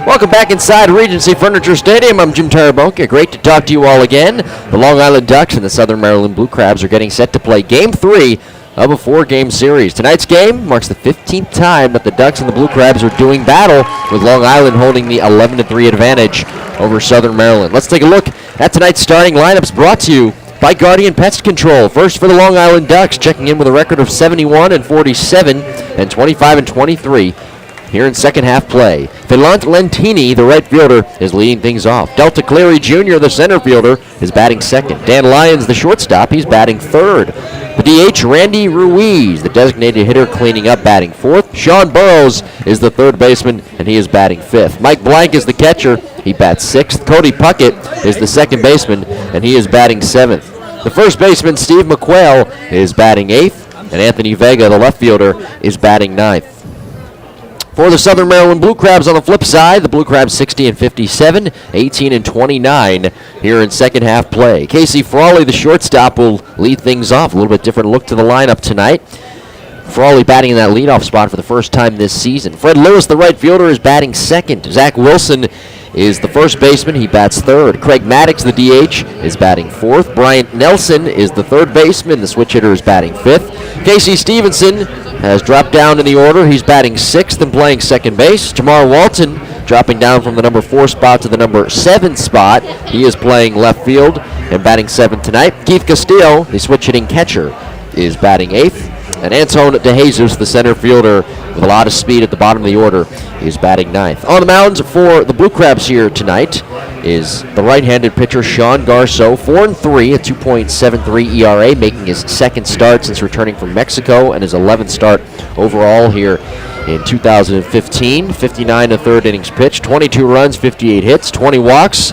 Welcome back inside Regency Furniture Stadium. I'm Jim Tarabonka. Great to talk to you all again. The Long Island Ducks and the Southern Maryland Blue Crabs are getting set to play Game 3 of a 4-game series. Tonight's game marks the 15th time that the Ducks and the Blue Crabs are doing battle, with Long Island holding the 11-3 advantage over Southern Maryland. Let's take a look at tonight's starting lineups, brought to you by Guardian Pest Control. First for the Long Island Ducks, checking in with a record of 71-47 and 25-23. Here in second half play, Filant Lentini, the right fielder, is leading things off. Delta Cleary Jr., the center fielder, is batting second. Dan Lyons, the shortstop, he's batting third. The DH, Randy Ruiz, the designated hitter, cleaning up, batting fourth. Sean Burrows is the third baseman, and he is batting fifth. Mike Blank is the catcher. He bats sixth. Cody Puckett is the second baseman, and he is batting seventh. The first baseman, Steve McQuail, is batting eighth, and Anthony Vega, the left fielder, is batting ninth. For the Southern Maryland Blue Crabs on the flip side, the Blue Crabs 60-57, 18-29 here in second half play. Casey Frawley, the shortstop, will lead things off. A little bit different look to the lineup tonight. Frawley batting in that leadoff spot for the first time this season. Fred Lewis, the right fielder, is batting second. Zach Wilson is the first baseman. He bats third. Craig Maddox, the DH, is batting fourth. Bryant Nelson is the third baseman. The switch hitter is batting fifth. Casey Stevenson has dropped down in the order. He's batting sixth and playing second base. Jamar Walton dropping down from the number 4 spot to the number 7 spot. He is playing left field and batting seventh tonight. Keith Castillo, the switch hitting catcher, is batting eighth. And Anton DeJesus, the center fielder with a lot of speed at the bottom of the order, is batting ninth. On the mound for the Blue Crabs here tonight is the right-handed pitcher Sean Garceau, 4-3, a 2.73 ERA, making his second start since returning from Mexico and his 11th start overall here in 2015. 59 1/3 innings pitched, 22 runs, 58 hits, 20 walks,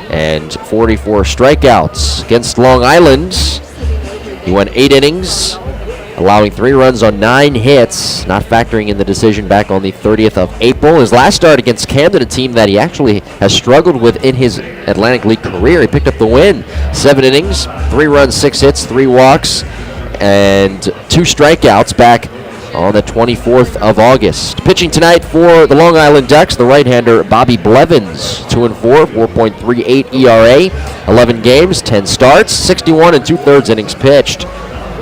and 44 strikeouts. Against Long Island, he went 8 innings, allowing 3 runs on 9 hits, not factoring in the decision back on the 30th of April. His last start against Camden, a team that he actually has struggled with in his Atlantic League career, he picked up the win. 7 innings, 3 runs, 6 hits, 3 walks, and 2 strikeouts back on the 24th of August. Pitching tonight for the Long Island Ducks, the right-hander Bobby Blevins, 2-4, 4.38 ERA, 11 games, 10 starts, 61 2/3 innings pitched.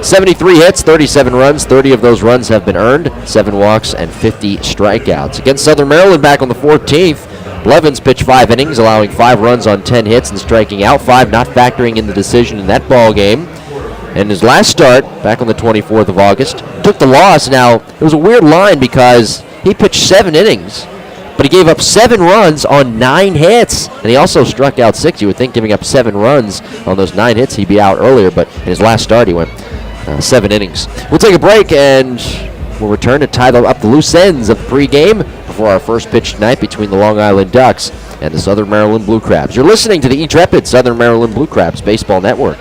73 hits, 37 runs, 30 of those runs have been earned, 7 walks, and 50 strikeouts. Against Southern Maryland back on the 14th, Blevins pitched 5 innings, allowing 5 runs on 10 hits and striking out 5, not factoring in the decision in that ball game. And his last start, back on the 24th of August, took the loss. Now, it was a weird line because he pitched 7 innings, but he gave up 7 runs on 9 hits, and he also struck out 6. You would think giving up 7 runs on those 9 hits, he'd be out earlier, but in his last start, he went 7 innings. We'll take a break, and we'll return to tie up the loose ends of the pregame before our first pitch tonight between the Long Island Ducks and the Southern Maryland Blue Crabs. You're listening to the intrepid Southern Maryland Blue Crabs Baseball Network.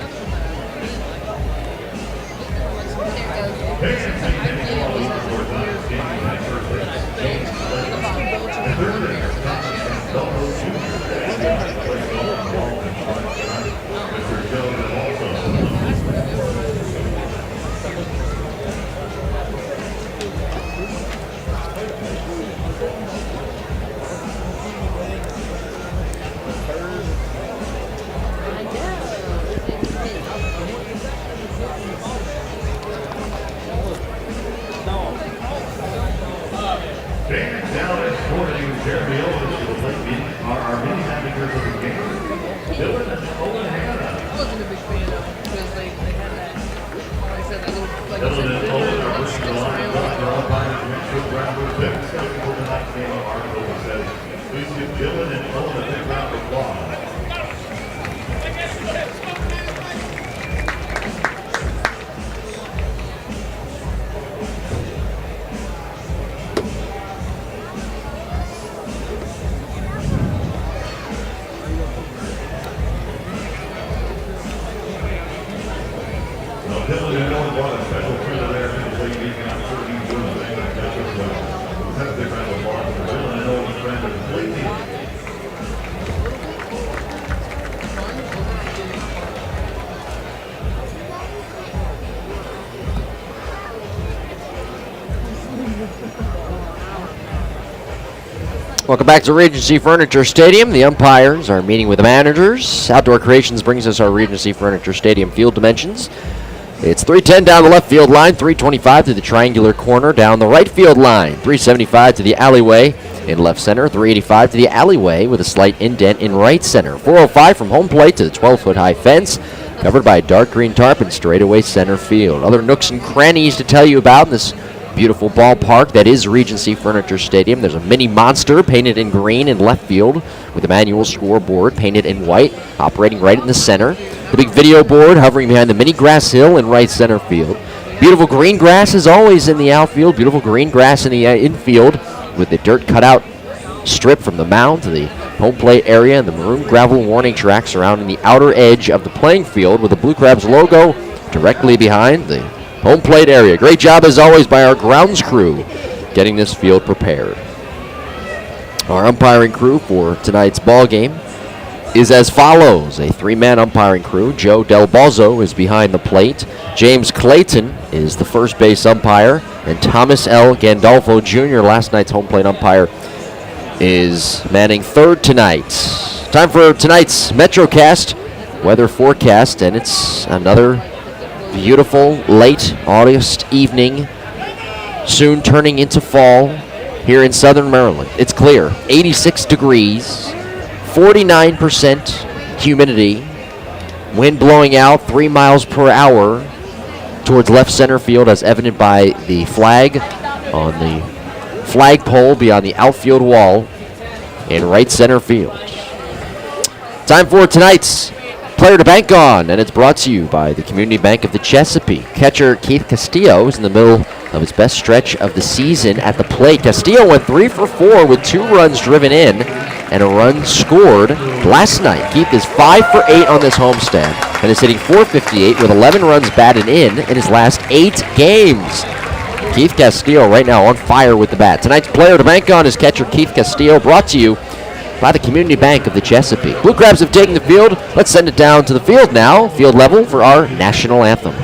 Welcome back to Regency Furniture Stadium. The umpires are meeting with the managers. Outdoor Creations brings us our Regency Furniture Stadium field dimensions. It's 310 down the left field line, 325 to the triangular corner down the right field line, 375 to the alleyway in left center, 385 to the alleyway with a slight indent in right center, 405 from home plate to the 12-foot high fence, covered by a dark green tarp in straightaway center field. Other nooks and crannies to tell you about in this beautiful ballpark that is Regency Furniture Stadium. There's a mini monster painted in green in left field with a manual scoreboard painted in white, operating right in the center. The big video board hovering behind the mini grass hill in right center field. Beautiful green grass as always in the outfield. Beautiful green grass in the infield with the dirt cutout strip from the mound to the home plate area and the maroon gravel warning track surrounding the outer edge of the playing field with the Blue Crabs logo directly behind the home plate area. Great job as always by our grounds crew getting this field prepared. Our umpiring crew for tonight's ball game is as follows. A three-man umpiring crew. Joe Del Bozzo is behind the plate. James Clayton is the first base umpire. And Thomas L. Gandolfo Jr., last night's home plate umpire, is manning third tonight. Time for tonight's MetroCast weather forecast, and it's another beautiful late August evening, soon turning into fall here in southern Maryland. It's clear, 86 degrees, 49% humidity, wind blowing out 3 miles per hour towards left center field as evident by the flag on the flagpole beyond the outfield wall in right center field. Time for tonight's player to bank on, and it's brought to you by the Community Bank of the Chesapeake. Catcher Keith Castillo is in the middle of his best stretch of the season at the plate. Castillo went 3 for 4 with 2 runs driven in and a run scored last night. Keith is 5 for 8 on this homestand and is hitting .458 with 11 runs batted in his last 8 games. Keith Castillo right now on fire with the bat. Tonight's player to bank on is catcher Keith Castillo, brought to you by the Community Bank of the Chesapeake. Blue Crabs have taken the field. Let's send it down to the field now, field level, for our national anthem.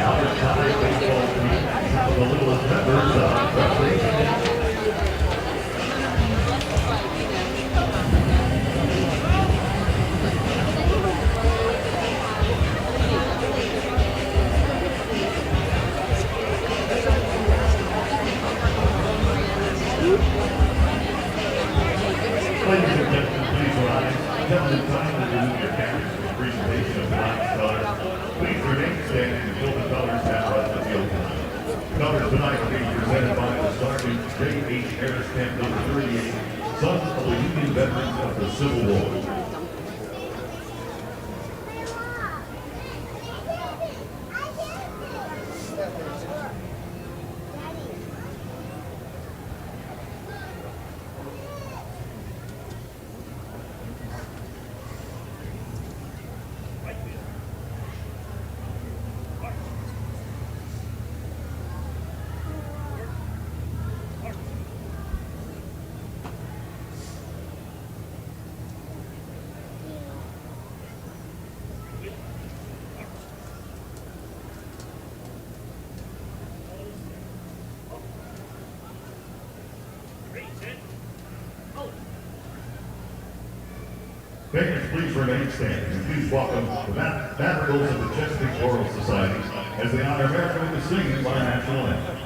Patrons, please remain standing, and please welcome the madrigals of the Chesapeake Choral Society as they honor America with the singing of our national anthem.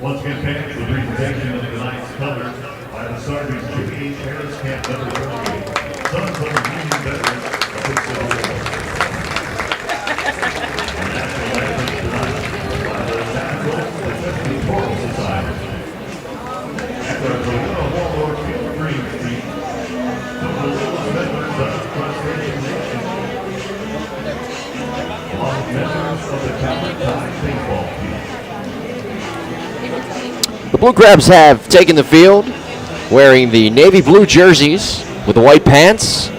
Once again, thanks for the presentation of tonight's colors by the Sergeant Jimmy H. Harris, Camp Number 38. Sons of the Union veterans of the Civil War. The national anthem tonight by the Santa Cruz Chesapeake Choral Society. After the World War II Dream Team, some of the littlest members of the Frustration Nation, along with members of the Calvin Tide baseball team. The Blue Crabs have taken the field wearing the navy blue jerseys with the white pants,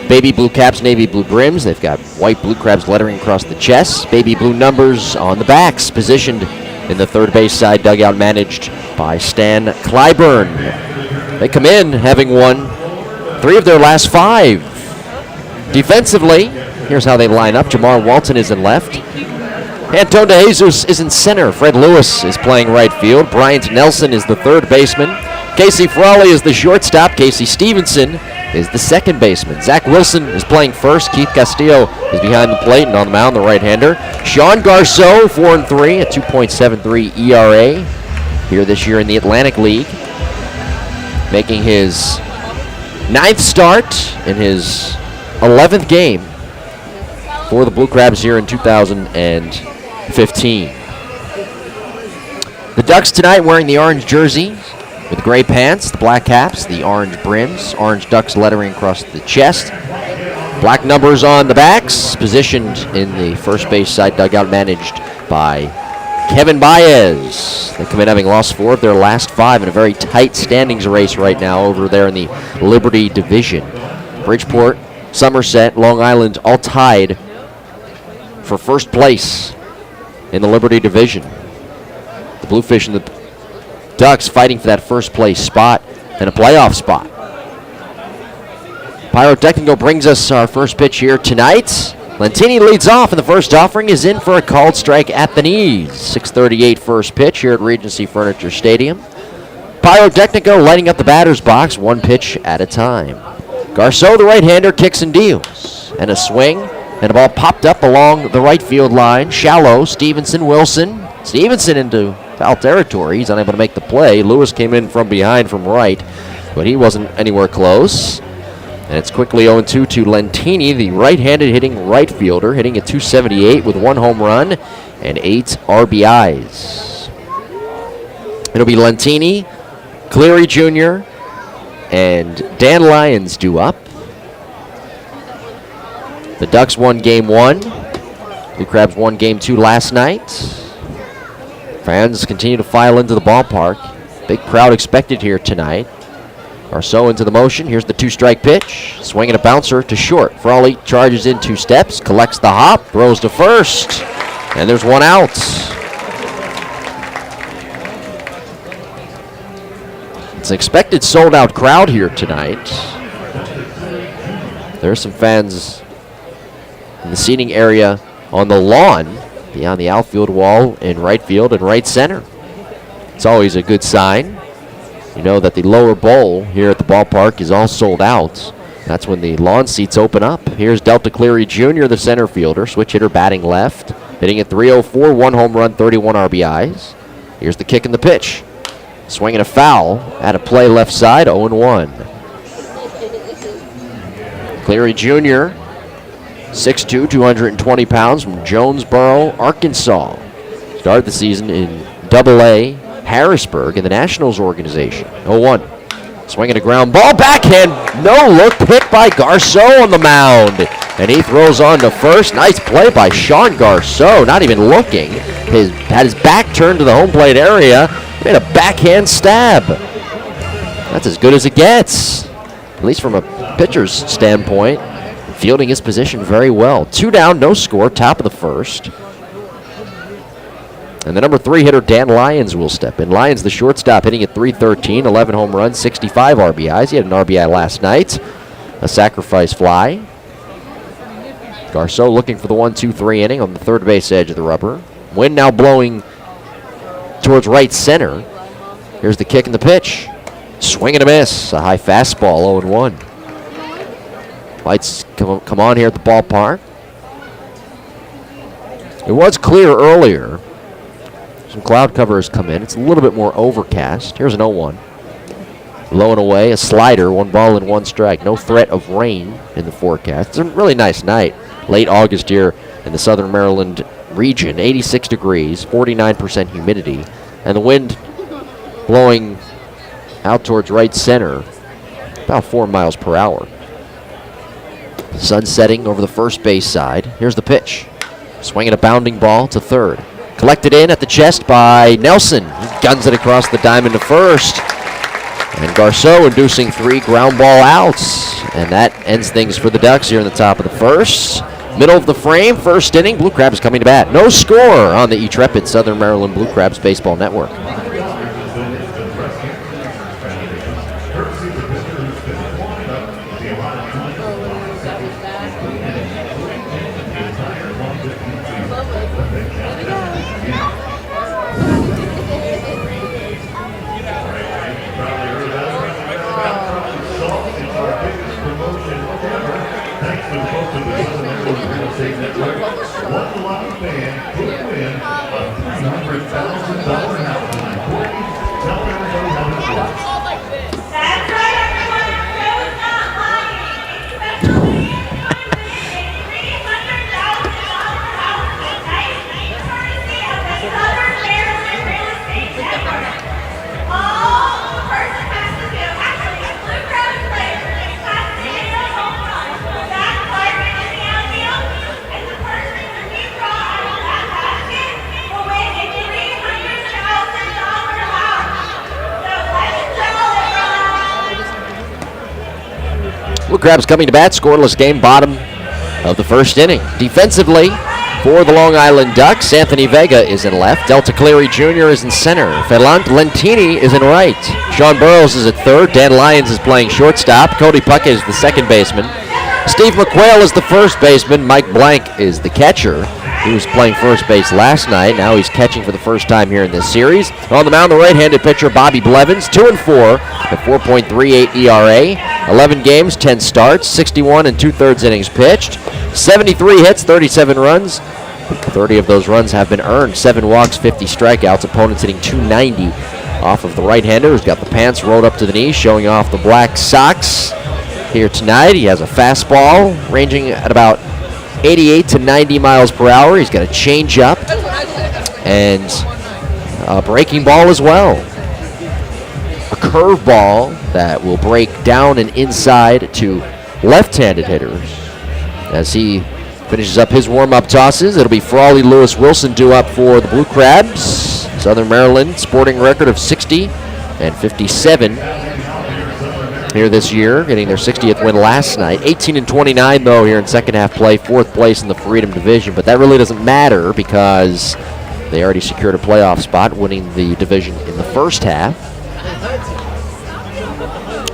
baby blue caps, navy blue brims. They've got white Blue Crabs lettering across the chest, baby blue numbers on the backs, positioned in the third base side dugout managed by Stan Clyburn. They come in having won 3 of their last 5. Defensively, here's how they line up. Jamar Walton is in left. Anton De Jesus is in center. Fred Lewis is playing right field. Bryant Nelson is the third baseman. Casey Frawley is the shortstop. Casey Stevenson is the second baseman. Zach Wilson is playing first. Keith Castillo is behind the plate and on the mound, the right-hander. Sean Garceau, 4-3, a 2.73 ERA here this year in the Atlantic League, making his 9th start in his 11th game for the Blue Crabs here in 2015. The Ducks tonight wearing the orange jersey with the gray pants, the black caps, the orange brims, orange Ducks lettering across the chest, black numbers on the backs, positioned in the first base side dugout managed by Kevin Baez. They come in having lost 4 of their last 5 in a very tight standings race right now over there in the Liberty Division. Bridgeport, Somerset, Long Island all tied for first place in the Liberty Division. The Bluefish and the Ducks fighting for that first place spot and a playoff spot. Pyrotechnical brings us our first pitch here tonight. Lentini leads off, and the first offering is in for a called strike at the knees. 6:38 first pitch here at Regency Furniture Stadium. Pyrotechnical lighting up the batter's box, one pitch at a time. Garceau, the right-hander, kicks and deals. And a swing, and a ball popped up along the right field line. Shallow, Stevenson, Wilson. Stevenson into foul territory. He's unable to make the play. Lewis came in from behind from right, but he wasn't anywhere close. And it's quickly 0-2 to Lentini, the right-handed hitting right fielder, hitting at .278 with 1 home run and 8 RBIs. It'll be Lentini, Cleary Jr., and Dan Lyons due up. The Ducks won Game 1. Blue Crabs won Game 2 last night. Fans continue to file into the ballpark. Big crowd expected here tonight. Garceau into the motion. Here's the 2-strike pitch. Swinging a bouncer to short. Frawley charges in 2 steps, collects the hop, throws to first, and there's 1 out. It's an expected sold-out crowd here tonight. There's some fans in the seating area on the lawn beyond the outfield wall in right field and right center. It's always a good sign. You know that the lower bowl here at the ballpark is all sold out. That's when the lawn seats open up. Here's Delta Cleary Jr., the center fielder, switch hitter batting left, hitting at .304, 1 home run, 31 RBIs. Here's the kick and the pitch. Swinging a foul at a play left side, 0-1. Cleary Jr., 6'2", 220 pounds from Jonesboro, Arkansas. Started the season in Double-A Harrisburg in the Nationals organization. 0-1. Swinging a ground ball, backhand, no look, hit by Garceau on the mound. And he throws on to first. Nice play by Sean Garceau, not even looking. Had his back turned to the home plate area. Made a backhand stab. That's as good as it gets, at least from a pitcher's standpoint. Fielding his position very well. 2 down, no score, top of the first. And the number 3 hitter, Dan Lyons, will step in. Lyons, the shortstop, hitting at .313, 11 home runs, 65 RBIs. He had an RBI last night, a sacrifice fly. Garceau looking for the 1-2-3 inning on the third base edge of the rubber. Wind now blowing towards right center. Here's the kick and the pitch. Swing and a miss. A high fastball, 0-1. Lights come on here at the ballpark. It was clear earlier. Some cloud cover has come in. It's a little bit more overcast. Here's an 0-1. Low and away, a slider, 1 ball and 1 strike. No threat of rain in the forecast. It's a really nice night. Late August here in the southern Maryland region. 86 degrees, 49% humidity. And the wind blowing out towards right center, about 4 miles per hour. Sun setting over the first base side. Here's the pitch. Swinging a bounding ball to third. Collected in at the chest by Nelson. He guns it across the diamond to first. And Garceau inducing 3 ground ball outs. And that ends things for the Ducks here in the top of the first. Middle of the frame, first inning. Blue Crabs coming to bat. No score on the intrepid Southern Maryland Blue Crabs Baseball Network. Blue Crabs coming to bat, scoreless game, bottom of the first inning. Defensively, for the Long Island Ducks, Anthony Vega is in left. Delta Cleary Jr. is in center. Ferland Lentini is in right. Sean Burrows is at third. Dan Lyons is playing shortstop. Cody Puckett is the second baseman. Steve McQuail is the first baseman. Mike Blank is the catcher. He was playing first base last night. Now he's catching for the first time here in this series. On the mound, the right-handed pitcher Bobby Blevins, 2-4 at 4.38 ERA. 11 games, 10 starts, 61 2/3 innings pitched. 73 hits, 37 runs. 30 of those runs have been earned. 7 walks, 50 strikeouts. Opponents hitting .290 off of the right-hander who's got the pants rolled up to the knees, showing off the black socks. Here tonight, he has a fastball ranging at about 88 to 90 miles per hour. He's got a changeup and a breaking ball as well. A curveball that will break down and inside to left-handed hitters. As he finishes up his warm-up tosses, it'll be Frawley Lewis Wilson due up for the Blue Crabs. Southern Maryland sporting record of 60 and 57 here this year, getting their 60th win last night. 18-29 though here in second half play, 4th place in the Freedom Division, but that really doesn't matter because they already secured a playoff spot, winning the division in the first half.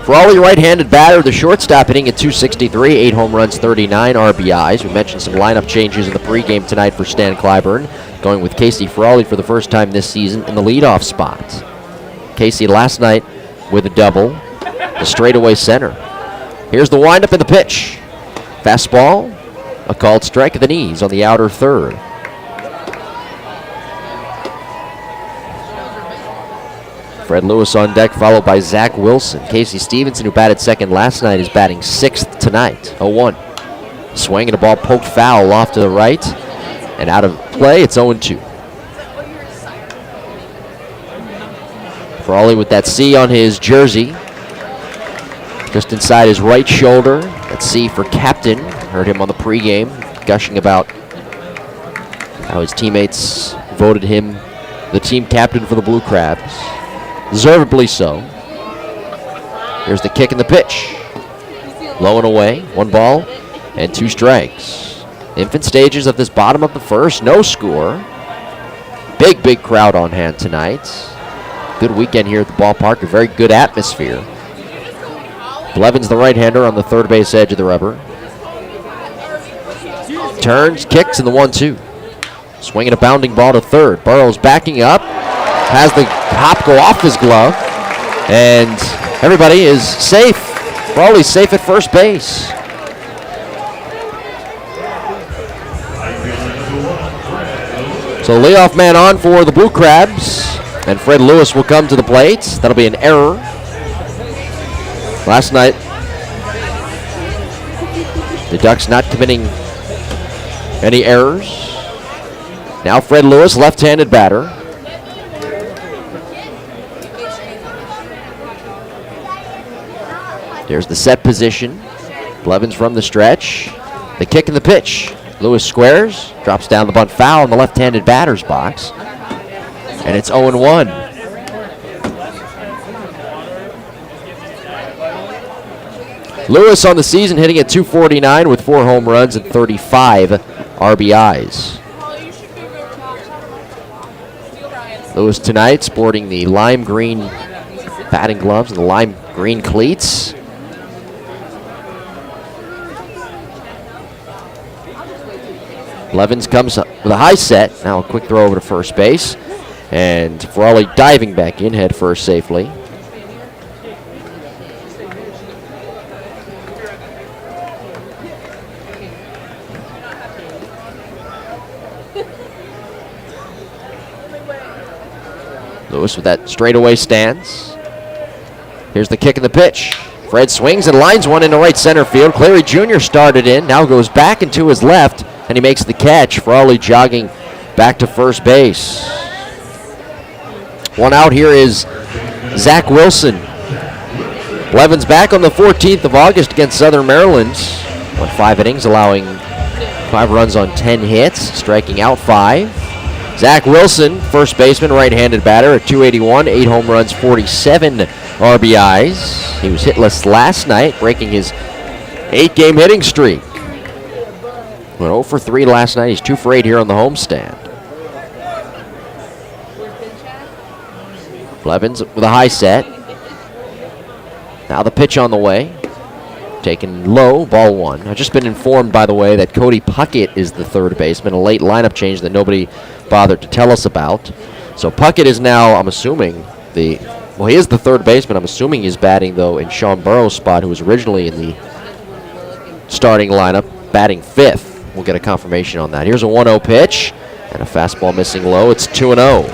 Frawley, right-handed batter, the shortstop, hitting at .263, 8 home runs, 39 RBIs. We mentioned some lineup changes in the pregame tonight for Stan Clyburn, going with Casey Frawley for the first time this season in the leadoff spot. Casey last night with a double, the straightaway center. Here's the windup and the pitch. Fastball, a called strike at the knees on the outer third. Fred Lewis on deck, followed by Zach Wilson. Casey Stevenson, who batted second last night, is batting 6th tonight. 0-1. Swing and a ball poked foul off to the right. And out of play, it's 0-2. Frawley with that C on his jersey. Just inside his right shoulder. That C for captain. Heard him on the pregame gushing about how his teammates voted him the team captain for the Blue Crabs. Deservedly so. Here's the kick and the pitch. Low and away. 1 ball and 2 strikes. Infant stages of this bottom of the first. No score. Big, big crowd on hand tonight. Good weekend here at the ballpark. A very good atmosphere. Blevins, the right-hander, on the third base edge of the rubber. Turns, kicks, and the 1-2. Swinging a bounding ball to third. Burrows backing up. has the hop go off his glove, and everybody is safe. Frawley's safe at first base. So leadoff man on for the Blue Crabs, and Fred Lewis will come to the plate. That'll be an error. Last night, the Ducks not committing any errors. Now Fred Lewis, left-handed batter. There's the set position. Blevins from the stretch. The kick and the pitch. Lewis squares, drops down the bunt foul in the left-handed batter's box. And it's 0-1. Lewis on the season hitting at .249 with 4 home runs and 35 RBIs. Lewis tonight sporting the lime green batting gloves and the lime green cleats. Blevins comes up with a high set. Now a quick throw over to first base. And Frawley diving back in head first safely. Lewis with that straightaway stance. Here's the kick and the pitch. Fred swings and lines one into right center field. Cleary Jr. started in, now goes back and to his left, and he makes the catch. Frawley jogging back to first base. One out here is Zach Wilson. Blevins back on the 14th of August against Southern Maryland. Won 5 innings, allowing 5 runs on 10 hits, striking out 5. Zach Wilson, first baseman, right-handed batter at .281, 8 home runs, 47 RBIs. He was hitless last night, breaking his 8-game hitting streak. Went 0 for 3 last night. He's 2 for 8 here on the homestand. Blevins with a high set. Now the pitch on the way. Taken low, ball 1. I've just been informed, by the way, that Cody Puckett is the third baseman, a late lineup change that nobody bothered to tell us about. So Puckett is now, I'm assuming, he is the third baseman. I'm assuming he's batting, though, in Sean Burrow's spot, who was originally in the starting lineup, batting 5th. We'll get a confirmation on that. Here's a 1-0 pitch, and a fastball missing low. It's 2-0.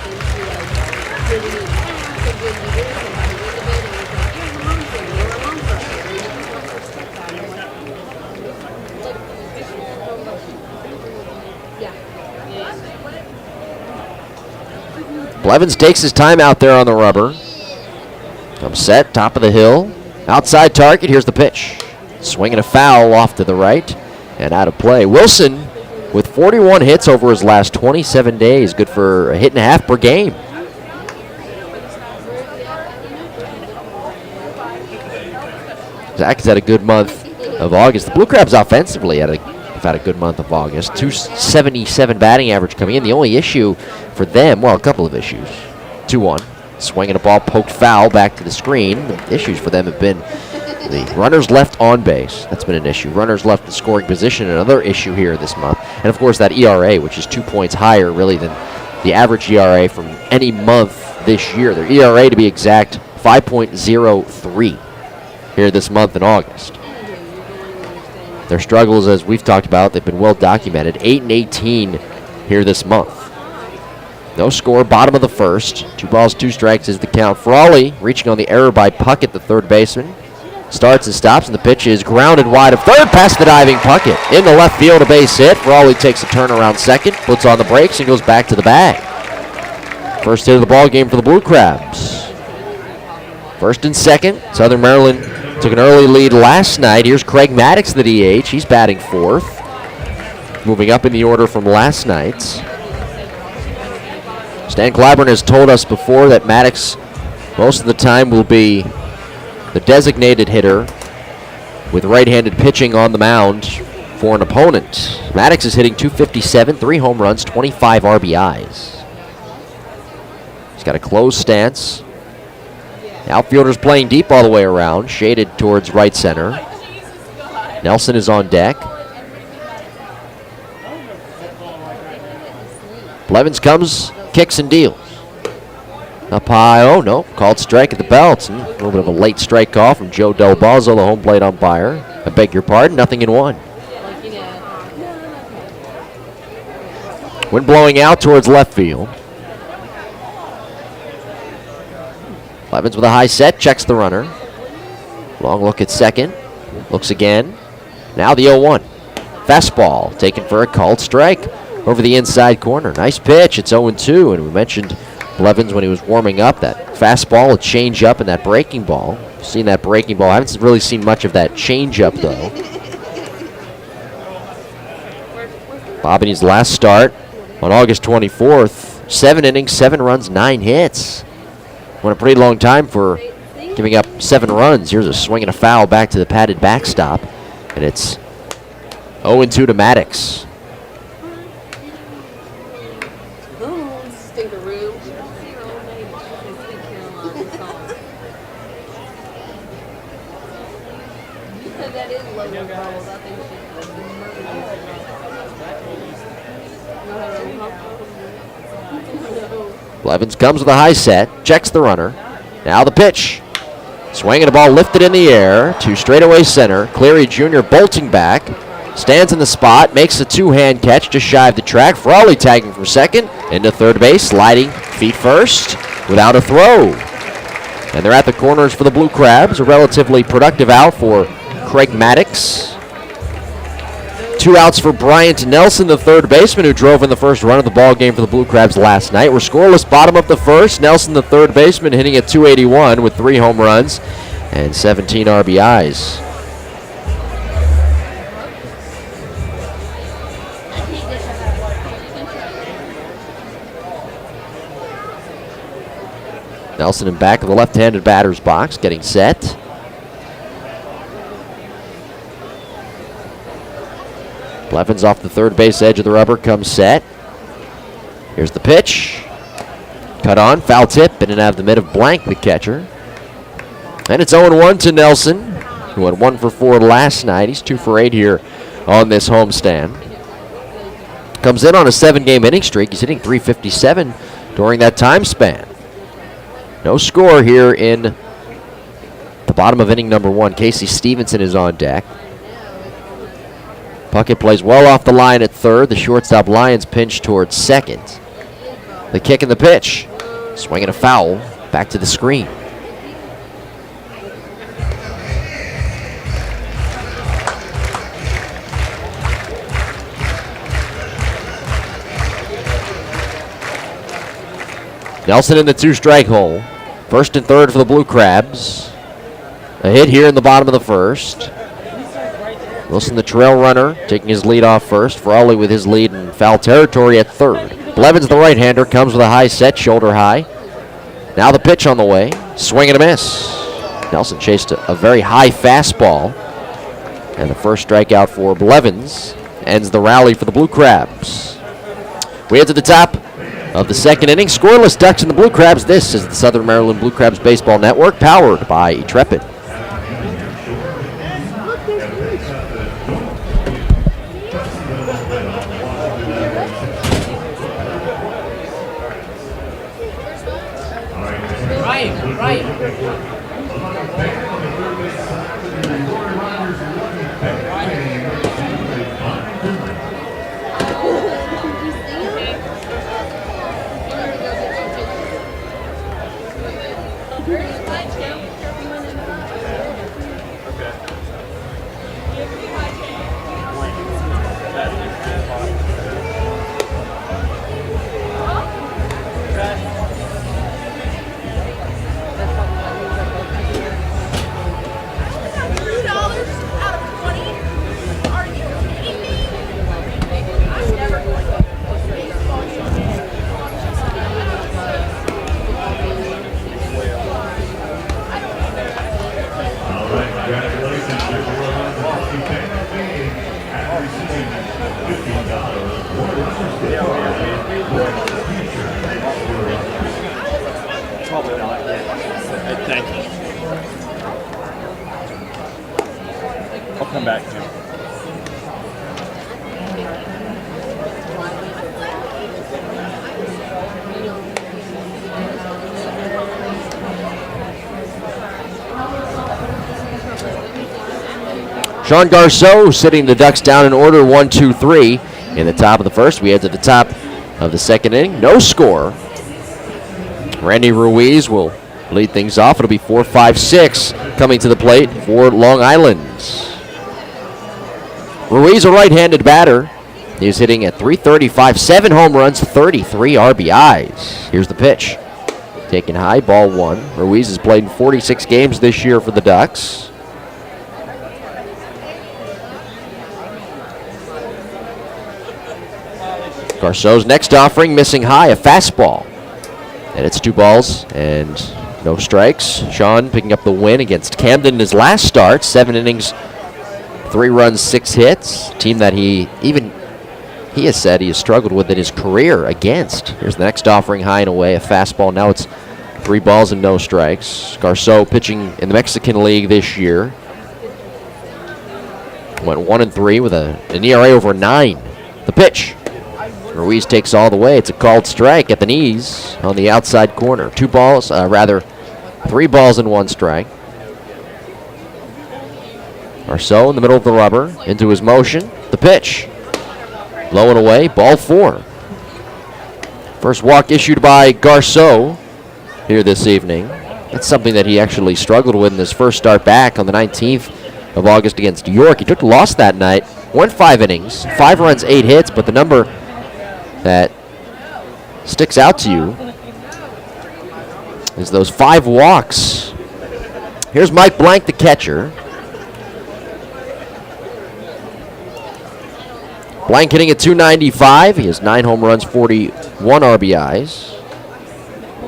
Blevins takes his time out there on the rubber. Comes set, top of the hill. Outside target, here's the pitch. Swinging a foul off to the right and out of play. Wilson with 41 hits over his last 27 days. Good for a hit and a half per game. Zach has had a good month of August. The Blue Crabs offensively have had a good month of August. .277 batting average coming in. The only issue for them, well, a couple of issues. 2-1. Swinging a ball poked foul back to the screen. The issues for them have been the runners left on base. That's been an issue. Runners left in scoring position, another issue here this month. And, of course, that ERA, which is 2 points higher, really, than the average ERA from any month this year. Their ERA, to be exact, 5.03 here this month in August. Their struggles, as we've talked about, they've been well documented. 8-18 here this month. No score, bottom of the first. 2 balls, 2 strikes is the count. Frawley reaching on the error by Puckett, the third baseman. Starts and stops, and the pitch is grounded wide of third past the diving Puckett. In the left field, a base hit. Frawley takes a turn around second, puts on the brakes, and goes back to the bag. First hit of the ball game for the Blue Crabs. First and second, Southern Maryland took an early lead last night. Here's Craig Maddox, the DH. He's batting 4th. Moving up in the order from last night's. Stan Clyburn has told us before that Maddox most of the time will be the designated hitter with right-handed pitching on the mound for an opponent. Maddox is hitting .257, 3 home runs, 25 RBIs. He's got a closed stance. The outfielder's playing deep all the way around, shaded towards right center. Nelson is on deck. Blevins comes, kicks and deals. Up high, oh no, called strike at the belt. A little bit of a late strike call from Joe Del Bozzo, the home plate umpire. I beg your pardon, 0-1. Wind blowing out towards left field. Blevins with a high set, checks the runner. Long look at second, looks again. Now the 0-1. Fastball taken for a called strike over the inside corner. Nice pitch, it's 0-2, and we mentioned Blevins when he was warming up, that fastball, a change-up, and that breaking ball. Seen that breaking ball. I haven't really seen much of that change-up, though. Bobbity's last start on August 24th. 7 innings, 7 runs, 9 hits. Went a pretty long time for giving up 7 runs. Here's a swing and a foul back to the padded backstop, and it's 0-2 to Maddox. Blevins comes with a high set, checks the runner. Now the pitch. Swinging a ball lifted in the air to straightaway center. Cleary Jr. bolting back. Stands in the spot, makes a two-hand catch just shy of the track. Frawley tagging from second. Into third base, sliding feet first without a throw. And they're at the corners for the Blue Crabs. A relatively productive out for Craig Maddox. 2 outs for Bryant Nelson, the third baseman who drove in the first run of the ball game for the Blue Crabs last night. We're scoreless bottom of the first. Nelson, the third baseman, hitting at .281 with 3 home runs and 17 RBIs. Nelson in back of the left-handed batter's box, getting set. Blevins off the third base edge of the rubber, comes set. Here's the pitch. Cut on, foul tip, and out of the mid of Blank, the catcher. And it's 0-1 to Nelson, who had 1 for 4 last night. He's 2 for 8 here on this homestand. Comes in on a 7-game inning streak. He's hitting .357 during that time span. No score here in the bottom of inning number 1. Casey Stevenson is on deck. Puckett plays well off the line at third. The shortstop Lyons pinch towards second. The kick and the pitch. Swinging a foul. Back to the screen. Nelson in the 2-strike hole. First and third for the Blue Crabs. A hit here in the bottom of the first. Wilson, the trail runner, taking his lead off first. Frawley with his lead in foul territory at third. Blevins, the right-hander, comes with a high set, shoulder high. Now the pitch on the way. Swing and a miss. Nelson chased a very high fastball. And the first strikeout for Blevins ends the rally for the Blue Crabs. We head to the top of the second inning. Scoreless Ducks and the Blue Crabs. This is the Southern Maryland Blue Crabs Baseball Network, powered by Intrepid. Come back, Tim. Sean Garceau sitting the Ducks down in order 1-2-3 in the top of the first. We head to the top of the second inning. No score. Randy Ruiz will lead things off. It'll be 4-5-6 coming to the plate for Long Island. Ruiz, a right-handed batter. He's hitting at .335, 7 home runs, 33 RBIs. Here's the pitch. Taken high, ball 1. Ruiz has played in 46 games this year for the Ducks. Garceau's next offering, missing high, a fastball. And it's 2 balls and no strikes. Sean picking up the win against Camden in his last start. 7 innings, 3 runs, 6 hits. Team that he has said he has struggled with in his career against. Here's the next offering, high and away, a fastball. Now it's 3 balls and no strikes. Garceau pitching in the Mexican League this year. Went 1-3 with an ERA over 9. The pitch. Ruiz takes all the way. It's a called strike at the knees on the outside corner. 3 balls and 1 strike. Garceau in the middle of the rubber, into his motion. The pitch. Low and away, ball 4. First walk issued by Garceau here this evening. That's something that he actually struggled with in his first start back on the 19th of August against York. He took the loss that night, went 5 innings, 5 runs, 8 hits, but the number that sticks out to you is those 5 walks. Here's Mike Blank, the catcher. Blank hitting at .295. He has 9 home runs, 41 RBIs.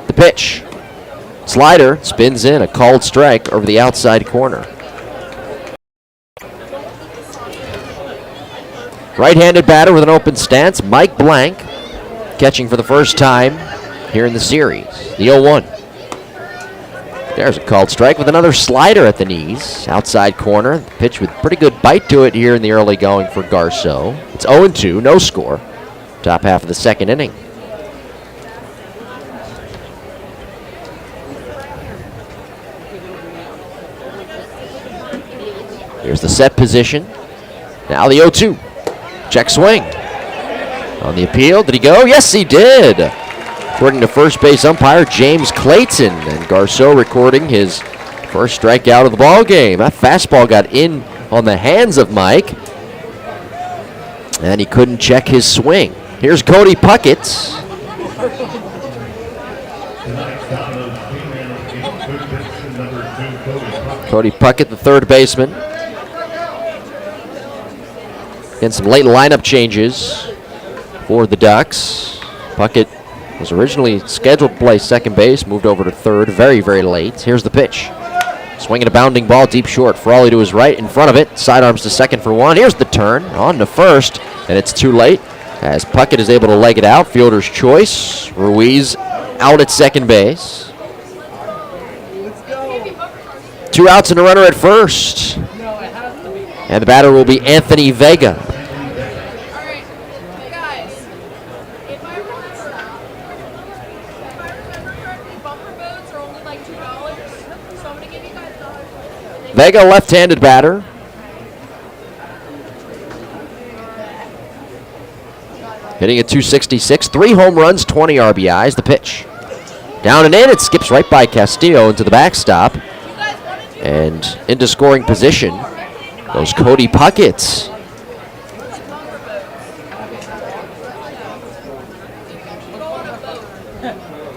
The pitch. Slider spins in, a called strike over the outside corner. Right-handed batter with an open stance, Mike Blank, catching for the first time here in the series. The 0-1. There's a called strike with another slider at the knees. Outside corner. Pitch with pretty good bite to it here in the early going for Garceau. It's 0-2, no score. Top half of the second inning. Here's the set position. Now the 0-2. Check swing. On the appeal, did he go? Yes, he did. According to first base umpire James Clayton, and Garceau recording his first strikeout of the ball game. That fastball got in on the hands of Mike, and he couldn't check his swing. Here's Cody Puckett. Cody Puckett, the third baseman. Getting some late lineup changes for the Ducks. Puckett was originally scheduled to play second base, moved over to third very, very late. Here's the pitch. Swinging a bounding ball deep short. Frawley to his right, in front of it. Sidearms to second for 1. Here's the turn, on to first, and it's too late as Puckett is able to leg it out. Fielder's choice. Ruiz out at second base. 2 outs and a runner at first. And the batter will be Anthony Vega. Vega, left-handed batter. Hitting at .266, 3 home runs, 20 RBIs. The pitch. Down and in, it skips right by Castillo into the backstop. And into scoring position goes Cody Puckett.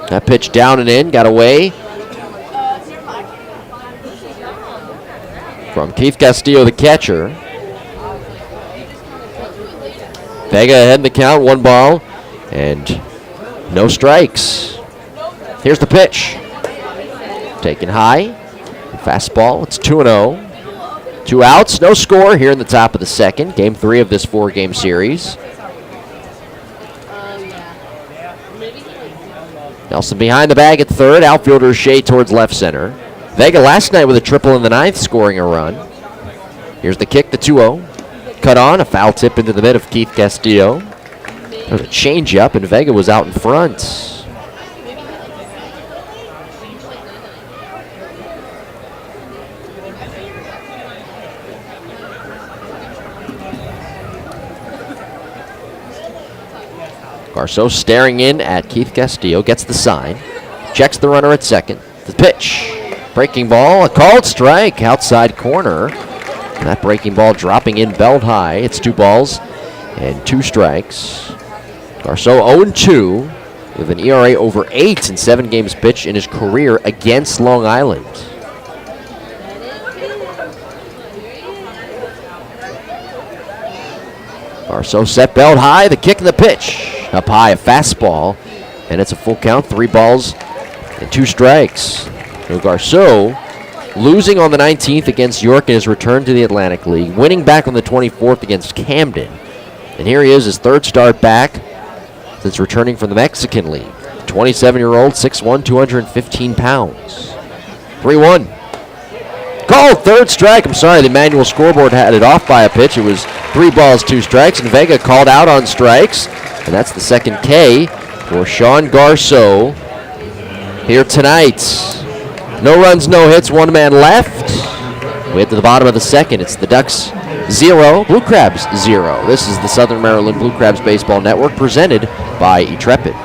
That pitch down and in, got away from Keith Castillo, the catcher. Vega ahead in the count, 1 ball and no strikes. Here's the pitch. Taken high, fastball, it's 2-0. 2 outs, no score here in the top of the second. Game 3 of this 4-game series. Nelson behind the bag at third, outfielder Shea towards left center. Vega last night with a triple in the 9th, scoring a run. Here's the kick, the 2-0. Cut on, a foul tip into the mid of Keith Castillo. There's a changeup, and Vega was out in front. Garceau staring in at Keith Castillo, gets the sign, checks the runner at second. The pitch, breaking ball, a called strike, outside corner. And that breaking ball dropping in belt high. It's 2 balls and 2 strikes. Garceau 0-2 with an ERA over 8 in 7 games pitched in his career against Long Island. Garceau set belt high, the kick and the pitch. Up high, a fastball, and it's a full count, 3 balls and 2 strikes. So Garceau losing on the 19th against York in his return to the Atlantic League, winning back on the 24th against Camden. And here he is, his 3rd start back since returning from the Mexican League. 27-year-old, 6'1", 215 pounds. 3-1. Called, 3rd strike. I'm sorry, the manual scoreboard had it off by a pitch. It was 3 balls, 2 strikes, and Vega called out on strikes. And that's the 2nd K for Sean Garceau here tonight. No runs, no hits, 1 man left. We get to the bottom of the 2nd. It's the Ducks 0, Blue Crabs 0. This is the Southern Maryland Blue Crabs Baseball Network presented by Intrepid.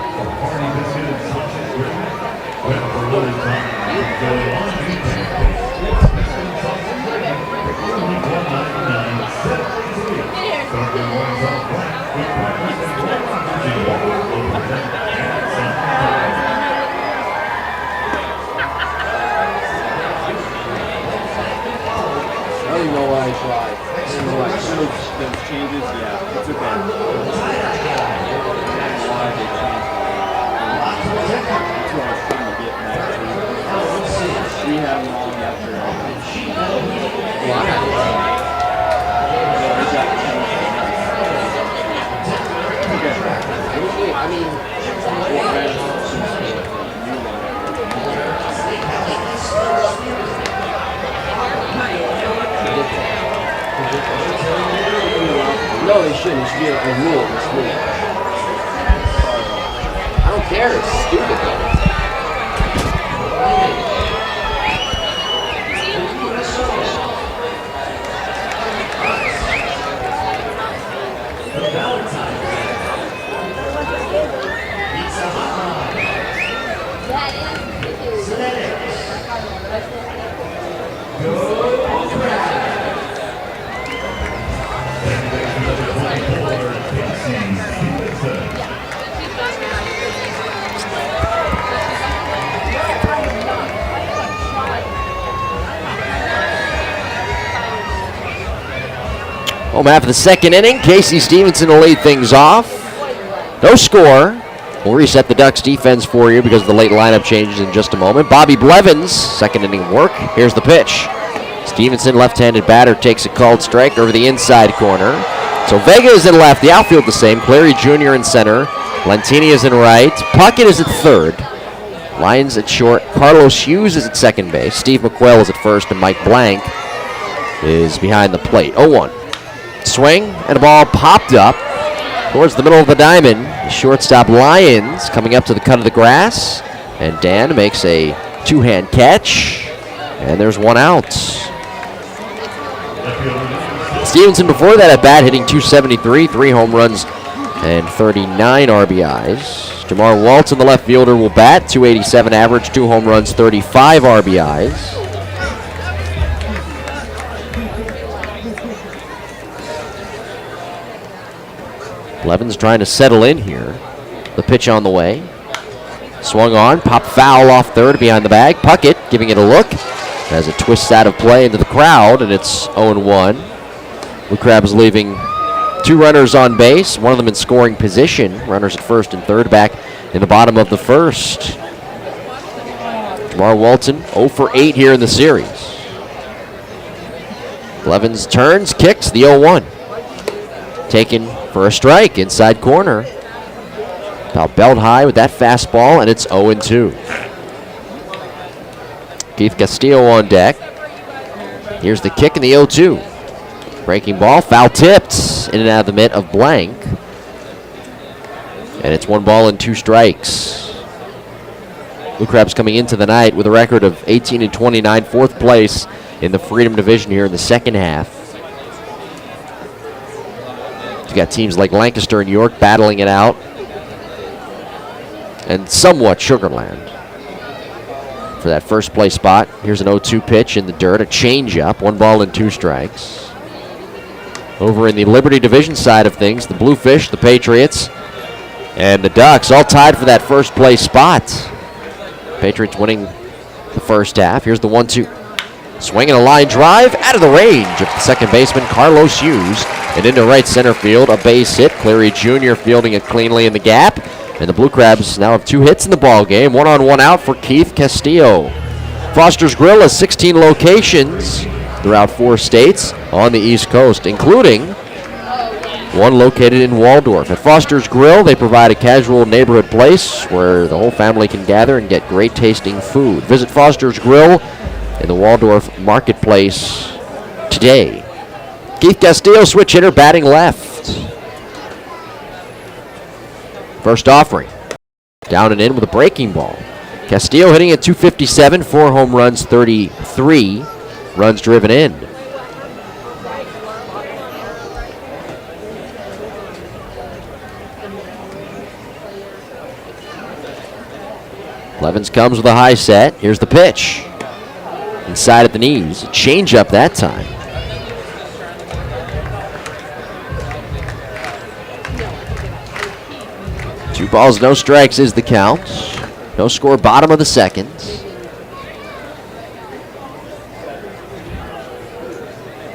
No, they shouldn't. It should be a rule this week. I don't care. It's stupid though. Home half of the 2nd inning. Casey Stevenson will lead things off. No score. We'll reset the Ducks defense for you because of the late lineup changes in just a moment. Bobby Blevins, 2nd inning work. Here's the pitch. Stevenson, left-handed batter, takes a called strike over the inside corner. So Vega is in left, the outfield the same. Cleary Jr. in center. Lentini is in right. Puckett is at 3rd. Lyons at short. Carlos Hughes is at 2nd base. Steve McQuail is at 1st, and Mike Blank is behind the plate. 0-1. Swing, and a ball popped up towards the middle of the diamond. The shortstop Lyons coming up to the cut of the grass, and Dan makes a 2-hand catch, and there's 1 out. Stevenson before that at bat hitting .273, 3 home runs and 39 RBIs. Jamar Walton, the left fielder, will bat, .287 average, 2 home runs, 35 RBIs. Blevins trying to settle in here. The pitch on the way. Swung on, pop foul off 3rd behind the bag. Puckett giving it a look as it twists out of play into the crowd, and it's 0-1. Blue Crabs leaving 2 runners on base, one of them in scoring position. Runners at 1st and 3rd back in the bottom of the 1st. Jamar Walton 0 for 8 here in the series. Blevins turns, kicks the 0-1. Taken for a strike, inside corner. About belt high with that fastball, and it's 0-2. Keith Castillo on deck. Here's the kick and the 0-2. Breaking ball, foul tipped in and out of the mitt of Blank. And it's 1 ball and 2 strikes. Blue Crabs coming into the night with a record of 18-29, 4th place in the Freedom Division here in the 2nd half. You got teams like Lancaster and York battling it out and somewhat Sugarland. For that first place spot, here's an 0-2 pitch in the dirt, a changeup, 1 ball and 2 strikes. Over in the Liberty Division side of things, the Bluefish, the Patriots, and the Ducks all tied for that first place spot. Patriots winning the first half. Here's the 1-2. Swinging a line drive out of the range of the second baseman, Carlos Hughes. And into right center field, a base hit. Cleary Jr. fielding it cleanly in the gap. And the Blue Crabs now have 2 hits in the ball game. 1 on, 1 out for Keith Castillo. Foster's Grill has 16 locations throughout 4 states on the East Coast, including one located in Waldorf. At Foster's Grill, they provide a casual neighborhood place where the whole family can gather and get great tasting food. Visit Foster's Grill in the Waldorf Marketplace today. Keith Castillo, switch hitter, batting left. First offering. Down and in with a breaking ball. Castillo hitting at 257, 4 home runs, 33 runs driven in. Levens comes with a high set. Here's the pitch. Inside at the knees. Change up that time. Two balls, no strikes is the count. No score, bottom of the second.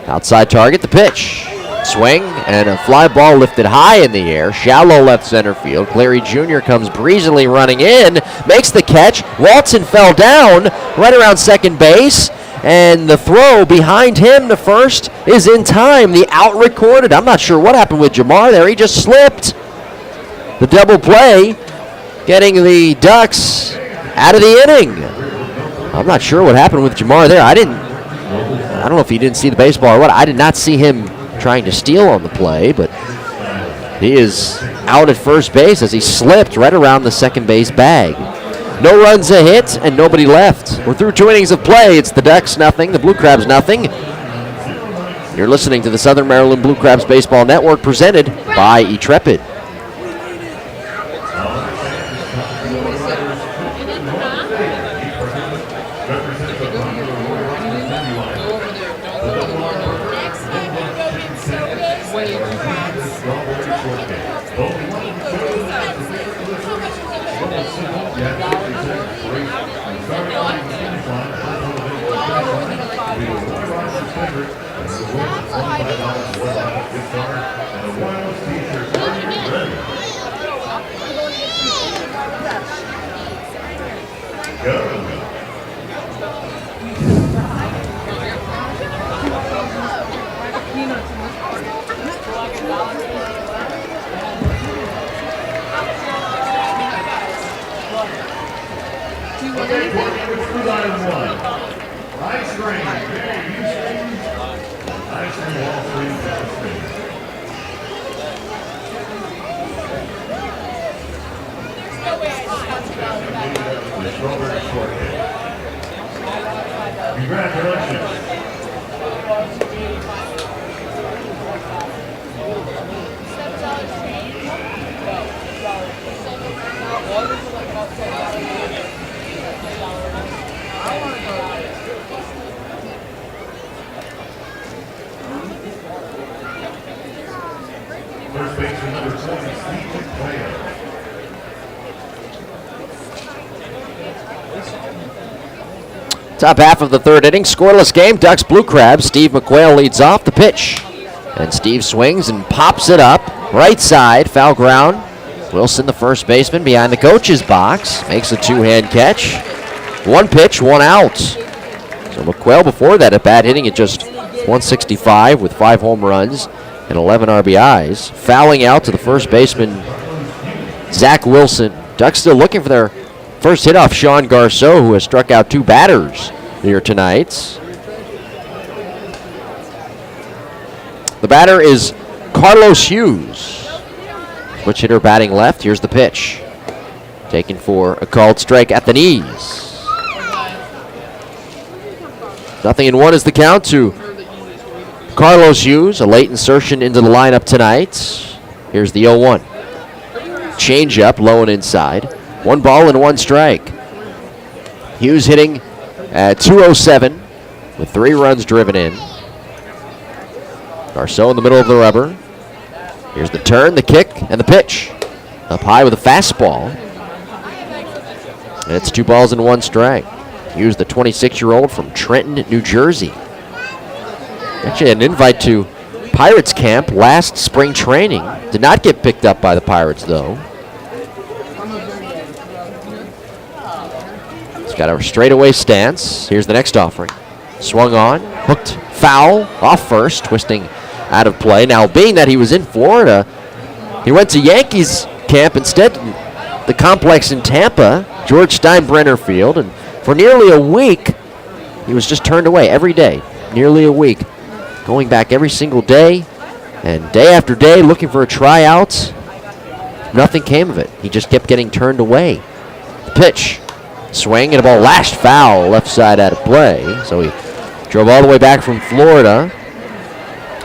Outside target, the pitch. Swing and a fly ball lifted high in the air. Shallow left center field. Cleary Jr. comes breezily running in. Makes the catch. Walton fell down right around second base. And the throw behind him to first is in time. The out recorded. I'm not sure what happened with Jamar there. He just slipped. The double play getting the Ducks out of the inning. I'm not sure what happened with Jamar there. I don't know if he didn't see the baseball or what. I did not see him trying to steal on the play, but he is out at first base as he slipped right around the second base bag. No runs, a hit, and nobody left. We're through 2 innings of play. It's the Ducks nothing, the Blue Crabs nothing. You're listening to the Southern Maryland Blue Crabs Baseball Network, presented by Intrepid. Top half of the third inning, scoreless game. Ducks Blue Crabs. Steve McQuail leads off the pitch. And Steve swings and pops it up. Right side, foul ground. Wilson, the first baseman, behind the coach's box. Makes a 2-hand catch. 1 pitch, 1 out. So McQuail before that at bat hitting at just 165 with 5 home runs and 11 RBIs. Fouling out to the first baseman, Zach Wilson. Ducks still looking for their first hit off Sean Garceau, who has struck out 2 batters here tonight. The batter is Carlos Hughes. Switch hitter batting left. Here's the pitch. Taken for a called strike at the knees. 0-1 is the count to Carlos Hughes. A late insertion into the lineup tonight. Here's the 0-1. Change up, low and inside. 1 ball and 1 strike. Hughes hitting at 207 with 3 runs driven in. Garceau in the middle of the rubber. Here's the turn, the kick, and the pitch. Up high with a fastball. And it's 2 balls and 1 strike. Hughes, the 26-year-old from Trenton, New Jersey. Actually an invite to Pirates camp last spring training. Did not get picked up by the Pirates, though. He's got a straightaway stance. Here's the next offering. Swung on, hooked foul, off first, twisting out of play. Now, being that he was in Florida, he went to Yankees camp instead, the complex in Tampa, George Steinbrenner Field, and for nearly a week, he was just turned away every day, nearly a week. Going back every single day, and day after day looking for a tryout. Nothing came of it. He just kept getting turned away. The pitch, swing, and a ball lashed foul, left side out of play. So he drove all the way back from Florida,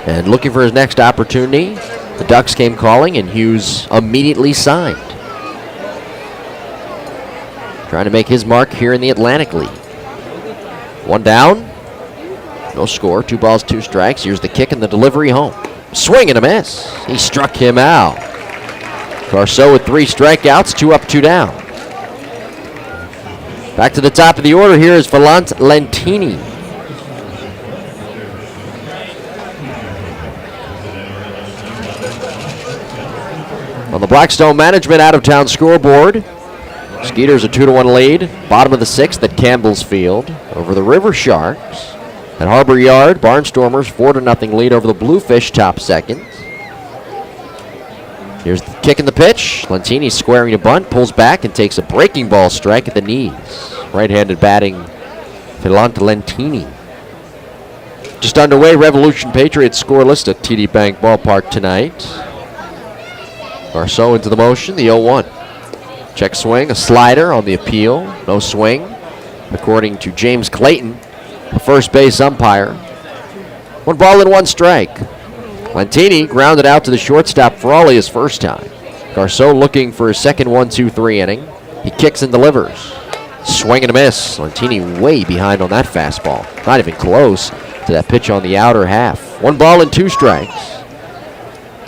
and looking for his next opportunity. The Ducks came calling, and Hughes immediately signed. Trying to make his mark here in the Atlantic League. 1 down. No score, 2 balls, 2 strikes. Here's the kick and the delivery home. Swing and a miss. He struck him out. Garceau with 3 strikeouts, 2 up, 2 down. Back to the top of the order here is Valent Lentini. On the Blackstone Management out-of-town scoreboard, Skeeters a 2-1 lead. Bottom of the 6th at Campbell's Field over the River Sharks. At Harbor Yard, Barnstormers 4-0 lead over the Bluefish, top second. Here's the kick and the pitch. Lentini squaring a bunt, pulls back and takes a breaking ball strike at the knees. Right-handed batting, Valent Lentini. Just underway, Revolution Patriots scoreless at TD Bank Ballpark tonight. Garceau into the motion, the 0-1. Check swing, a slider on the appeal, no swing. According to James Clayton, the first base umpire. 1 ball and 1 strike. Lentini grounded out to the shortstop for only his first time. Garceau looking for his second 1-2-3 inning. He kicks and delivers. Swing and a miss. Lentini way behind on that fastball. Not even close to that pitch on the outer half. 1 ball and 2 strikes.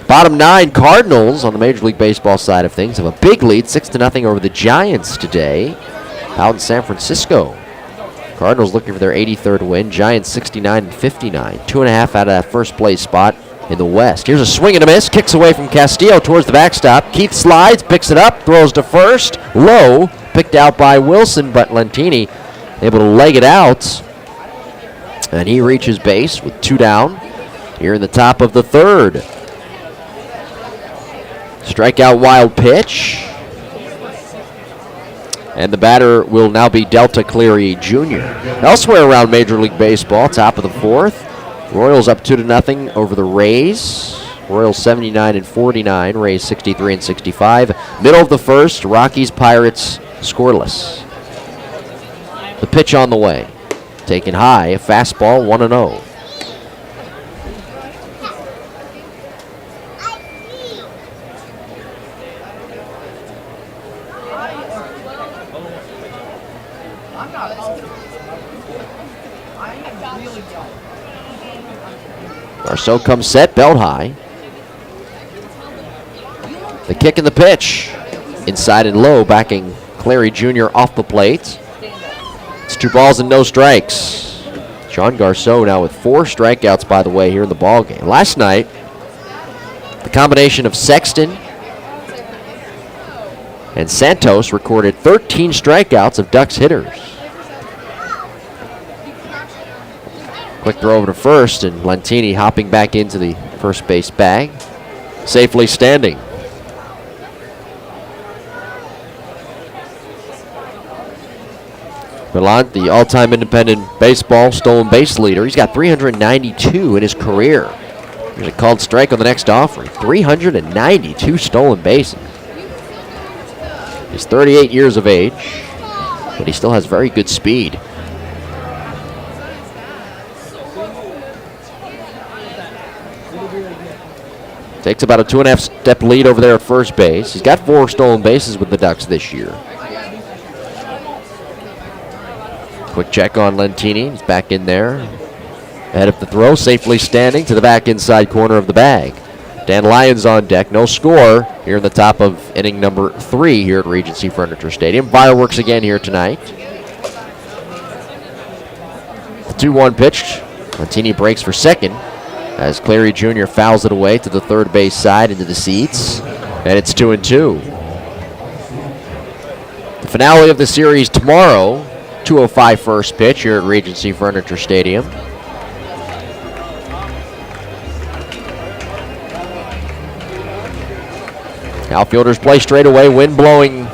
Bottom 9 Cardinals on the Major League Baseball side of things have a big lead, 6-0 over the Giants today out in San Francisco. Cardinals looking for their 83rd win. Giants 69-59. 2.5 out of that first place spot in the West. Here's a swing and a miss. Kicks away from Castillo towards the backstop. Keith slides, picks it up, throws to first. Low, picked out by Wilson, but Lentini able to leg it out. And he reaches base with 2 down here in the top of the 3rd. Strikeout wild pitch. And the batter will now be Delta Cleary Jr. Elsewhere around Major League Baseball, top of the 4th. Royals up 2-0 over the Rays. Royals 79-49, Rays 63-65. Middle of the 1st, Rockies Pirates scoreless. The pitch on the way. Taken high, a fastball, 1-0. Garceau comes set, belt high. The kick and the pitch. Inside and low, backing Cleary Jr. off the plate. It's 2 balls and no strikes. Sean Garceau now with 4 strikeouts, by the way, here in the ballgame. Last night, the combination of Sexton and Santos recorded 13 strikeouts of Ducks hitters. Quick throw over to first, and Lentini hopping back into the first base bag. Safely standing. Valent, the all-time independent baseball stolen base leader. He's got 392 in his career. There's a called strike on the next offering. 392 stolen bases. He's 38 years of age, but he still has very good speed. Takes about a 2.5 step lead over there at first base. He's got 4 stolen bases with the Ducks this year. Quick check on Lentini. He's back in there. Ahead of the throw, safely standing to the back inside corner of the bag. Dan Lyons on deck. No score here in the top of inning number 3 here at Regency Furniture Stadium. Fireworks again here tonight. The 2-1 pitch. Lentini breaks for second as Cleary Jr. fouls it away to the third base side into the seats. And it's 2-2. The finale of the series tomorrow. 2:05 first pitch here at Regency Furniture Stadium. Outfielders play straight away, wind blowing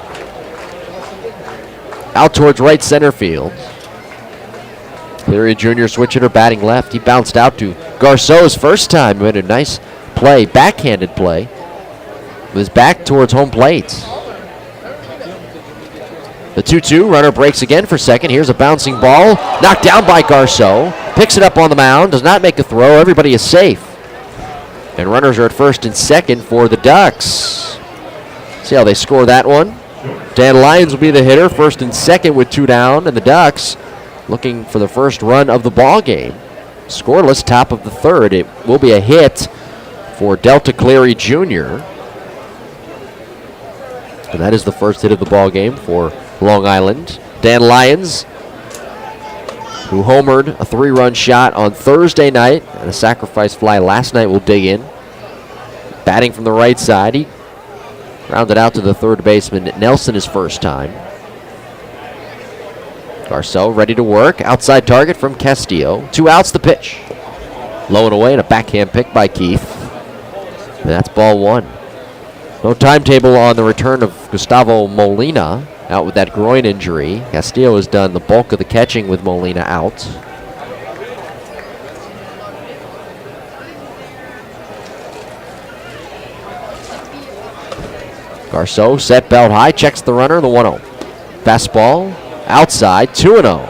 out towards right center field. Cleary Jr. switch hitter batting left. He bounced out to Garceau's first time. He made a nice play, backhanded play, with his back towards home plate. The 2-2, runner breaks again for second. Here's a bouncing ball, knocked down by Garceau. Picks it up on the mound, does not make a throw. Everybody is safe. And runners are at first and second for the Ducks. See how they score that one. Dan Lyons will be the hitter, first and second with 2 down, and the Ducks looking for the first run of the ball game. Scoreless, top of the third. It will be a hit for Delta Cleary Jr. And that is the first hit of the ball game for Long Island. Dan Lyons, who homered a 3-run shot on Thursday night and a sacrifice fly last night, will dig in. Batting from the right side, he rounded out to the third baseman Nelson his first time. Garceau ready to work. Outside target from Castillo. 2 outs, the pitch. Low and away and a backhand pick by Keith. And that's ball 1. No timetable on the return of Gustavo Molina, out with that groin injury. Castillo has done the bulk of the catching with Molina out. Garceau set belt high, checks the runner, the 1-0. Fastball outside, 2-0.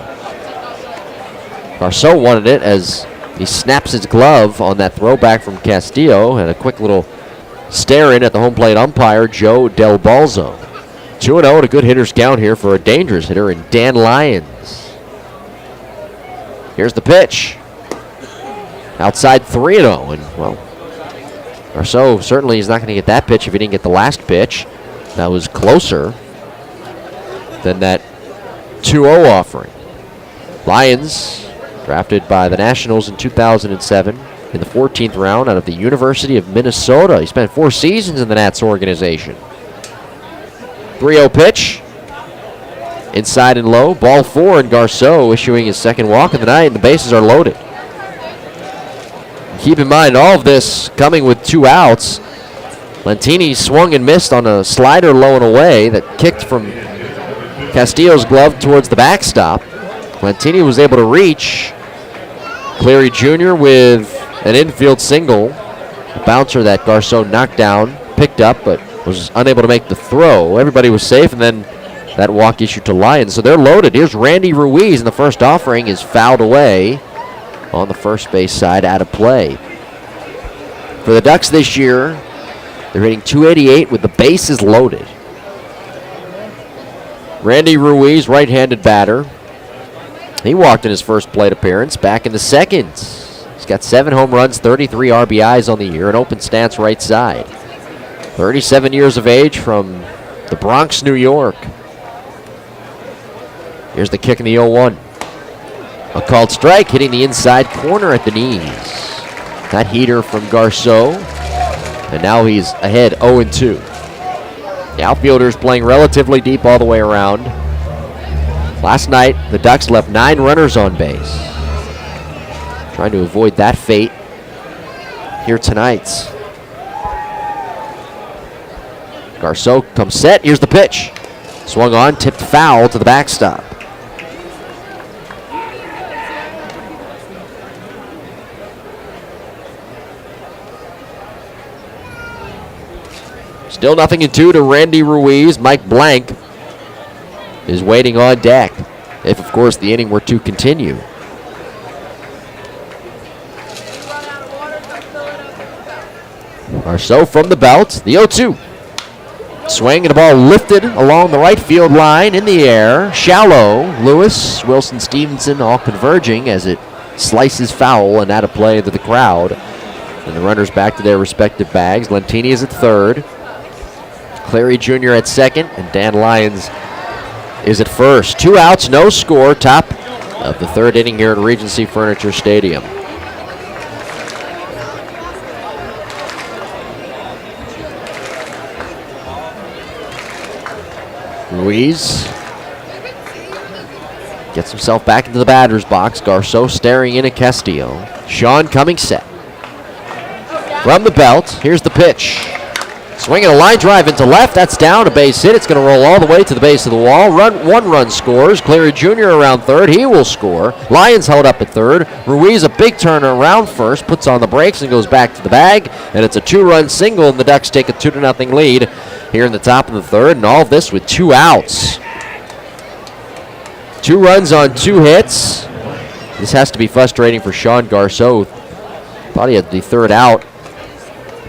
Garceau wanted it as he snaps his glove on that throwback from Castillo, and a quick little stare in at the home plate umpire, Joe Del Balzo. 2-0 and a good hitter's count here for a dangerous hitter in Dan Lyons. Here's the pitch. Outside, 3-0. And, well, Garceau certainly is not going to get that pitch if he didn't get the last pitch. That was closer than that 2-0 offering. Lyons, drafted by the Nationals in 2007 in the 14th round out of the University of Minnesota. He spent 4 seasons in the Nats organization. 3-0 pitch. Inside and low. Ball 4, and Garceau issuing his second walk of the night, and the bases are loaded. Keep in mind, all of this coming with 2 outs. Lentini swung and missed on a slider low and away that kicked from Castillo's glove towards the backstop. Lentini was able to reach. Cleary Jr. with an infield single. A bouncer that Garceau knocked down, picked up, but was unable to make the throw. Everybody was safe, and then that walk issued to Lyons. So they're loaded. Here's Randy Ruiz, and the first offering is fouled away on the first base side, out of play. For the Ducks this year, they're hitting .288 with the bases loaded. Randy Ruiz, right-handed batter. He walked in his first plate appearance back in the second. He's got 7 home runs, 33 RBIs on the year, an open stance right side. 37 years of age from the Bronx, New York. Here's the kick in the 0-1. A called strike, hitting the inside corner at the knees. That heater from Garceau. And now he's ahead 0-2. The outfielders playing relatively deep all the way around. Last night, the Ducks left 9 runners on base. Trying to avoid that fate here tonight. Garceau comes set. Here's the pitch. Swung on, tipped foul to the backstop. Still 0-2 to Randy Ruiz. Mike Blank is waiting on deck, if, of course, the inning were to continue. Garceau from the belt, the 0-2. Swing and the ball lifted along the right field line in the air. Shallow. Lewis, Wilson, Stevenson all converging as it slices foul and out of play to the crowd. And the runners back to their respective bags. Lentini is at third. Clary Jr. at second. And Dan Lyons is at first. 2 outs, no score. Top of the third inning here at Regency Furniture Stadium. Ruiz gets himself back into the batter's box. Garceau staring in at Castillo. Sean coming set. From the belt, here's the pitch. Swinging a line drive into left. That's down, a base hit. It's going to roll all the way to the base of the wall. One run scores. Cleary Jr. around third. He will score. Lyons held up at third. Ruiz, a big turner around first, puts on the brakes and goes back to the bag. And it's a 2-run single, and the Ducks take a 2-0 lead here in the top of the third. And all of this with 2 outs. 2 runs on 2 hits. This has to be frustrating for Sean Garceau. Thought he had the third out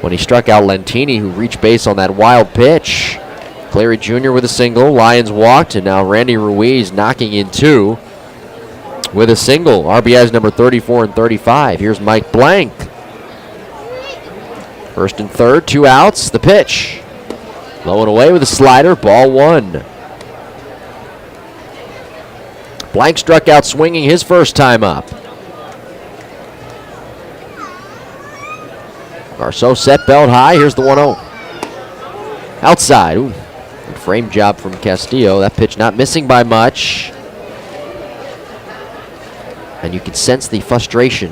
when he struck out Lentini, who reached base on that wild pitch. Clary Jr. with a single. Lyons walked, and now Randy Ruiz knocking in 2 with a single. RBIs number 34 and 35. Here's Mike Blank. First and third, 2 outs. The pitch. Low and away with a slider. Ball 1. Blank struck out swinging his first time up. Garceau set, belt high. Here's the 1-0. Outside. Ooh, good frame job from Castillo. That pitch not missing by much. And you can sense the frustration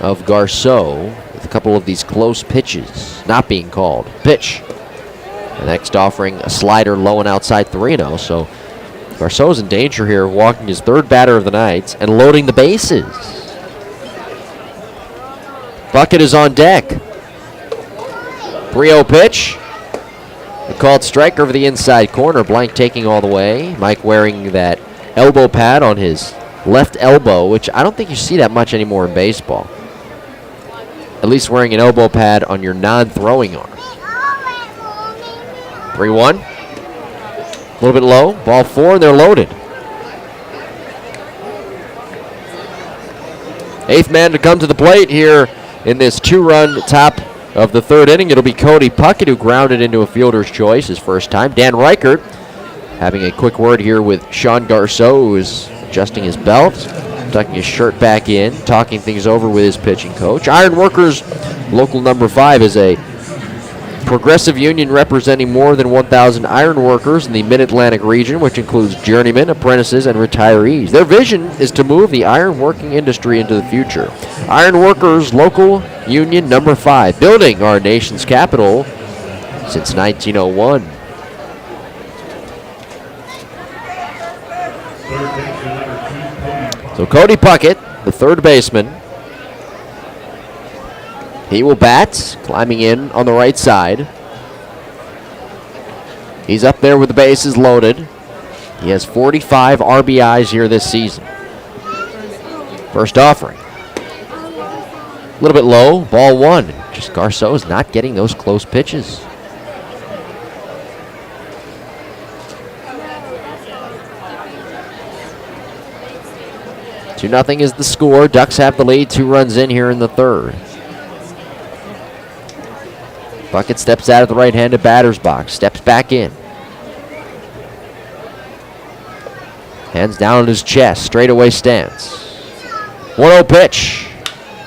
of Garceau with a couple of these close pitches not being called. Pitch. The next offering a slider low and outside 3-0. So Garceau's in danger here, walking his third batter of the night and loading the bases. Bucket is on deck. 3-0 pitch. A called strike over the inside corner. Blank taking all the way. Mike wearing that elbow pad on his left elbow, which I don't think you see that much anymore in baseball. At least wearing an elbow pad on your non-throwing arm. 3-1. A little bit low. Ball 4, and they're loaded. 8th man to come to the plate here in this 2-run top of the third inning. It'll be Cody Puckett, who grounded into a fielder's choice his first time. Dan Reichert having a quick word here with Sean Garceau, who is adjusting his belt, tucking his shirt back in, talking things over with his pitching coach. Ironworkers Local Number 5 is a progressive union representing more than 1,000 iron workers in the Mid-Atlantic region, which includes journeymen, apprentices, and retirees. Their vision is to move the iron working industry into the future. Iron Workers Local Union Number 5, building our nation's capital since 1901. So Cody Puckett, the third baseman, he will bat, climbing in on the right side. He's up there with the bases loaded. He has 45 RBIs here this season. First offering. A little bit low, ball 1. Just Garceau is not getting those close pitches. Two 2-0 is the score. Ducks have the lead. 2 runs in here in the third. Bucket steps out of the right-handed batter's box, steps back in. Hands down on his chest, straightaway stance. 1-0 pitch.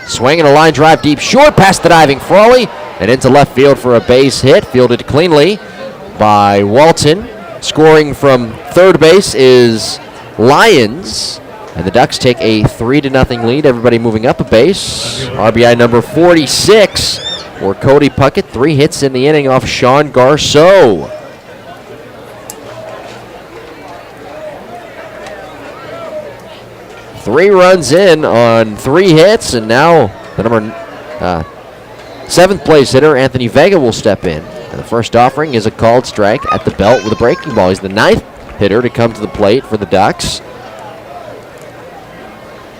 Swinging a line drive deep short past the diving Frawley and into left field for a base hit. Fielded cleanly by Walton. Scoring from third base is Lyons. And the Ducks take a 3-0 lead. Everybody moving up a base. RBI number 46. For Cody Puckett, 3 hits in the inning off Sean Garceau. Three runs in on 3 hits, and now the number 7th place hitter, Anthony Vega, will step in. And the first offering is a called strike at the belt with a breaking ball. He's the 9th hitter to come to the plate for the Ducks.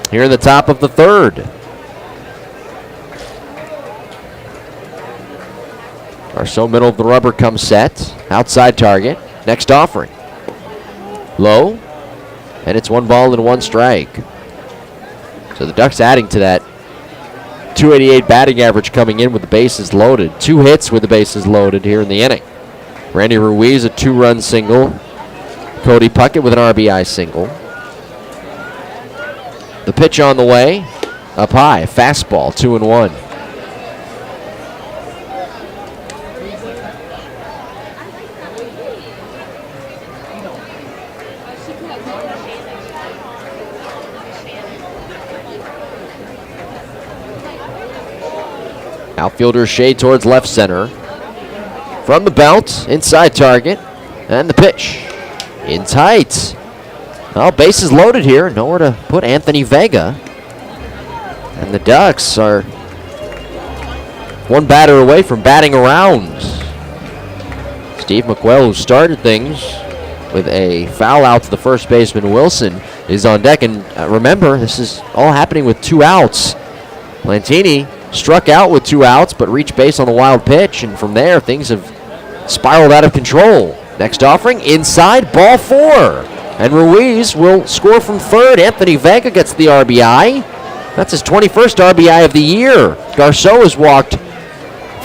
Here in the top of the third. Garceau, middle of the rubber, comes set. Outside target. Next offering. Low. And it's 1 ball and 1 strike. So the Ducks adding to that 288 batting average coming in with the bases loaded. 2 hits with the bases loaded here in the inning. Randy Ruiz, a 2-run single. Cody Puckett with an RBI single. The pitch on the way. Up high. Fastball, 2-1. Outfielder shade towards left center. From the belt, inside target, and the pitch. In tight. Well, bases loaded here. Nowhere to put Anthony Vega. And the Ducks are 1 batter away from batting around. Steve McQuell, who started things with a foul out to the first baseman Wilson, is on deck. And remember, this is all happening with 2 outs. Lantini struck out with 2 outs, but reached base on the wild pitch, and from there, things have spiraled out of control. Next offering, inside, ball 4. And Ruiz will score from third. Anthony Vega gets the RBI. That's his 21st RBI of the year. Garceau has walked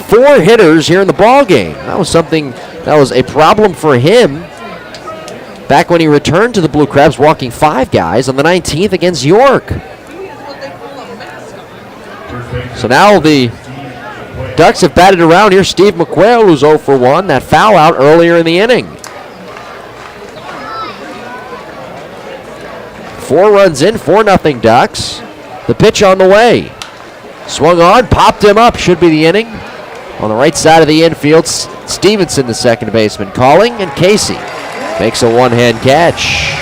4 hitters here in the ballgame. That was something that was a problem for him back when he returned to the Blue Crabs, walking 5 guys on the 19th against York. So now the Ducks have batted around here. Steve McQuail, who's 0 for 1. That foul out earlier in the inning. 4 runs in, 4-0 Ducks. The pitch on the way. Swung on, popped him up. Should be the inning. On the right side of the infield, Stevenson, the second baseman, calling, and Casey makes a 1-hand catch.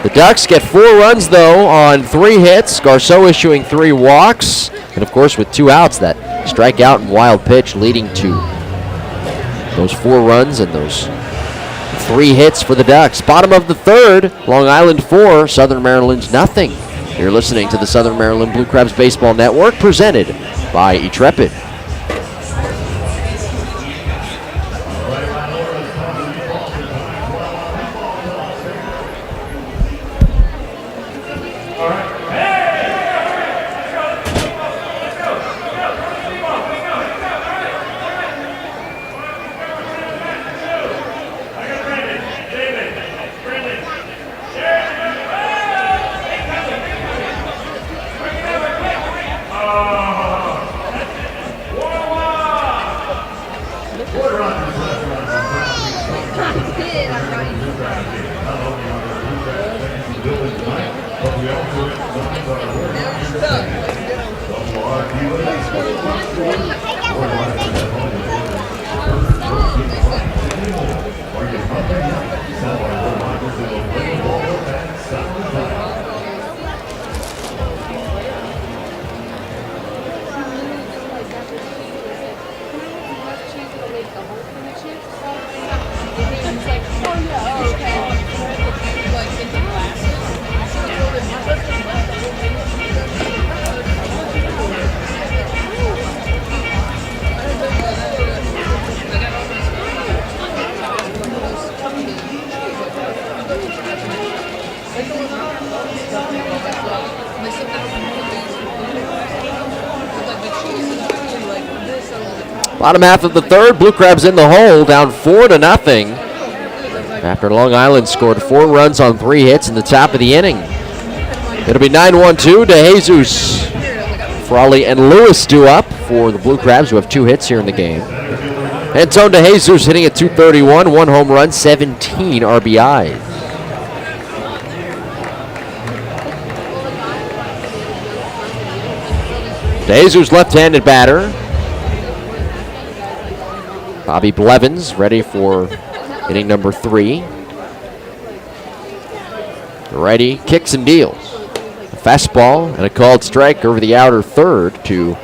The Ducks get 4 runs, though, on 3 hits. Garceau issuing 3 walks. And, of course, with 2 outs, that strikeout and wild pitch leading to those 4 runs and those 3 hits for the Ducks. Bottom of the 3rd, Long Island 4, Southern Maryland 0. You're listening to the Southern Maryland Blue Crabs Baseball Network, presented by Intrepid. Bottom half of the 3rd, Blue Crabs in the hole, down 4-0. After Long Island scored 4 runs on 3 hits in the top of the inning. It'll be 9-1-2 to Jesus. Frawley and Lewis due up for the Blue Crabs, who have 2 hits here in the game. Antone de Jesus hitting at .231, 1 home run, 17 RBIs. De Jesus, left-handed batter. Bobby Blevins ready for inning number 3. The righty kicks and deals. A fastball and a called strike over the outer 3rd to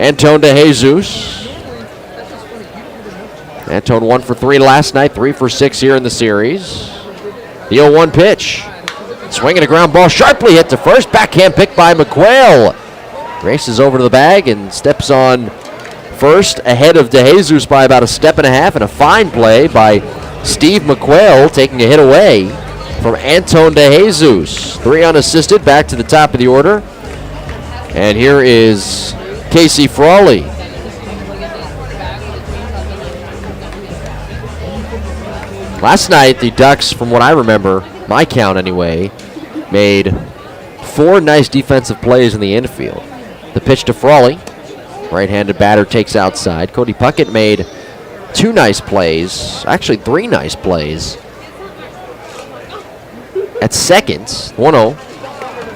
Antone de Jesus. Antone 1 for 3 last night, 3 for 6 here in the series. The 0-1 pitch. Swinging a ground ball, sharply hit to first. Backhand pick by McQuail. Races over to the bag and steps on first, ahead of DeJesus by about a step and a half, and a fine play by Steve McQuail taking a hit away from Anton DeJesus. 3 unassisted, back to the top of the order. And here is Casey Frawley. Last night, the Ducks, from what I remember, my count anyway, made 4 nice defensive plays in the infield. The pitch to Frawley. Right-handed batter takes outside. Cody Puckett made 2 nice plays, actually 3 nice plays. At second, 1-0.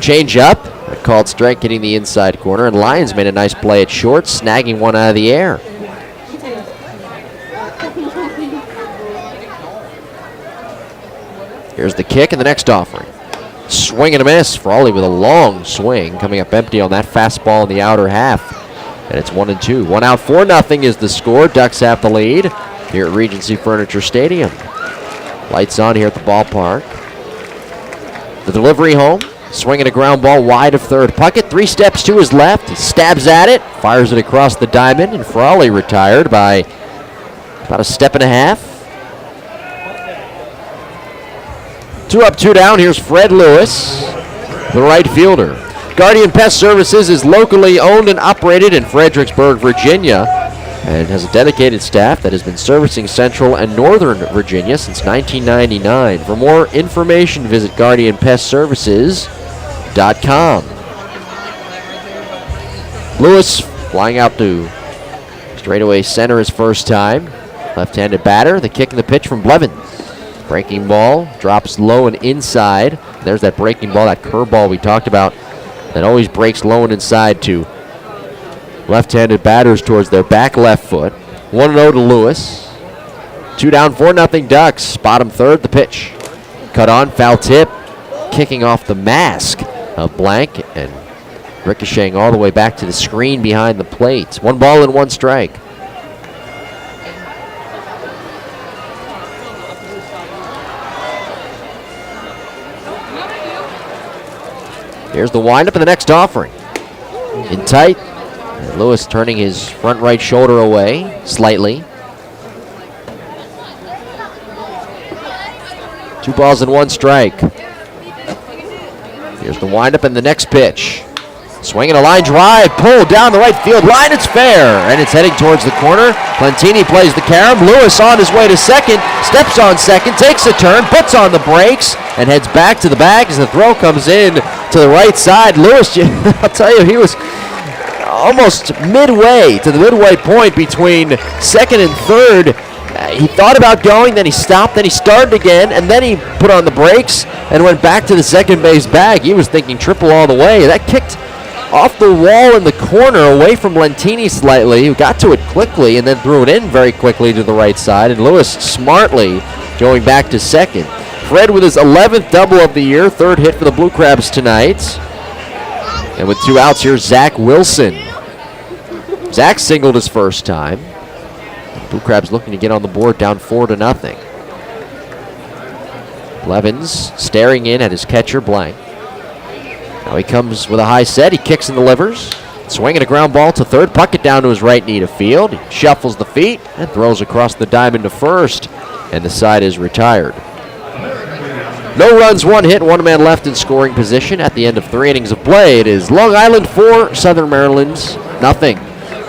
Change up. Called strike, hitting the inside corner. And Lyons made a nice play at short, snagging one out of the air. Here's the kick and the next offering. Swing and a miss. Frawley with a long swing, coming up empty on that fastball in the outer half. And it's 1-2. 1 out, 4-0 is the score. Ducks have the lead here at Regency Furniture Stadium. Lights on here at the ballpark. The delivery home. Swinging a ground ball wide of third. Puckett 3 steps to his left. He stabs at it. Fires it across the diamond. And Frawley retired by about a step and a half. 2 up, 2 down. Here's Fred Lewis, the right fielder. Guardian Pest Services is locally owned and operated in Fredericksburg, Virginia, and has a dedicated staff that has been servicing Central and Northern Virginia since 1999. For more information, visit GuardianPestServices.com. Lewis flying out to straightaway center his first time. Left-handed batter. The kick and the pitch from Blevins. Breaking ball, drops low and inside. There's that breaking ball, that curveball we talked about that always breaks low and inside to left-handed batters towards their back left foot. 1-0 to Lewis. 2 down, 4-0 Ducks. Bottom third, the pitch. Cut on, foul tip. Kicking off the mask of Blank and ricocheting all the way back to the screen behind the plate. 1 ball and 1 strike. Here's the windup and the next offering. In tight. And Lewis turning his front right shoulder away slightly. 2 balls and 1 strike. Here's the windup and the next pitch. Swinging a line drive, pulled down the right field line. It's fair, and it's heading towards the corner. Plantini plays the carom. Lewis on his way to second, steps on second, takes a turn, puts on the brakes, and heads back to the bag as the throw comes in to the right side. Lewis, I'll tell you, he was almost midway to the midway point between second and third. He thought about going, then he stopped, then he started again, and then he put on the brakes and went back to the second base bag. He was thinking triple all the way. That kicked off the wall in the corner, away from Lentini slightly, who got to it quickly and then threw it in very quickly to the right side. And Lewis smartly going back to second. Fred with his 11th double of the year, 3rd hit for the Blue Crabs tonight. And with 2 outs, here's Zach Wilson. Zach singled his first time. Blue Crabs looking to get on the board, down 4-0. Blevins staring in at his catcher, Blank. Now he comes with a high set. He kicks and delivers. Swinging a ground ball to third. Puckett down to his right knee to field. He shuffles the feet and throws across the diamond to first. And the side is retired. No runs, 1 hit, 1 man left in scoring position at the end of 3 innings of play. It is Long Island 4, Southern Maryland 0.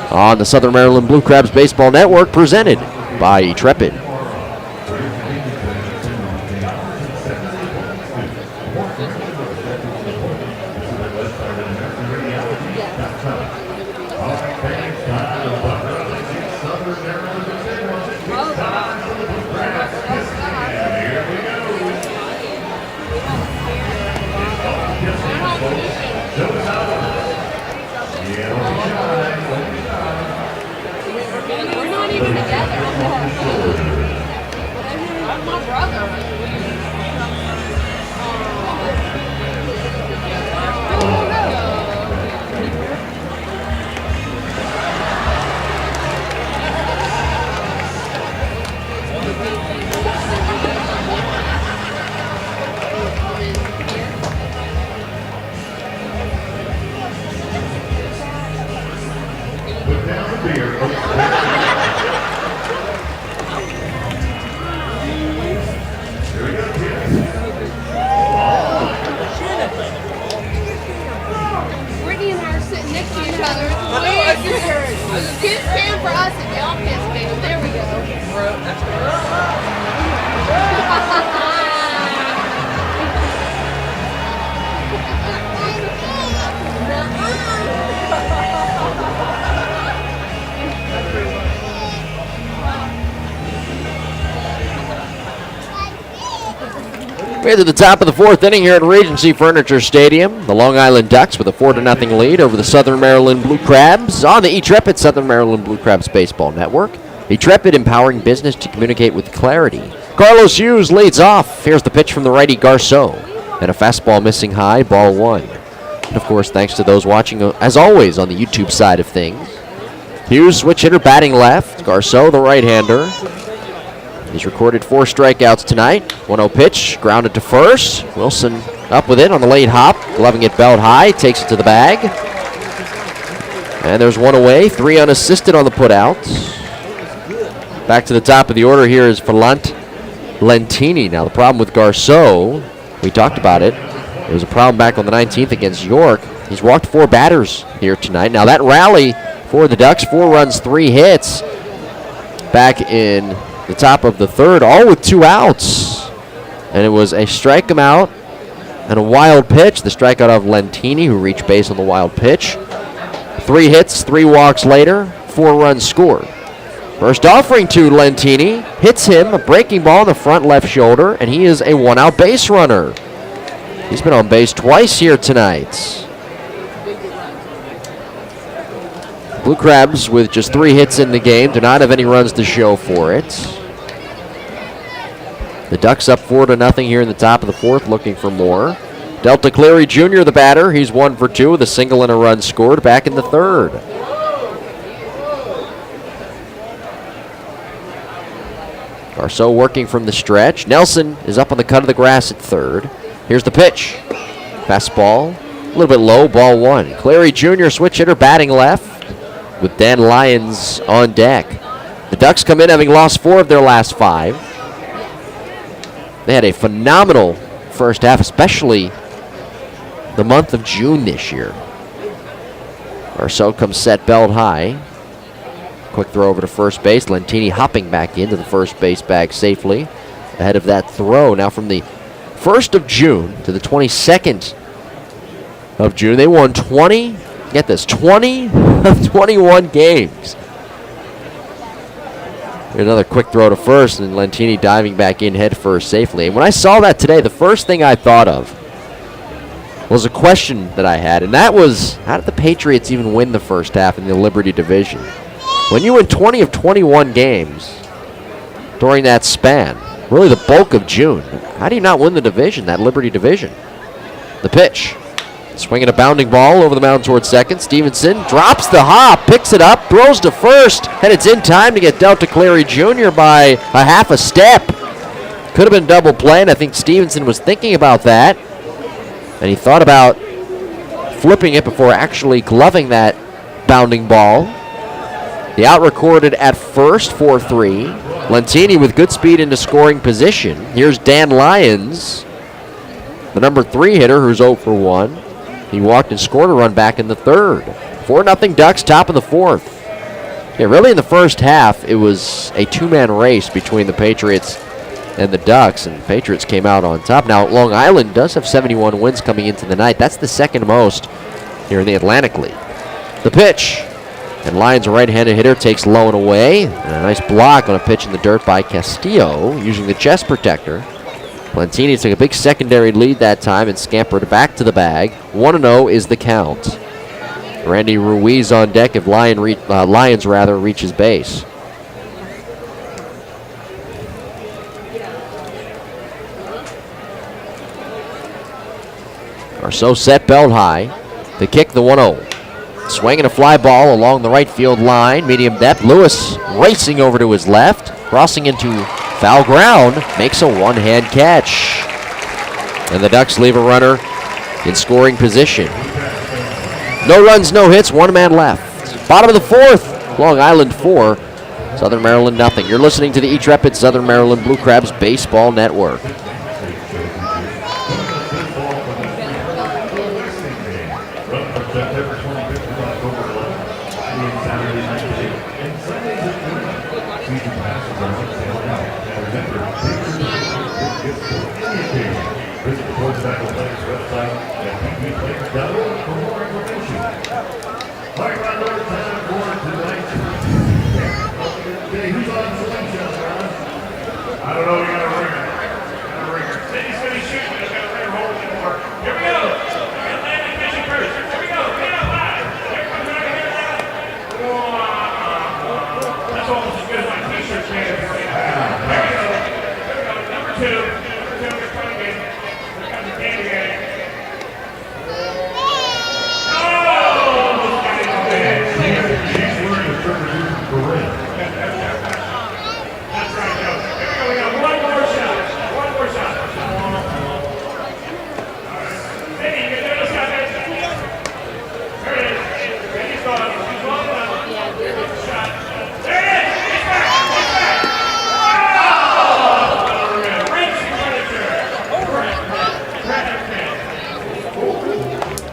On the Southern Maryland Blue Crabs Baseball Network, presented by Intrepid. We're to the top of the fourth inning here at Regency Furniture Stadium. The Long Island Ducks with a 4-0 lead over the Southern Maryland Blue Crabs on the E-Trepid Southern Maryland Blue Crabs Baseball Network. E-Trepid, empowering business to communicate with clarity. Carlos Hughes leads off. Here's the pitch from the righty Garceau. And a fastball missing high, ball one. And of course, thanks to those watching, as always, on the YouTube side of things. Hughes, switch hitter, batting left. Garceau, the right-hander. He's recorded 4 strikeouts tonight. 1-0 pitch, grounded to first. Wilson up with it on the late hop, gloving it belt high, takes it to the bag. And there's one away, 3 unassisted on the putout. Back to the top of the order here is Lentini. Now the problem with Garceau, we talked about it. It was a problem back on the 19th against York. He's walked 4 batters here tonight. Now that rally for the Ducks, 4 runs, 3 hits. Back in the top of the third, all with 2 outs. And it was a strike him out and a wild pitch. The strikeout of Lentini, who reached base on the wild pitch. 3 hits, 3 walks later, 4 runs scored. First offering to Lentini, hits him, a breaking ball in the front left shoulder, and he is a 1-out base runner. He's been on base twice here tonight. Blue Crabs with just 3 hits in the game do not have any runs to show for it. The Ducks up 4-0 here in the top of the fourth, looking for more. Delta Cleary Jr., the batter. He's 1 for 2 with a single and a run scored back in the third. Garceau working from the stretch. Nelson is up on the cut of the grass at third. Here's the pitch. Fastball, a little bit low, ball 1. Cleary Jr., switch hitter, batting left, with Dan Lyons on deck. The Ducks come in having lost 4 of their last 5. They had a phenomenal first half, especially the month of June this year. Garceau comes set, belt high. Quick throw over to first base. Lentini hopping back into the first base bag safely ahead of that throw. Now from the 1st of June to the 22nd of June, they won 20 of 21 games. Another quick throw to first, and Lentini diving back in head first safely. And when I saw that today, the first thing I thought of was a question that I had, and that was, how did the Patriots even win the first half in the Liberty Division? When you win 20 of 21 games during that span, really the bulk of June, how do you not win the division, that Liberty Division? The pitch. Swinging a bounding ball over the mound towards second. Stevenson drops the hop, picks it up, throws to first, and it's in time to get Delta Cleary Jr. by a half a step. Could have been double play, and I think Stevenson was thinking about that. And he thought about flipping it before actually gloving that bounding ball. The out recorded at first, 4-3. Lentini with good speed into scoring position. Here's Dan Lyons, the number 3 hitter, who's 0 for 1. He walked and scored a run back in the third. 4-0 Ducks, top of the fourth. Yeah, really in the first half, it was a 2-man race between the Patriots and the Ducks, and the Patriots came out on top. Now, Long Island does have 71 wins coming into the night. That's the second most here in the Atlantic League. The pitch, and Lyons, a right-handed hitter, takes low and away. And a nice block on a pitch in the dirt by Castillo, using the chest protector. Lentini took a big secondary lead that time and scampered back to the bag. 1-0 is the count. Randy Ruiz on deck if Lyons reaches base. Garceau set, belt high. The kick, the 1-0. Swinging a fly ball along the right field line, medium depth. Lewis racing over to his left, crossing into foul ground, makes a one-hand catch. And the Ducks leave a runner in scoring position. No runs, no hits, 1 man left. Bottom of the fourth, Long Island 4, Southern Maryland nothing. You're listening to the E-Trepid Southern Maryland Blue Crabs Baseball Network. I don't know, we got a ringer. He's going to shoot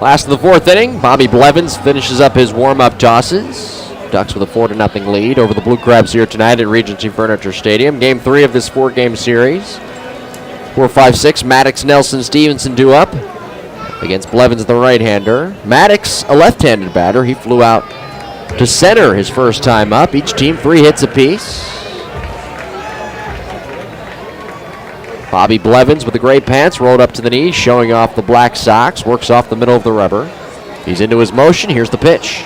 Last of the fourth inning, Bobby Blevins finishes up his warm-up tosses. Ducks with a 4-0 lead over the Blue Crabs here tonight at Regency Furniture Stadium. Game 3 of this 4-game series. 4-5-6, Maddox, Nelson, Stevenson due up against Blevins, the right-hander. Maddox, a left-handed batter. He flew out to center his first time up. Each team 3 hits apiece. Bobby Blevins with the gray pants rolled up to the knees, showing off the black socks. Works off the middle of the rubber. He's into his motion. Here's the pitch.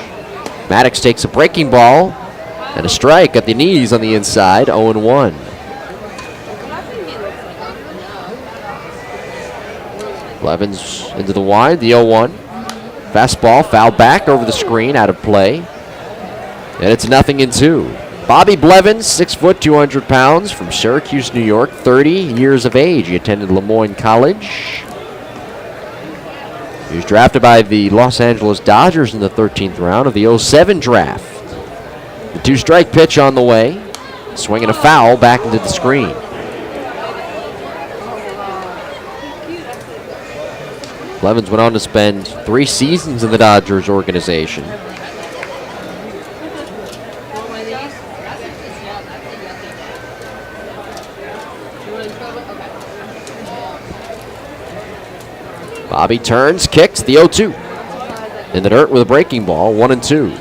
Maddox takes a breaking ball and a strike at the knees on the inside. 0-1. Blevins into the wide. The 0-1. Fastball fouled back over the screen, out of play. And it's 0-2. Bobby Blevins, 6 foot, 200 pounds, from Syracuse, New York, 30 years of age. He attended Lemoyne College. He was drafted by the Los Angeles Dodgers in the 13th round of the 07 draft. The 2-strike pitch on the way. Swinging a foul back into the screen. Blevins went on to spend 3 seasons in the Dodgers organization. Bobby turns, kicks, the 0-2. In the dirt with a breaking ball, 1-2.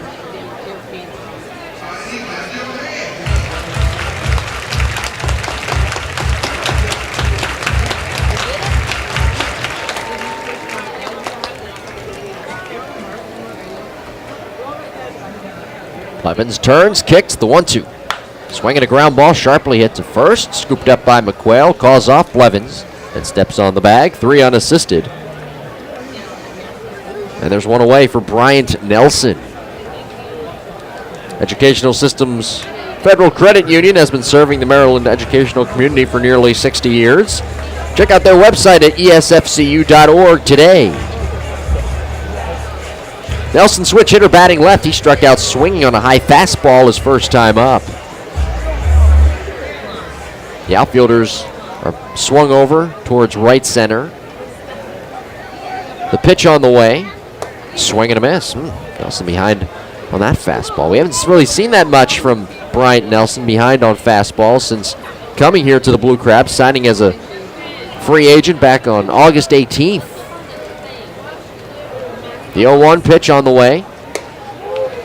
Blevins turns, kicks, the 1-2. Swinging a ground ball, sharply hit to first. Scooped up by McQuail, calls off Blevins, and steps on the bag, 3 unassisted. And there's one away for Bryant Nelson. Educational Systems Federal Credit Union has been serving the Maryland educational community for nearly 60 years. Check out their website at esfcu.org today. Nelson switch hitter batting left. He struck out swinging on a high fastball his first time up. The outfielders are swung over towards right center. The pitch on the way. Swing and a miss. Nelson behind on that fastball. We haven't really seen that much from Bryant Nelson behind on fastballs since coming here to the Blue Crabs, signing as a free agent back on August 18th. The 0-1 pitch on the way.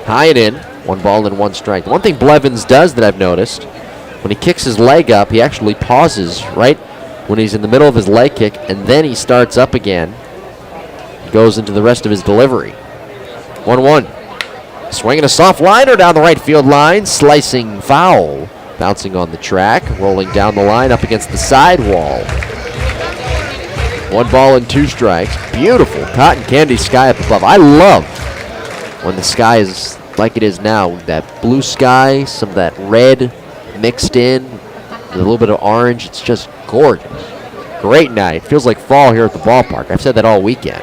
High and in. 1 ball and 1 strike. One thing Blevins does that I've noticed, when he kicks his leg up, he actually pauses right when he's in the middle of his leg kick, and then he starts up again. Goes into the rest of his delivery. 1-1. Swinging a soft liner down the right field line. Slicing foul. Bouncing on the track. Rolling down the line up against the sidewall. 1 ball and 2 strikes. Beautiful cotton candy sky up above. I love when the sky is like it is now. That blue sky, some of that red mixed in, with a little bit of orange. It's just gorgeous. Great night. Feels like fall here at the ballpark. I've said that all weekend.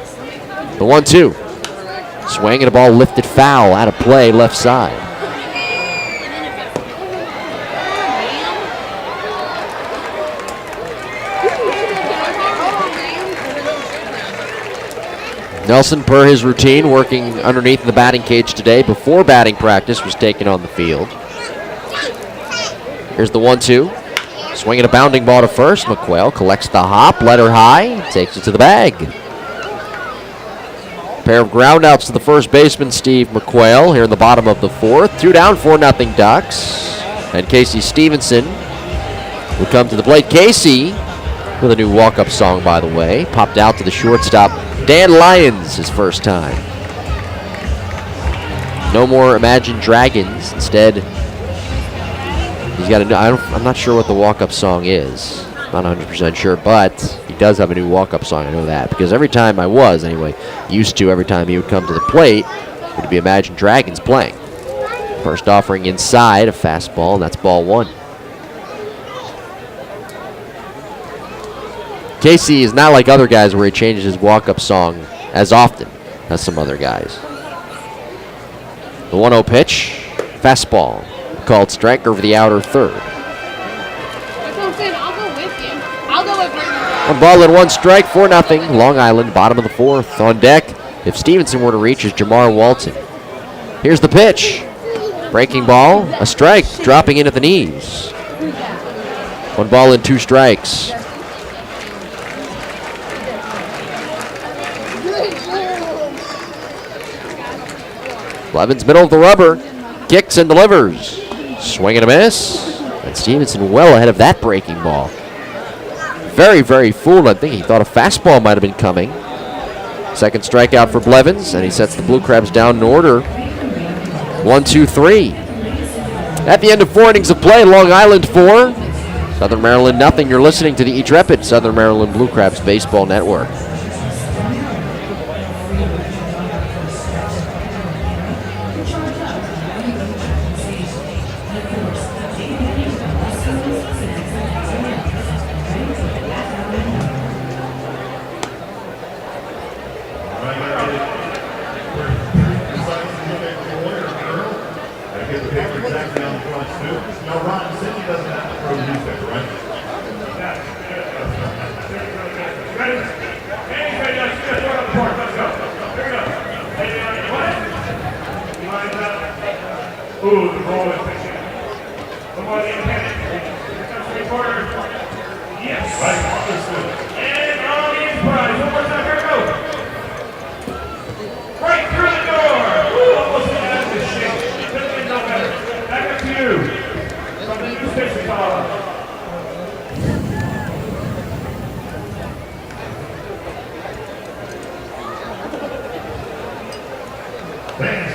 The 1-2. Swing and a ball lifted foul, out of play, left side. Nelson, per his routine, working underneath the batting cage today before batting practice was taken on the field. Here's the 1-2. Swinging a bounding ball to first. McQuail collects the hop, let her high, takes it to the bag. Pair of groundouts to the first baseman, Steve McQuail, here in the bottom of the 4th. 2 down, 4-0 Ducks. And Casey Stevenson will come to the plate. Casey, with a new walk-up song, by the way, popped out to the shortstop, Dan Lyons, his first time. No more Imagine Dragons. Instead, he's got a new, I'm not sure what the walk-up song is. Not 100% sure, but he does have a new walk-up song. I know that because every time every time he would come to the plate, it would be Imagine Dragons playing. First offering inside, a fastball, and that's ball 1. Casey is not like other guys where he changes his walk-up song as often as some other guys. The 1-0 pitch, fastball, called strike over the outer third. 1 ball and 1 strike, 4-0. Long Island, bottom of the 4th. On deck, if Stevenson were to reach, is Jamar Walton. Here's the pitch. Breaking ball, a strike, dropping in at the knees. 1 ball and 2 strikes. Blevins middle of the rubber, kicks and delivers. Swing and a miss. And Stevenson well ahead of that breaking ball. Very, very fooled. I think he thought a fastball might have been coming. Second strikeout for Blevins, and he sets the Blue Crabs down in order. 1-2-3. At the end of 4 innings of play, Long Island 4, Southern Maryland nothing. You're listening to the intrepid Southern Maryland Blue Crabs Baseball Network.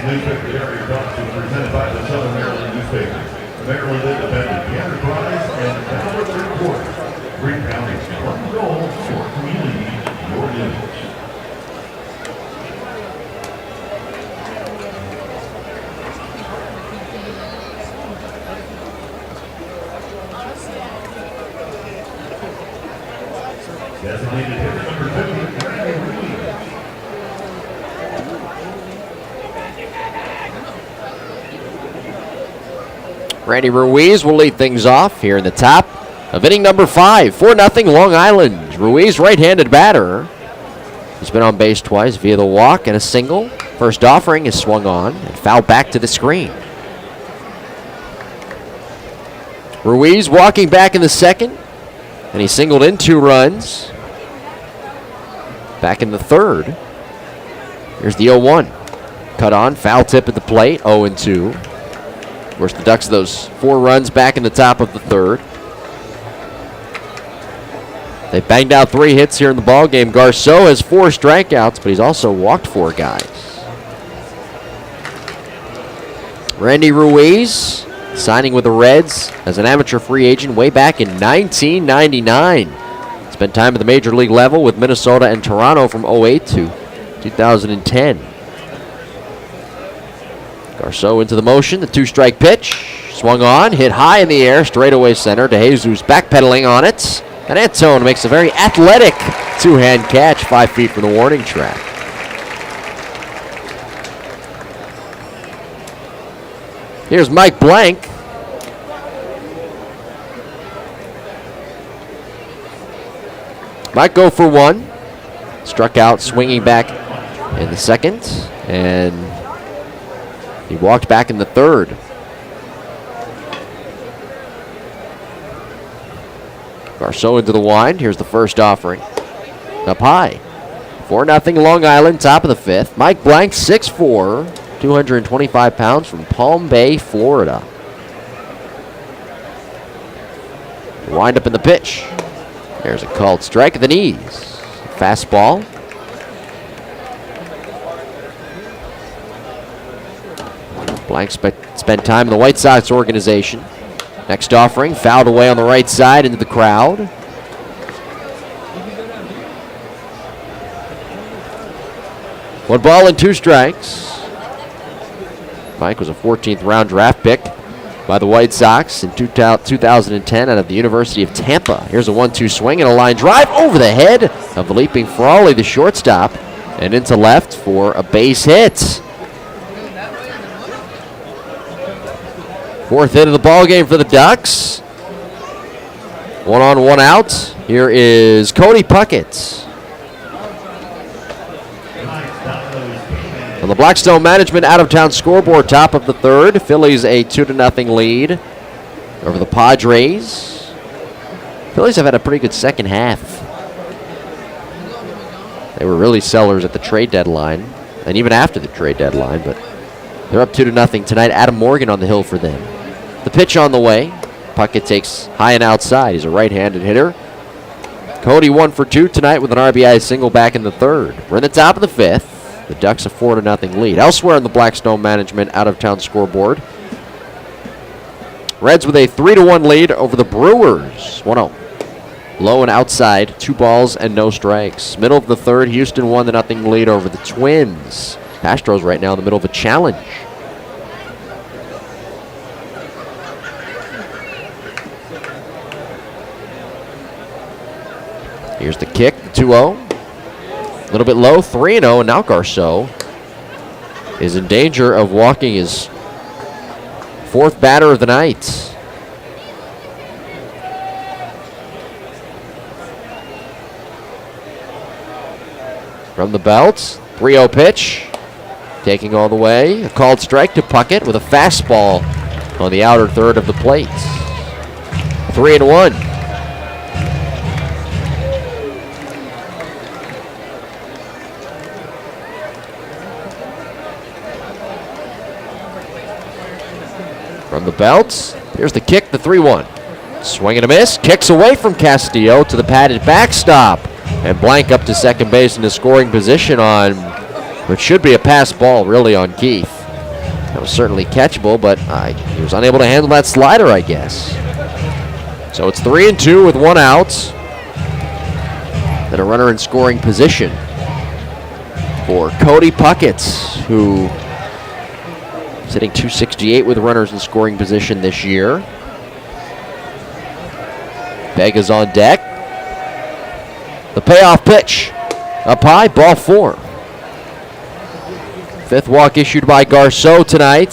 Newspaper area doctrine presented by the Southern Maryland newspaper, the Maryland Independent, the Enterprise, and the Dallas Report. 3 counties, 1 goal, your community, your news. Designated hitter number 50, Randy Ruiz. Randy Ruiz will lead things off here in the top of inning number 5. 4-0 Long Island. Ruiz, right-handed batter. He's been on base twice via the walk and a single. First offering is swung on and fouled back to the screen. Ruiz walking back in the second, and he singled in 2 runs. Back in the third. Here's the 0-1. Cut on, foul tip at the plate, 0-2. Of course, the Ducks, those 4 runs back in the top of the third. They banged out 3 hits here in the ballgame. Garceau has 4 strikeouts, but he's also walked 4 guys. Randy Ruiz signing with the Reds as an amateur free agent way back in 1999. Spent time at the major league level with Minnesota and Toronto from 08 to 2010. Garceau into the motion, the 2-strike pitch. Swung on, hit high in the air, straightaway center. DeJesus backpedaling on it. And Antone makes a very athletic 2-hand catch 5 feet from the warning track. Here's Mike Blank. Might go for 1. Struck out swinging back in the second. And he walked back in the third. Garceau into the wind. Here's the first offering. Up high. 4-0 Long Island, top of the 5th. Mike Blank, 6'4", 225 pounds from Palm Bay, Florida. Wind up in the pitch. There's a called strike at the knees. Fastball. Blank spent time in the White Sox organization. Next offering, fouled away on the right side into the crowd. One ball and 2 strikes. Mike was a 14th round draft pick by the White Sox in 2010 out of the University of Tampa. Here's a 1-2 swing and a line drive over the head of the leaping Frawley, the shortstop, and into left for a base hit. 4th hit of the ball game for the Ducks. 1 on, 1 out. Here is Cody Puckett. Tonight's top of the the Blackstone Management out-of-town scoreboard, top of the third. Phillies a 2-0 lead over the Padres. Phillies have had a pretty good second half. They were really sellers at the trade deadline, and even after the trade deadline, but they're up 2-0 tonight. Adam Morgan on the hill for them. The pitch on the way. Puckett takes high and outside. He's a right-handed hitter. Cody 1 for 2 tonight with an RBI single back in the third. We're in the top of the fifth. The Ducks a 4-0 lead. Elsewhere in the Blackstone Management out-of-town scoreboard, Reds with a 3-1 lead over the Brewers. 1-0. Low and outside, 2 balls and no strikes. Middle of the third, Houston 1-0 lead over the Twins. Astros right now in the middle of a challenge. Here's the kick, the 2-0. A little bit low, 3-0, and now Garceau is in danger of walking his 4th batter of the night. From the belt, 3-0 pitch. Taking all the way, a called strike to Puckett with a fastball on the outer third of the plate. 3-1. From the belt, here's the kick, the 3-1. Swing and a miss, kicks away from Castillo to the padded backstop. And Blank up to second base in the scoring position on what should be a pass ball, really, on Keith. That was certainly catchable, but he was unable to handle that slider, I guess. So it's 3-2 with 1 out. And a runner in scoring position for Cody Puckett, who is hitting .268 with runners in scoring position this year. Vega's on deck. The payoff pitch. Up high, ball 4. 5th walk issued by Garceau tonight.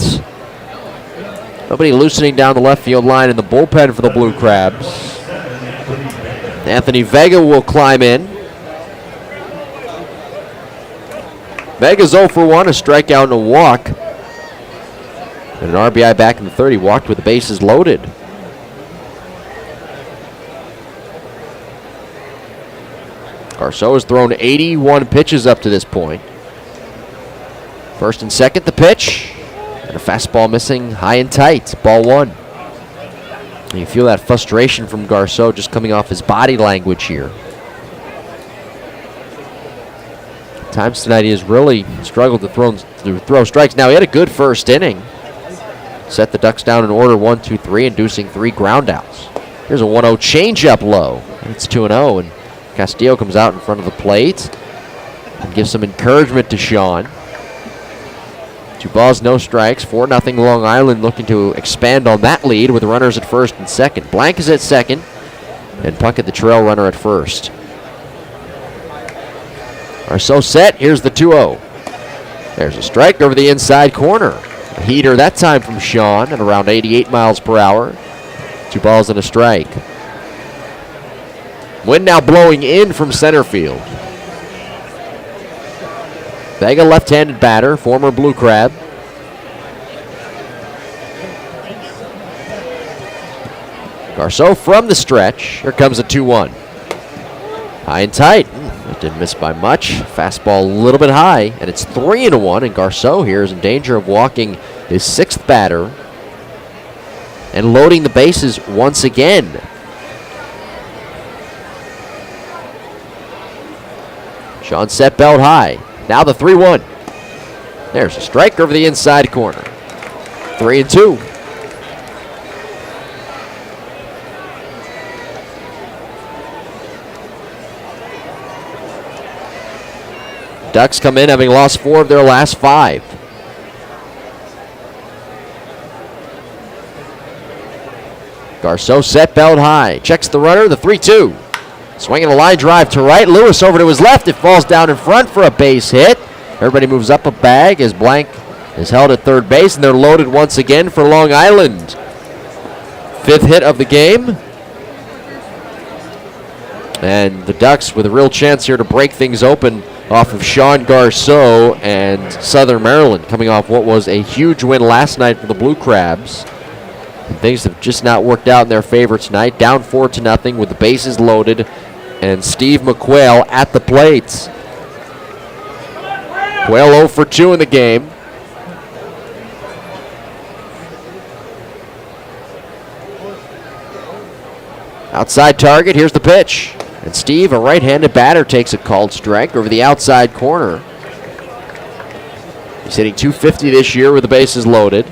Nobody loosening down the left field line in the bullpen for the Blue Crabs. Anthony Vega will climb in. Vega's 0 for 1, a strikeout and a walk. And an RBI back in the third. He walked with the bases loaded. Garceau has thrown 81 pitches up to this point. First and second, the pitch. And a fastball missing high and tight. Ball 1. And you feel that frustration from Garceau just coming off his body language here. At times tonight he has really struggled to throw strikes. Now he had a good first inning. Set the Ducks down in order 1-2-3, inducing 3 groundouts. Here's a 1-0 changeup low. It's 2-0, and Castillo comes out in front of the plate and gives some encouragement to Sean. 2 balls, no strikes. 4-0 Long Island looking to expand on that lead with runners at first and second. Blank is at second, and Puckett the trail runner at first. Garceau set. Here's the 2-0. There's a strike over the inside corner. A heater that time from Sean at around 88 miles per hour. 2 balls and a strike. Wind now blowing in from center field. Vega, left-handed batter, former Blue Crab. Garceau from the stretch. Here comes a 2-1. High and tight. That didn't miss by much. Fastball a little bit high, and it's 3-1, and Garceau here is in danger of walking his 6th batter and loading the bases once again. Sean set belt high. Now the 3-1. There's a strike over the inside corner. 3-2. Ducks come in having lost 4 of their last 5. Garceau set belt high. Checks the runner, the 3-2. Swinging a line drive to right. Lewis over to his left. It falls down in front for a base hit. Everybody moves up a bag as Blank is held at third base, and they're loaded once again for Long Island. 5th hit of the game. And the Ducks with a real chance here to break things open off of Sean Garceau and Southern Maryland, coming off what was a huge win last night for the Blue Crabs. And things have just not worked out in their favor tonight. Down 4-0 with the bases loaded, and Steve McQuail at the plate. Quail 0 for 2 in the game. Outside target, here's the pitch. And Steve, a right-handed batter, takes a called strike over the outside corner. He's hitting .250 this year with the bases loaded.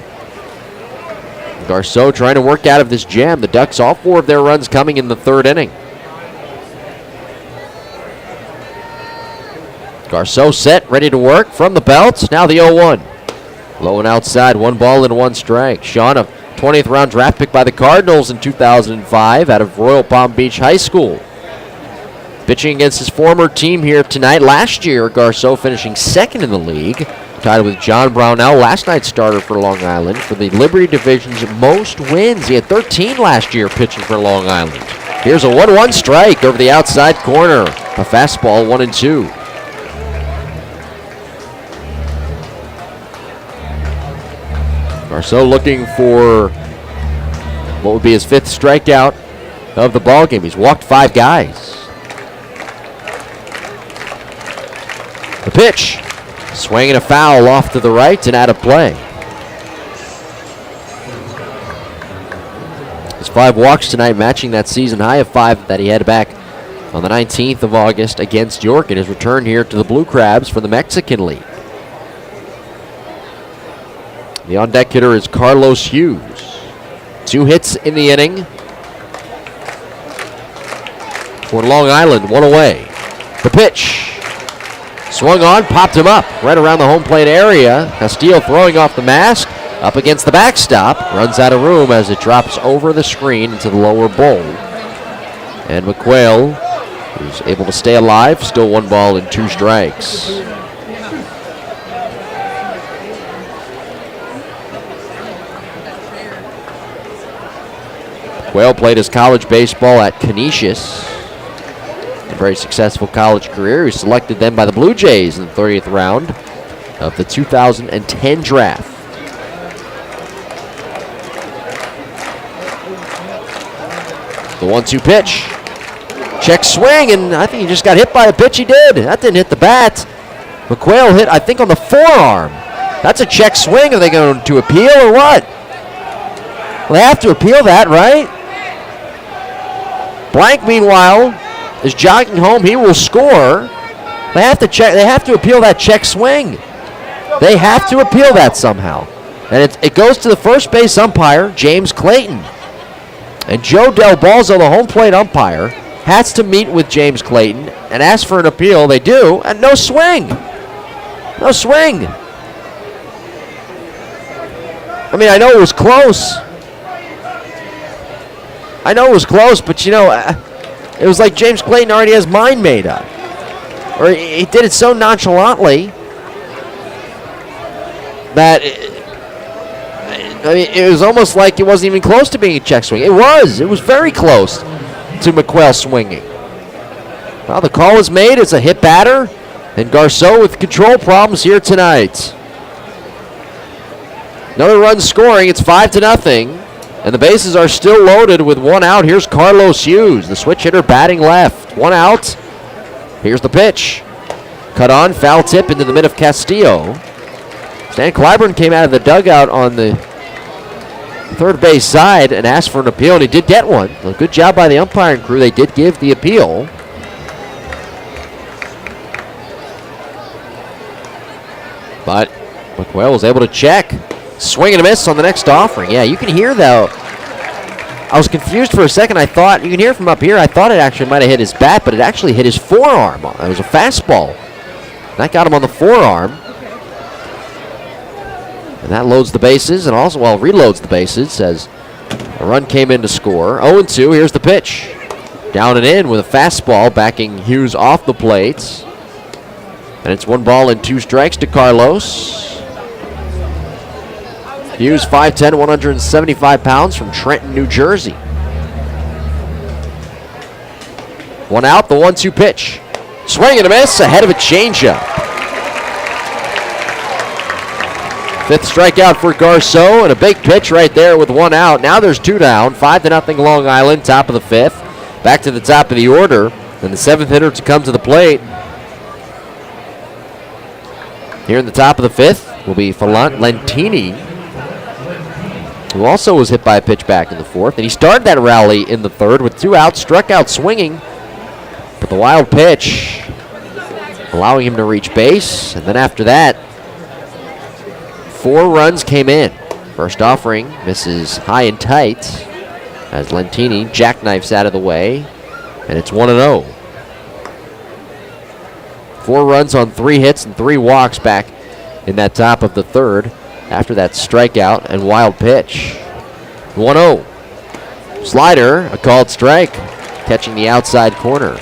Garceau trying to work out of this jam. The Ducks, all 4 of their runs coming in the 3rd inning. Garceau set, ready to work from the belt. Now the 0-1. Low and outside, 1 ball and 1 strike. Sean, a 20th round draft pick by the Cardinals in 2005 out of Royal Palm Beach High School. Pitching against his former team here tonight. Last year, Garceau finishing 2nd in the league, tied with John Brownell, last night's starter for Long Island, for the Liberty Division's most wins. He had 13 last year pitching for Long Island. Here's a 1-1 strike over the outside corner. A fastball, 1-2. Garceau looking for what would be his 5th strikeout of the ballgame. He's walked 5 guys. The pitch, swinging a foul off to the right and out of play. His 5 walks tonight, matching that season high of 5 that he had back on the 19th of August against York in his return here to the Blue Crabs for the Mexican League. The on-deck hitter is Carlos Hughes. 2 hits in the inning for Long Island, 1 away. The pitch. Swung on, popped him up right around the home plate area. Castillo throwing off the mask, up against the backstop. Runs out of room as it drops over the screen into the lower bowl. And McQuail, who's able to stay alive, still 1 ball and 2 strikes. McQuail played his college baseball at Canisius. A very successful college career. He was selected then by the Blue Jays in the 30th round of the 2010 draft. The 1-2 pitch. Check swing, and I think he just got hit by a pitch. He did. That didn't hit the bat. McQuail hit, I think, on the forearm. That's a check swing. Are they going to appeal or what? Well, they have to appeal that, right? Blank, meanwhile, is jogging home. He will score. They have to check. They have to appeal that check swing. They have to appeal that somehow. And it goes to the first base umpire, James Clayton. And Joe Del Balzo, the home plate umpire, has to meet with James Clayton and ask for an appeal. They do, and no swing. No swing. I mean, I know it was close. I know it was close, but you know, it was like James Clayton already has mind made up. Or he did it so nonchalantly that it was almost like it wasn't even close to being a check swing. It was very close to McQuail swinging. Well, the call was made. It's a hit batter, and Garceau with control problems here tonight. Another run scoring. It's 5-0. And the bases are still loaded with 1 out. Here's Carlos Hughes, the switch hitter, batting left. 1 out. Here's the pitch. Cut on, foul tip into the mid of Castillo. Stan Clyburn came out of the dugout on the 3rd base side and asked for an appeal, and he did get one. A good job by the umpiring crew. They did give the appeal. But McQuail was able to check. Swing and a miss on the next offering. Yeah, you can hear though. I was confused for a second. I thought, you can hear from up here, I thought it actually might have hit his bat, but it actually hit his forearm. It was a fastball. That got him on the forearm. And that loads the bases and also, well, reloads the bases as a run came in to score. 0-2, here's the pitch. Down and in with a fastball, backing Hughes off the plates. And it's 1 ball and 2 strikes to Carlos. Hughes, 5'10", 175 pounds from Trenton, New Jersey. 1 out, the 1-2 pitch. Swing and a miss ahead of a changeup. Fifth strikeout for Garceau, and a big pitch right there with one out. Now there's two down, 5-0 Long Island, top of the fifth. Back to the top of the order, and the seventh hitter to come to the plate. Here in the top of the fifth will be Lentini, who also was hit by a pitch back in the fourth. And he started that rally in the third with two outs, struck out swinging. But the wild pitch allowing him to reach base. And then after that, 4 runs came in. First offering misses high and tight as Lentini jackknifes out of the way. And it's 1-0. 4 runs on 3 hits and 3 walks back in that top of the third after that strikeout and wild pitch. 1-0. Slider, a called strike, catching the outside corner.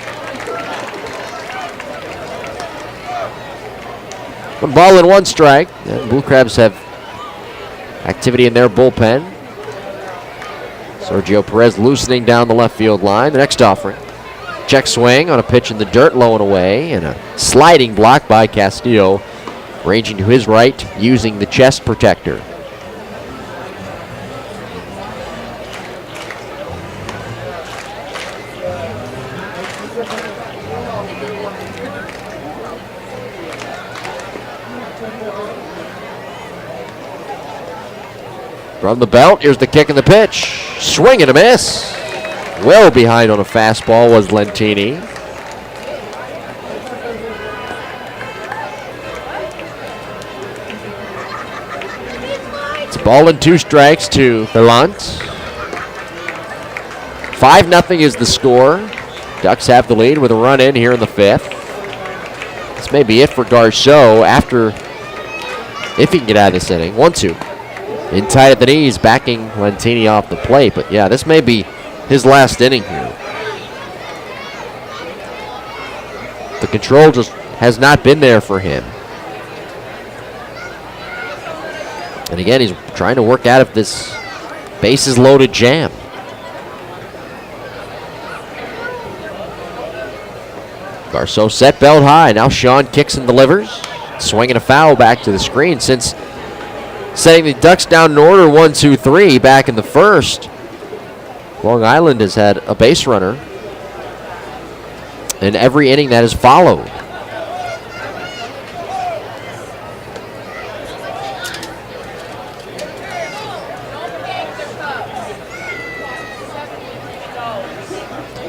1 ball and 1 strike. And Blue Crabs have activity in their bullpen. Sergio Perez loosening down the left field line. The next offering. Check swing on a pitch in the dirt, low and away, and a sliding block by Castillo, ranging to his right, using the chest protector. From the belt, here's the kick and the pitch. Swing and a miss. Well behind on a fastball was Lentini. It's a ball and 2 strikes to Villant. 5-0 is the score. Ducks have the lead with a run in here in the fifth. This may be it for Garceau after, if he can get out of this inning. 1-2. In tight at the knees, backing Lentini off the plate. But yeah, this may be his last inning here. The control just has not been there for him. And again, he's trying to work out of this bases loaded jam. Garceau set belt high. Now Sean kicks and delivers. Swinging a foul back to the screen since setting the Ducks down in order 1-2-3 back in the first. Long Island has had a base runner in every inning that has followed.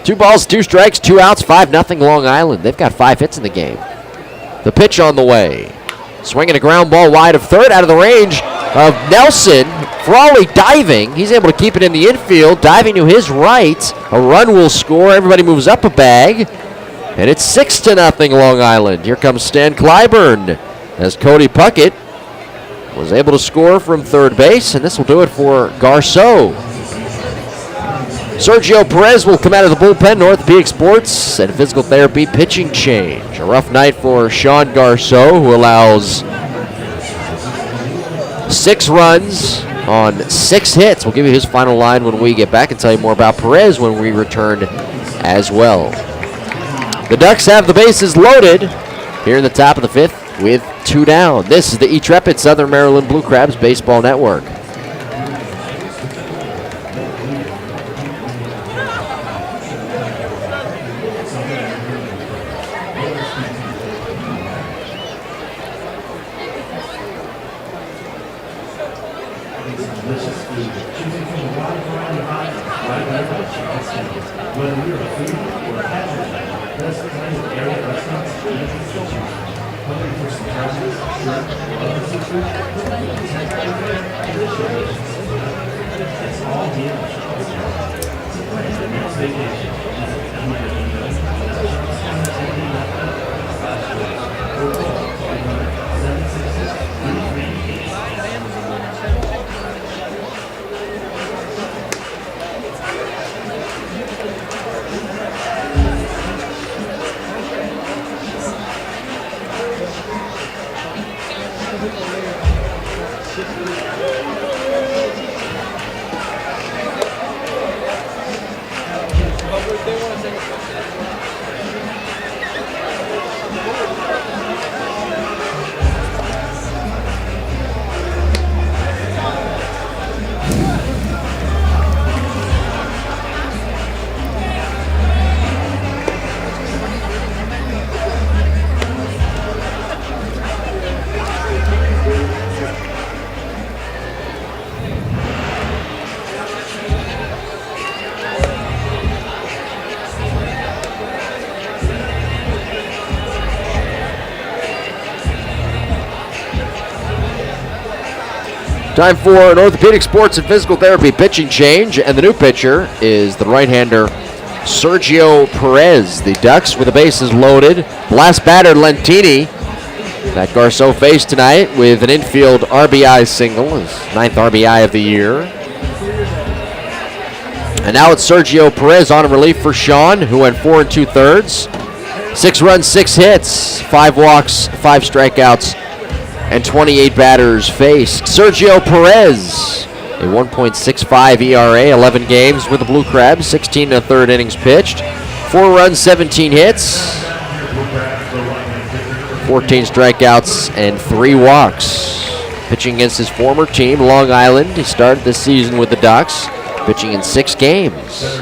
Two balls, 2 strikes, 2 outs, 5-0 Long Island. They've got 5 hits in the game. The pitch on the way. Swinging a ground ball wide of third, out of the range of Nelson. Frawley diving. He's able to keep it in the infield. Diving to his right. A run will score. Everybody moves up a bag. And it's 6-0 Long Island. Here comes Stan Clyburn as Cody Puckett was able to score from third base. And this will do it for Garceau. Sergio Perez will come out of the bullpen. Orthopedic Sports and Physical Therapy pitching change. A rough night for Sean Garceau, who allows 6 runs on 6 hits. We'll give you his final line when we get back and tell you more about Perez when we return as well. The Ducks have the bases loaded here in the top of the fifth with 2 down. This is the Intrepid Southern Maryland Blue Crabs Baseball Network. Time for an orthopedic sports and physical therapy pitching change, and the new pitcher is the right-hander Sergio Perez. The Ducks with the bases loaded. Last batter, Lentini, that Garceau faced tonight with an infield RBI single, his 9th RBI of the year. And now it's Sergio Perez on in relief for Sean, who went 4 2/3. 6 runs, 6 hits, 5 walks, 5 strikeouts, and 28 batters faced. Sergio Perez, a 1.65 ERA, 11 games with the Blue Crabs, 16 1/3 innings pitched, 4 runs, 17 hits, 14 strikeouts, and 3 walks. Pitching against his former team, Long Island. He started this season with the Ducks, pitching in 6 games.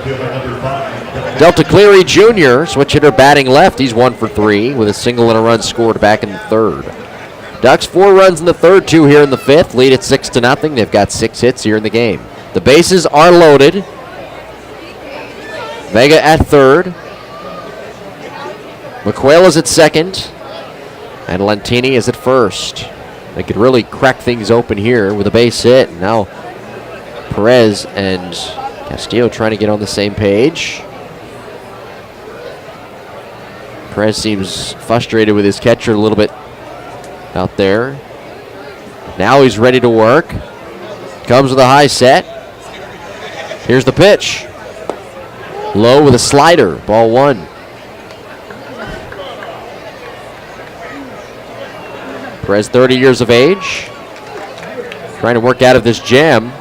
Delta Cleary Jr., switch hitter batting left. He's 1 for 3 with a single and a run scored back in the 3rd. Ducks 4 runs in the 3rd, 2 here in the 5th. Lead at 6-0. They've got 6 hits here in the game. The bases are loaded. Vega at 3rd. McQuail is at 2nd. And Lentini is at 1st. They could really crack things open here with a base hit. And now Perez and Castillo trying to get on the same page. Perez seems frustrated with his catcher a little bit out there. Now he's ready to work. Comes with a high set. Here's the pitch. Low with a slider. Ball 1. Perez, 30 years of age. Trying to work out of this jam.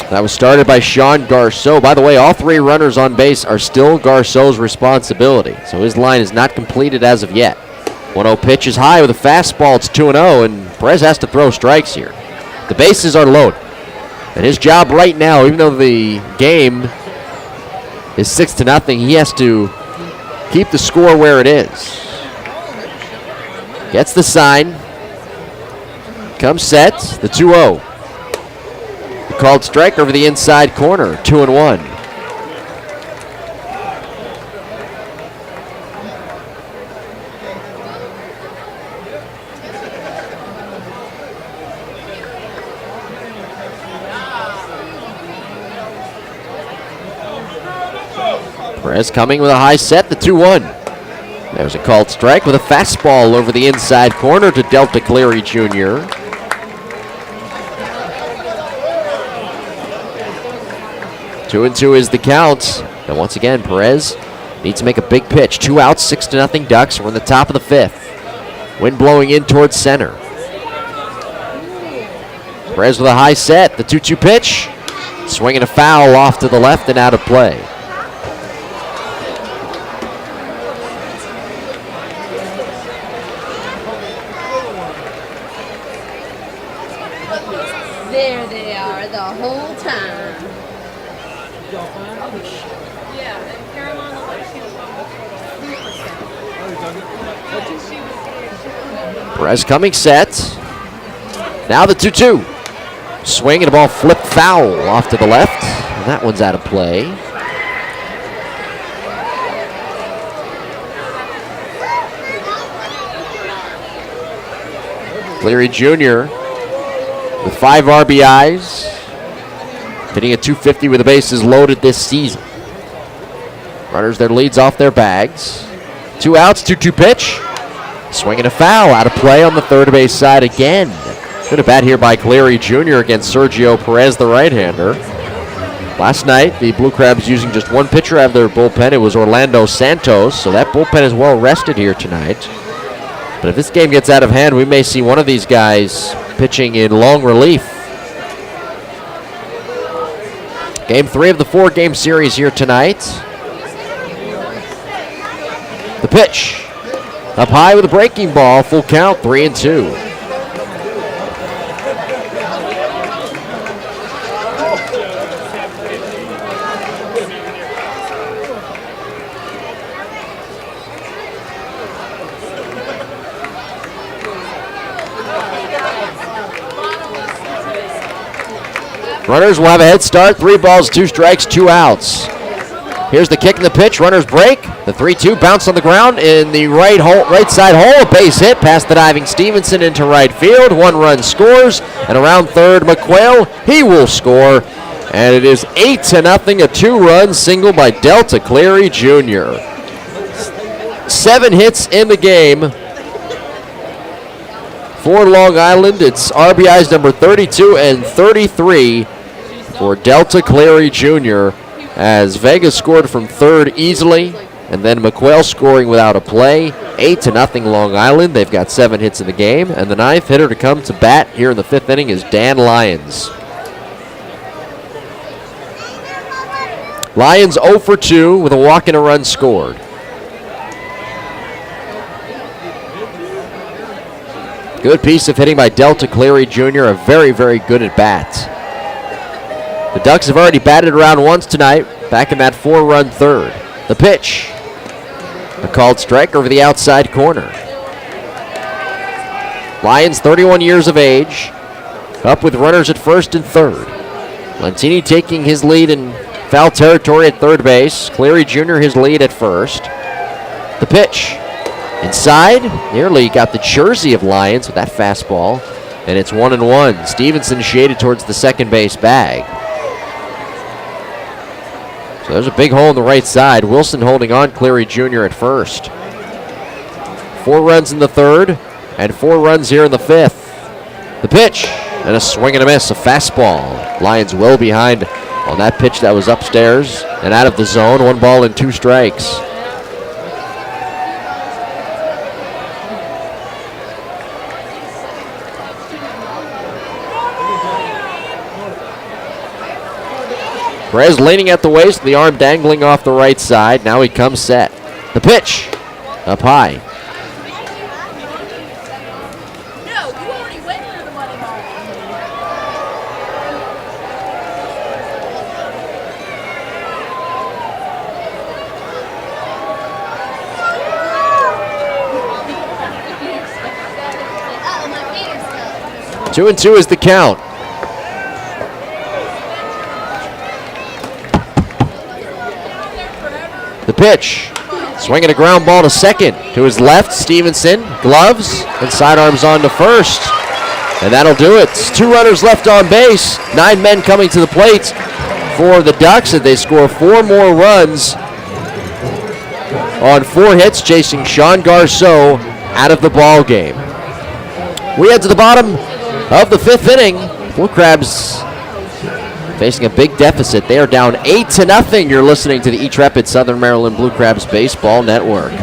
That was started by Sean Garceau. By the way, all 3 runners on base are still Garceau's responsibility, so his line is not completed as of yet. 1-0 pitch is high with a fastball. It's 2-0, and Perez has to throw strikes here. The bases are loaded, and his job right now, even though the game is 6-0, he has to keep the score where it is. Gets the sign. Comes set. The 2-0. Called strike over the inside corner, 2-1. Perez coming with a high set, the 2-1. There's a called strike with a fastball over the inside corner to Delta Cleary Jr. 2-2 is the count. And once again, Perez needs to make a big pitch. 2 outs, 6-0 Ducks. We're in the top of the 5th. Wind blowing in towards center. Perez with a high set. The 2-2 pitch. Swinging a foul off to the left and out of play. There they are the whole time. Perez coming set. Now the 2-2. Swing and a ball flipped foul off to the left. And that one's out of play. Cleary Jr. with 5 RBIs. Hitting at .250 with the bases loaded this season. Runners their leads off their bags. 2 outs, 2-2 pitch. Swinging a foul, out of play on the third base side again. Good at bat here by Cleary Jr. against Sergio Perez, the right-hander. Last night, the Blue Crabs using just 1 pitcher out of their bullpen. It was Orlando Santos, so that bullpen is well rested here tonight. But if this game gets out of hand, we may see one of these guys pitching in long relief. Game 3 of the 4-game series here tonight. The pitch. Up high with a breaking ball, full count, 3-2. Runners will have a head start, 3 balls, 2 strikes, 2 outs. Here's the kick and the pitch. Runners break. The 3-2 bounce on the ground in the right side hole. A base hit past the diving Stevenson into right field. 1 run scores. And around third, McQuail, he will score. And it is 8-0, a 2-run single by Delta Cleary Jr. 7 hits in the game for Long Island. It's RBIs number 32 and 33 for Delta Cleary Jr. as Vega scored from third easily, and then McQuail scoring without a play. 8-0 Long Island. They've got 7 hits in the game, and the 9th hitter to come to bat here in the 5th inning is Dan Lyons. Lyons 0 for 2 with a walk and a run scored. Good piece of hitting by Delta Cleary Jr., a very, very good at bat. The Ducks have already batted around once tonight, back in that 4-run third. The pitch. A called strike over the outside corner. Lyons, 31 years of age, up with runners at first and third. Lentini taking his lead in foul territory at third base. Cleary Jr. his lead at first. The pitch. Inside, nearly got the jersey of Lyons with that fastball, and it's 1-1. Stevenson shaded towards the second base bag. So there's a big hole in the right side. Wilson holding on Cleary Jr. at first. 4 runs in the third, and 4 runs here in the 5th. The pitch, and a swing and a miss, a fastball. Lyons well behind on that pitch that was upstairs and out of the zone. 1 ball and 2 strikes. Perez leaning at the waist, the arm dangling off the right side. Now he comes set. The pitch, up high. No, you already went through the money mark. 2-2 is the count. The pitch. Swinging a ground ball to second. To his left, Stevenson. Gloves and sidearms on to first. And that'll do it. 2 runners left on base. 9 men coming to the plate for the Ducks. And they score 4 more runs on 4 hits, chasing Sean Garceau out of the ball game. We head to the bottom of the 5th inning. Blue Crabs facing a big deficit. They are down 8-0. You're listening to the Intrepid Southern Maryland Blue Crabs Baseball Network.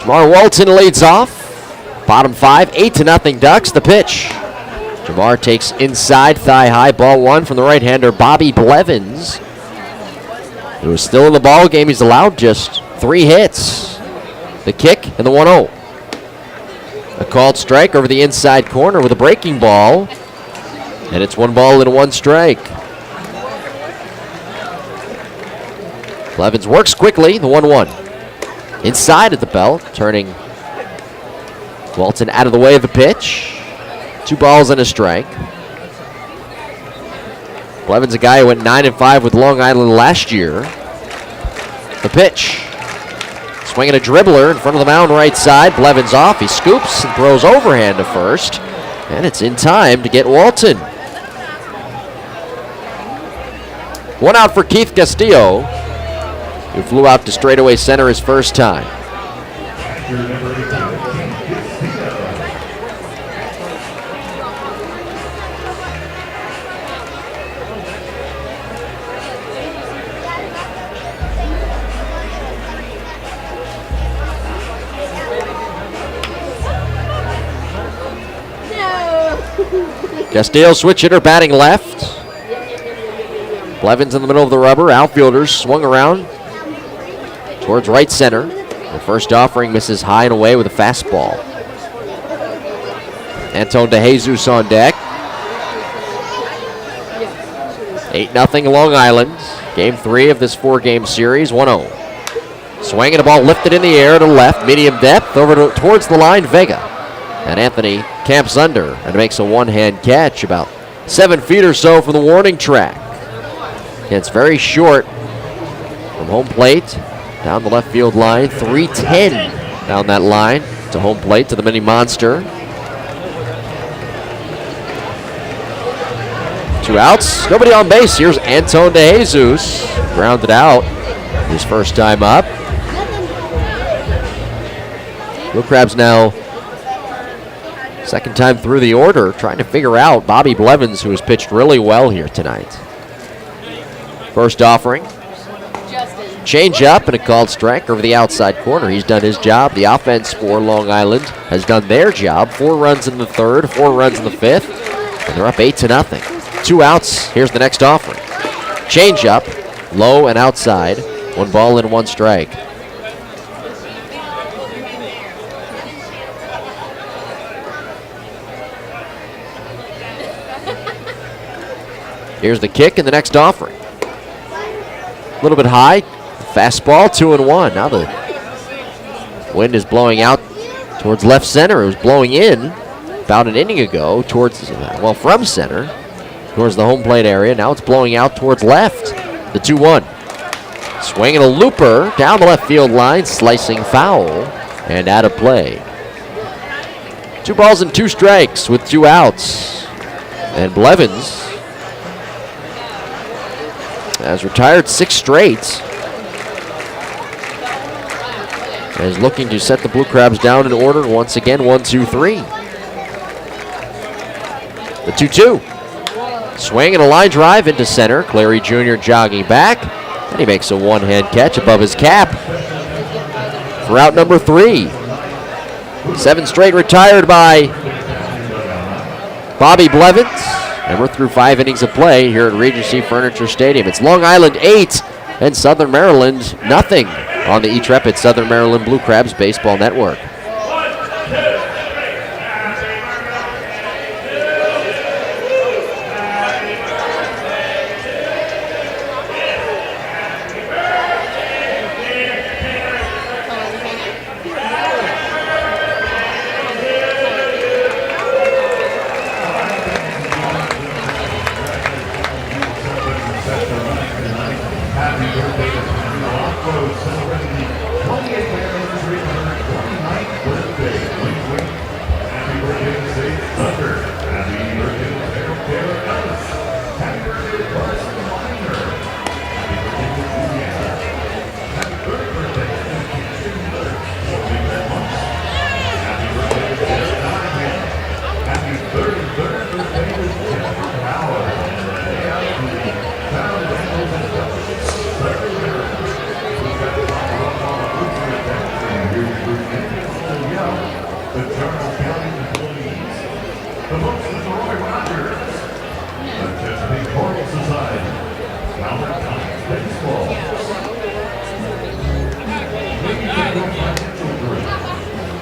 Jamar Walton leads off. Bottom 5, 8-0 Ducks. The pitch. Jamar takes inside, thigh high, ball 1 from the right-hander Bobby Blevins, who is still in the ball game. He's allowed just 3 hits. The kick and the 1-0. A called strike over the inside corner with a breaking ball. And it's 1 ball and 1 strike. Blevins works quickly, the 1-1. Inside at the belt, turning Walton out of the way of the pitch. 2 balls and a strike. Blevins, a guy who went 9-5 with Long Island last year. The pitch. Swinging a dribbler in front of the mound right side. Blevins off. He scoops and throws overhand to first. And it's in time to get Walton. 1 out for Keith Castillo, who flew out to straightaway center his first time. Castillo switch hitter batting left. Blevins in the middle of the rubber. Outfielders swung around towards right center. The first offering misses high and away with a fastball. Anton DeJesus on deck. 8-0 Long Island. Game 3 of this 4-game series, 1-0. Swinging a ball lifted in the air to left, medium depth, over towards the line, Vega. And Anthony camps under and makes a one-hand catch about 7 feet or so from the warning track. It's very short from home plate down the left field line. 310 down that line to home plate to the mini monster. 2 outs, nobody on base. Here's Anton DeJesus, grounded out his first time up. Blue Crabs now second time through the order, trying to figure out Bobby Blevins, who has pitched really well here tonight. First offering, change up and a called strike over the outside corner. He's done his job. The offense for Long Island has done their job. 4 runs in the third, 4 runs in the fifth, and they're up 8-0. 2 outs. Here's the next offering. Change up, low and outside. 1 ball and 1 strike. Here's the kick and the next offering. A little bit high. Fastball, 2-1. Now the wind is blowing out towards left center. It was blowing in about an inning ago towards, well, from center towards the home plate area. Now it's blowing out towards left. The 2-1. Swinging a looper down the left field line, slicing foul and out of play. 2 balls and 2 strikes with 2 outs. And Blevins has retired 6 straight. And is looking to set the Blue Crabs down in order once again. 1-2-3. The 2-2. Swing and a line drive into center. Clary Jr. jogging back. And he makes a one-hand catch above his cap for out number 3. 7 straight retired by Bobby Blevins. And we're through 5 innings of play here at Regency Furniture Stadium. It's Long Island 8 and Southern Maryland nothing on the E-Trepid Southern Maryland Blue Crabs Baseball Network.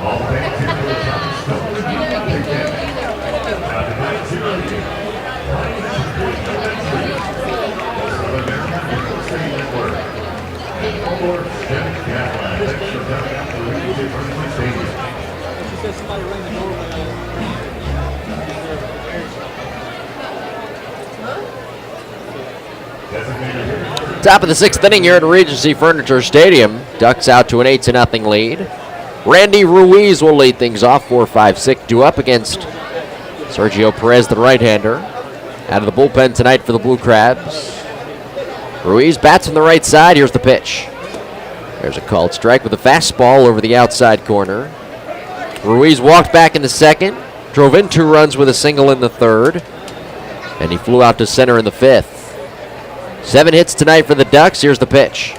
All thanks to the Top of the 6th inning here at Regency Furniture Stadium. Ducks out to an 8-0 lead. Randy Ruiz will lead things off. 4-5-6 due up against Sergio Perez, the right-hander. Out of the bullpen tonight for the Blue Crabs. Ruiz bats on the right side. Here's the pitch. There's a called strike with a fastball over the outside corner. Ruiz walked back in the second, drove in 2 runs with a single in the third, and he flew out to center in the 5th. 7 hits tonight for the Ducks. Here's the pitch.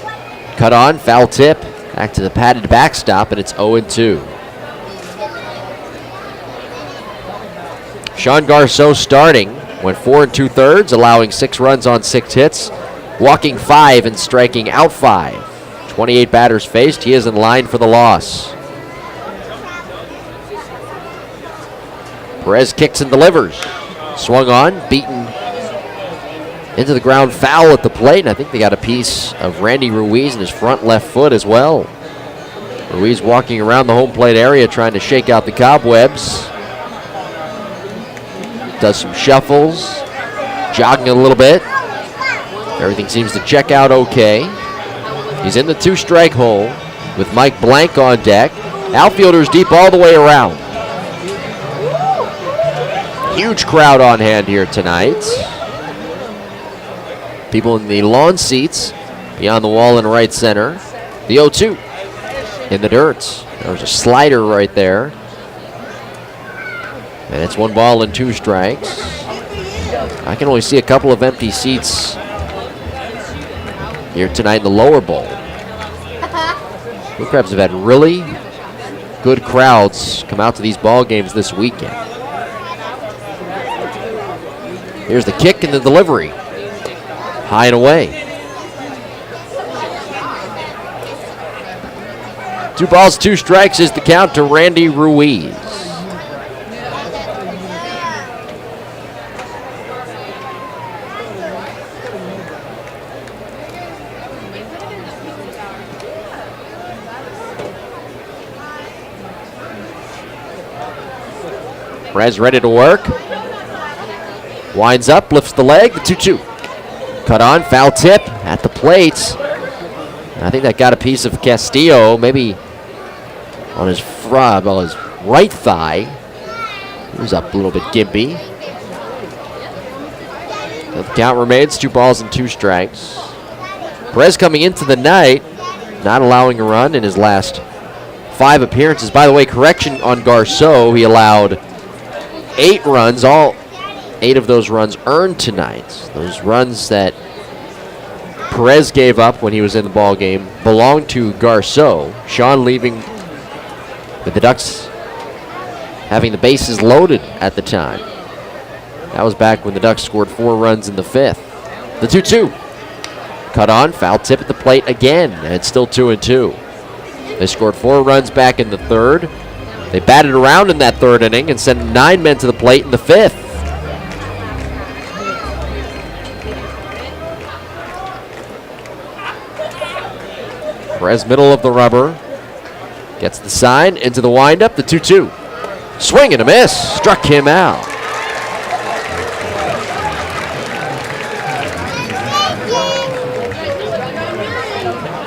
Cut on, foul tip, back to the padded backstop, and it's 0-2. Sean Garceau starting, went 4 2/3, allowing 6 runs on 6 hits, walking 5 and striking out 5. 28 batters faced. He is in line for the loss. Perez kicks and delivers. Swung on, beaten into the ground, foul at the plate, and I think they got a piece of Randy Ruiz in his front left foot as well. Ruiz walking around the home plate area trying to shake out the cobwebs. Does some shuffles, jogging a little bit. Everything seems to check out okay. He's in the 2-strike hole with Mike Blank on deck. Outfielders deep all the way around. Huge crowd on hand here tonight. People in the lawn seats beyond the wall in right center. The 0-2 in the dirt. There's a slider right there. And it's 1 ball and 2 strikes. I can only see a couple of empty seats here tonight in the lower bowl. Blue Crabs have had really good crowds come out to these ball games this weekend. Here's the kick and the delivery. High and away. 2 balls, 2 strikes is the count to Randy Ruiz. Perez ready to work. Winds up, lifts the leg, the 2-2. Cut on, foul tip at the plate. I think that got a piece of Castillo, maybe on his right thigh. He was up a little bit gimpy. So the count remains 2 balls and 2 strikes. Perez coming into the night, not allowing a run in his last 5 appearances. By the way, correction on Garceau, he allowed 8 runs, all 8 of those runs earned tonight. Those runs that Perez gave up when he was in the ball game belonged to Garceau. Sean leaving with the Ducks having the bases loaded at the time. That was back when the Ducks scored 4 runs in the 5th. The 2-2. Cut on, foul tip at the plate again, and it's still 2-2. They scored 4 runs back in the 3rd. They batted around in that 3rd inning and sent 9 men to the plate in the 5th. Perez middle of the rubber. Gets the sign into the windup, the 2-2. Swing and a miss. Struck him out.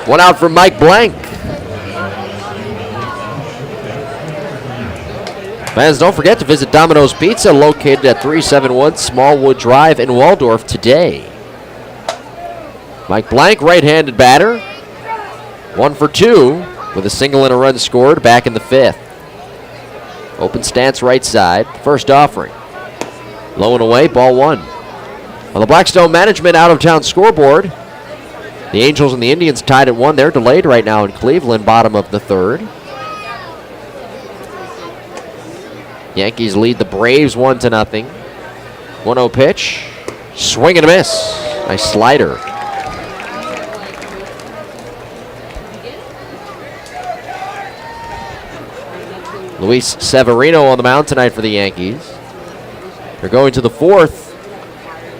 One out for Mike Blank. Fans, don't forget to visit Domino's Pizza, located at 371 Smallwood Drive in Waldorf today. Mike Blank, right-handed batter. 1 for 2 with a single and a run scored back in the 5th. Open stance right side. First offering. Low and away, ball 1. On the Blackstone Management out-of-town scoreboard, the Angels and the Indians tied at 1. They're delayed right now in Cleveland, bottom of the 3rd. Yankees lead the Braves 1-0. 1-0 pitch. Swing and a miss. Nice slider. Luis Severino on the mound tonight for the Yankees. They're going to the 4th.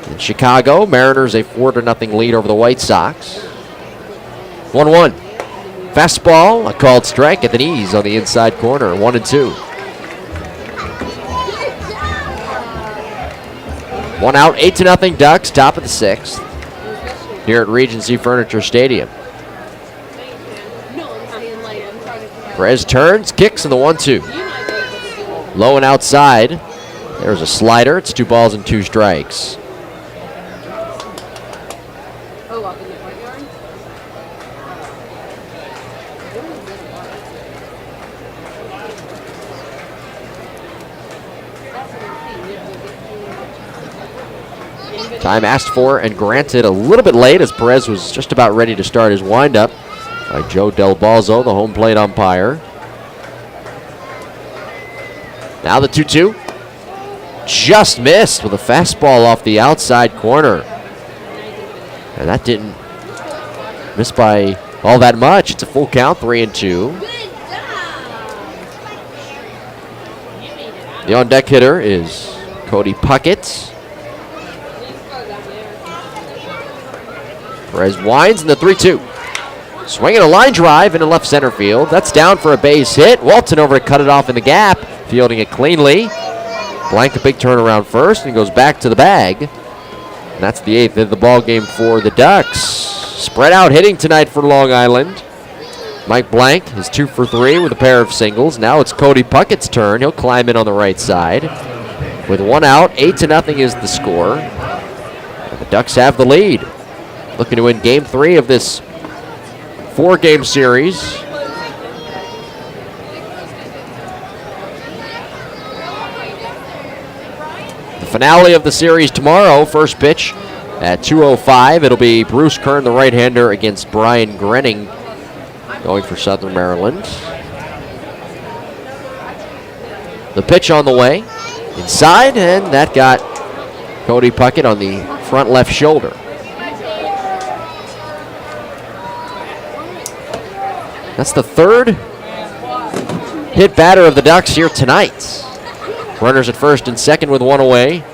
In Chicago, Mariners a 4-0 lead over the White Sox. 1-1. Fastball, a called strike at the knees on the inside corner. 1-2. 1 out, 8-0 Ducks, top of the 6th. here at Regency Furniture Stadium. Perez turns, kicks, and the 1-2. Low and outside. There's a slider. It's 2 balls and 2 strikes. Time asked for and granted a little bit late as Perez was just about ready to start his windup by Joe Del Balzo, the home plate umpire. Now the 2-2. Just missed with a fastball off the outside corner. And that didn't miss by all that much. It's a full count, 3-2. The on-deck hitter is Cody Puckett. Perez winds in the 3-2. Swinging a line drive into left center field. That's down for a base hit. Walton over to cut it off in the gap, fielding it cleanly. Blank a big turnaround first and goes back to the bag. And that's the 8th of the ball game for the Ducks. Spread out hitting tonight for Long Island. Mike Blank is 2 for 3 with a pair of singles. Now it's Cody Puckett's turn. He'll climb in on the right side. With 1 out, 8-0 is the score. And the Ducks have the lead. Looking to win game 3 of this 4-game series. The finale of the series tomorrow. First pitch at 2:05. It'll be Bruce Kern, the right-hander, against Brian Grenning, going for Southern Maryland. The pitch on the way. Inside, and that got Cody Puckett on the front left shoulder. That's the 3rd hit batter of the Ducks here tonight. Runners at first and second with 1 away.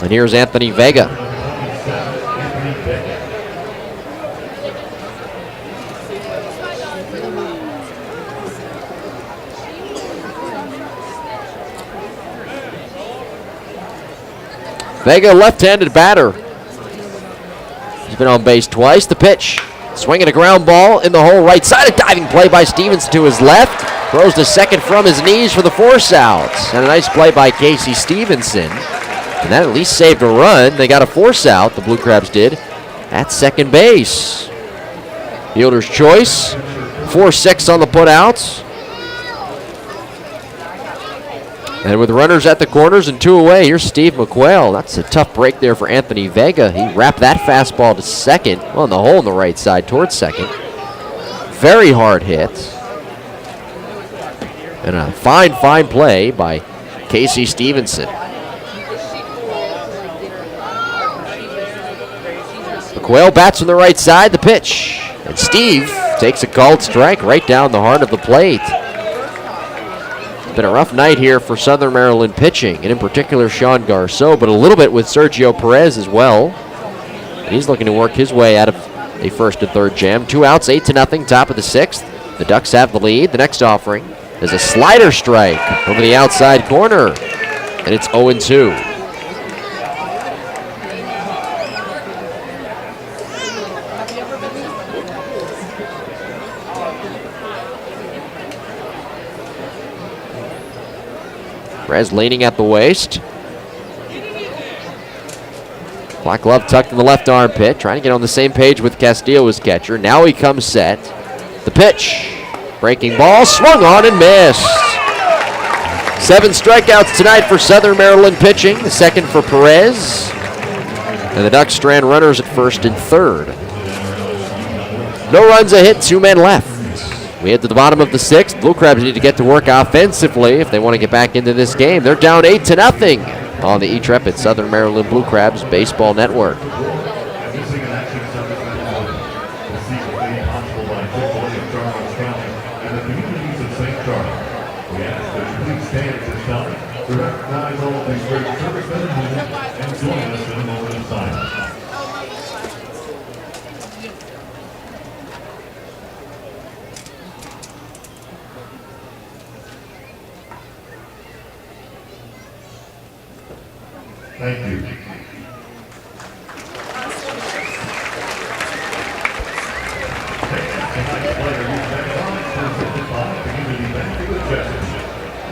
And here's Anthony Vega. Vega, left-handed batter. He's been on base twice. The pitch. Swinging a ground ball in the hole right side. A diving play by Stevens to his left. Throws to second from his knees for the force out. And a nice play by Casey Stevenson. And that at least saved a run. They got a force out, the Blue Crabs did, at second base. Fielder's choice. 4-6 on the putouts. And with runners at the corners and 2 away, here's Steve McQuail. That's a tough break there for Anthony Vega. He wrapped that fastball to second, on the hole on the right side towards second. Very hard hit. And a fine play by Casey Stevenson. McQuail bats from the right side, the pitch. And Steve takes a called strike right down the heart of the plate. It's been a rough night here for Southern Maryland pitching, and in particular Sean Garceau, but a little bit with Sergio Perez as well. And he's looking to work his way out of a first and third jam. 2 outs, 8-0, top of the 6th. The Ducks have the lead. The next offering is a slider strike over the outside corner, and it's 0-2. Perez leaning at the waist. Black glove tucked in the left armpit, trying to get on the same page with Castillo as catcher. Now he comes set. The pitch. Breaking ball, swung on and missed. 7 strikeouts tonight for Southern Maryland pitching, the second for Perez. And the Ducks strand runners at first and third. No runs, a hit, 2 men left. We head to the bottom of the 6th. Blue Crabs need to get to work offensively if they want to get back into this game. They're down 8-0 on the E-Trepid Southern Maryland Blue Crabs Baseball Network. To recognize all of these great servicemen and join us in a moment of silence. Thank you. Tonight's player who's been on presented by Community Bank of Chester.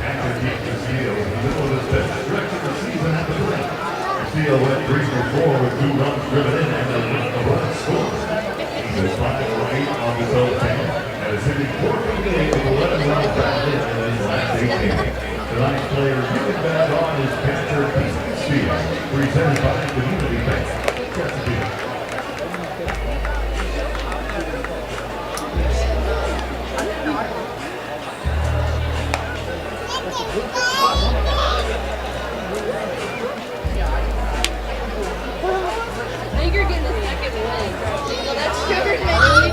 After Keith Castillo in the middle of his best stretch of the season at the plate. Castillo went 3 for 4 with 2 runs driven in and a run scored. He was 5 for 8 on his own team and has hit 14 games with 11 runs batted in his last 8 games. Tonight's player you can bet on is catcher Keith Castillo, presented by Community Bank of Chester. I think you're getting the second win. So that's sugar making you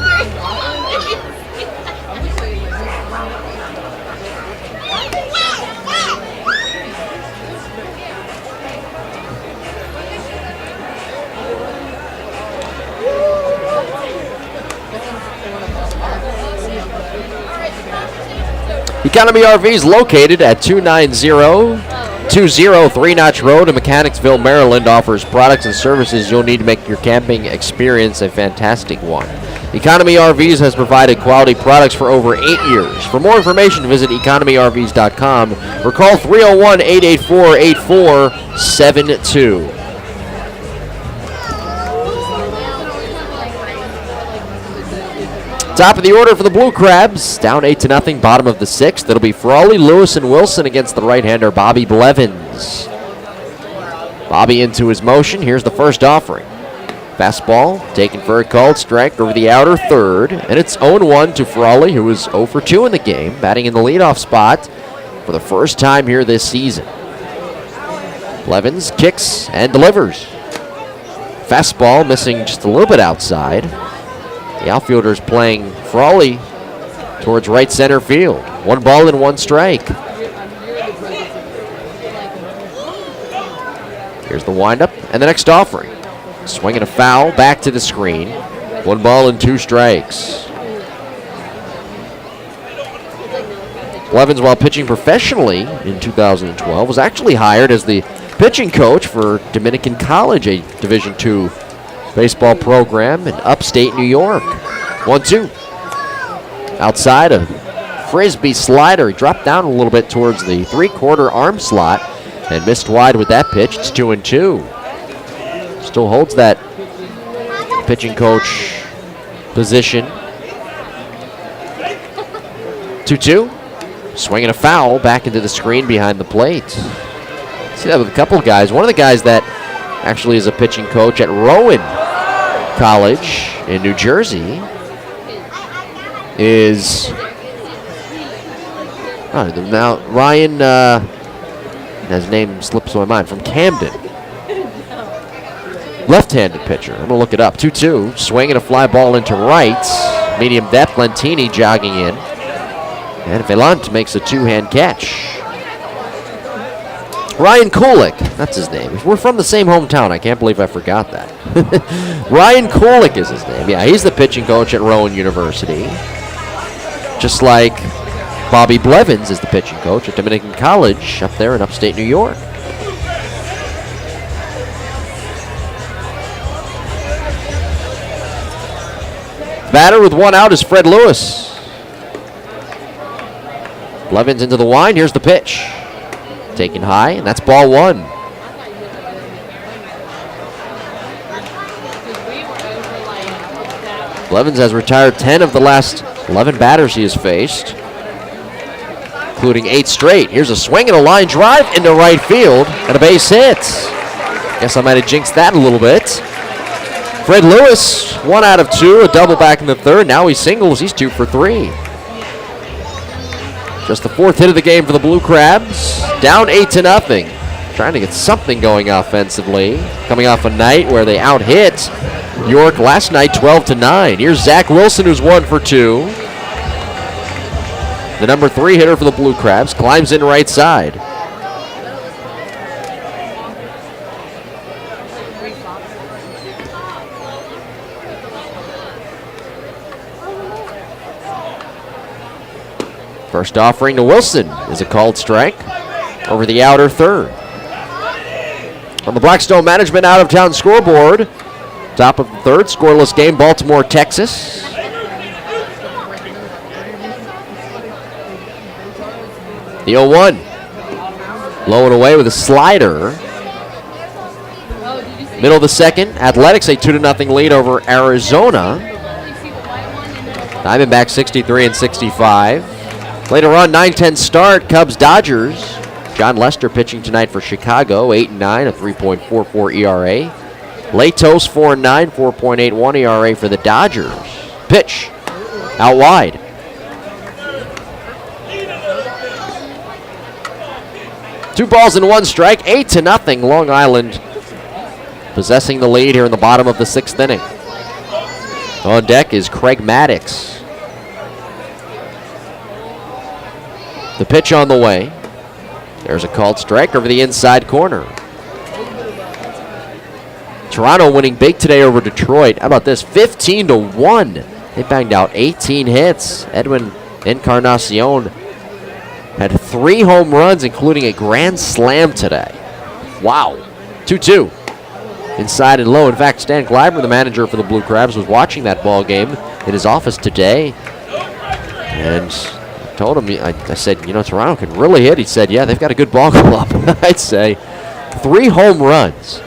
Economy RV is located at 29020 Three Notch Road in Mechanicsville, Maryland. Offers products and services you'll need to make your camping experience a fantastic one. Economy RVs has provided quality products for over 8 years. For more information, visit economyrvs.com or call 301-884-8472. Top of the order for the Blue Crabs, down 8-0, bottom of the 6th. It'll be Frawley, Lewis, and Wilson against the right-hander Bobby Blevins. Bobby into his motion. Here's the first offering. Fastball taken for a called strike over the outer third, and it's 0-1 to Frawley, who was 0 for 2 in the game, batting in the leadoff spot for the first time here this season. Blevins kicks and delivers. Fastball missing just a little bit outside. The outfielder's playing Frawley towards right center field. 1 ball and 1 strike. Here's the windup and the next offering. Swinging a foul back to the screen. 1 ball and 2 strikes. Blevins, while pitching professionally in 2012, was actually hired as the pitching coach for Dominican College, a Division II baseball program in upstate New York. 1-2. Outside a frisbee slider. He dropped down a little bit towards the 3/4 arm slot and missed wide with that pitch. It's 2-2. Still holds that pitching coach position. 2-2. Swinging a foul back into the screen behind the plate. See that with a couple of guys. One of the guys that actually is a pitching coach at Rowan College in New Jersey is now Ryan, his name slips my mind, from Camden. Left-handed pitcher. I'm going to look it up. 2-2. Swinging a fly ball into right. Medium depth. Lentini jogging in. And Velant makes a 2-hand catch. Ryan Kulik, that's his name. We're from the same hometown. I can't believe I forgot that. Ryan Kulik is his name. Yeah, he's the pitching coach at Rowan University. Just like Bobby Blevins is the pitching coach at Dominican College up there in upstate New York. Batter with 1 out is Fred Lewis. Blevins into the wind. Here's the pitch. Taken high, and that's ball 1. Blevins has retired 10 of the last 11 batters he has faced, including 8 straight. Here's a swing and a line drive into right field and a base hit. Guess I might have jinxed that a little bit. Fred Lewis, 1 out of 2, a double back in the third. Now he singles. He's 2 for 3. Just the 4th hit of the game for the Blue Crabs. Down 8-0. Trying to get something going offensively. Coming off a night where they out-hit York last night 12-9. Here's Zach Wilson, who's 1 for 2. The number 3 hitter for the Blue Crabs climbs in right side. First offering to Wilson is a called strike over the outer third. On the Blackstone Management out-of-town scoreboard, top of the third, scoreless game, Baltimore, Texas. The 0-1. Low and away with a slider. Middle of the second, Athletics a 2-0 lead over Arizona. Diamondbacks 63 and 65. Later on, 9-10 start, Cubs Dodgers. John Lester pitching tonight for Chicago, 8-9, a 3.44 ERA. Latos 4-9, 4.81 ERA for the Dodgers. Pitch out wide. Two balls and one strike, 8-0. Long Island possessing the lead here in the bottom of the sixth inning. On deck is Craig Maddox. The pitch on the way. There's a called strike over the inside corner. Toronto winning big today over Detroit. How about this? 15-1. They banged out 18 hits. Edwin Encarnacion had 3 home runs, including a grand slam today. Wow. 2-2. Inside and low. In fact, Stan Gleiber, the manager for the Blue Crabs, was watching that ball game in his office today. And told him, I said, Toronto can really hit. He said, yeah, they've got a good ball club. I'd say 3 home runs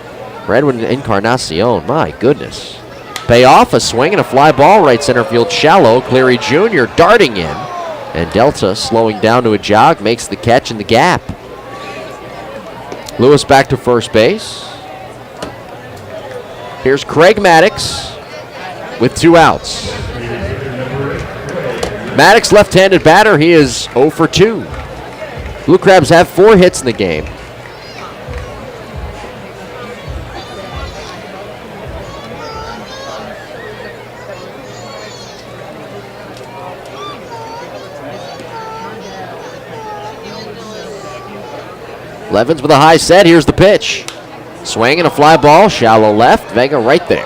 for Edwin Encarnacion. My goodness. Pay off, a swing and a fly ball right center field shallow. Cleary Jr. darting in. And Delta slowing down to a jog makes the catch in the gap. Lewis back to first base. Here's Craig Maddox with 2 outs. Maddox, left-handed batter, he is 0 for 2. Blue Crabs have 4 hits in the game. Levens with a high set, here's the pitch. Swing and a fly ball, shallow left, Vega right there.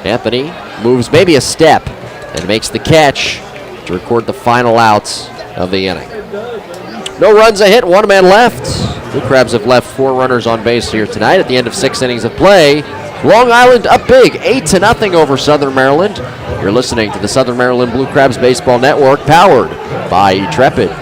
Anthony moves maybe a step and makes the catch to record the final outs of the inning. No runs, a hit, 1 man left. Blue Crabs have left 4 runners on base here tonight at the end of 6 innings of play. Long Island up big, 8-0 over Southern Maryland. You're listening to the Southern Maryland Blue Crabs Baseball Network, powered by Intrepid.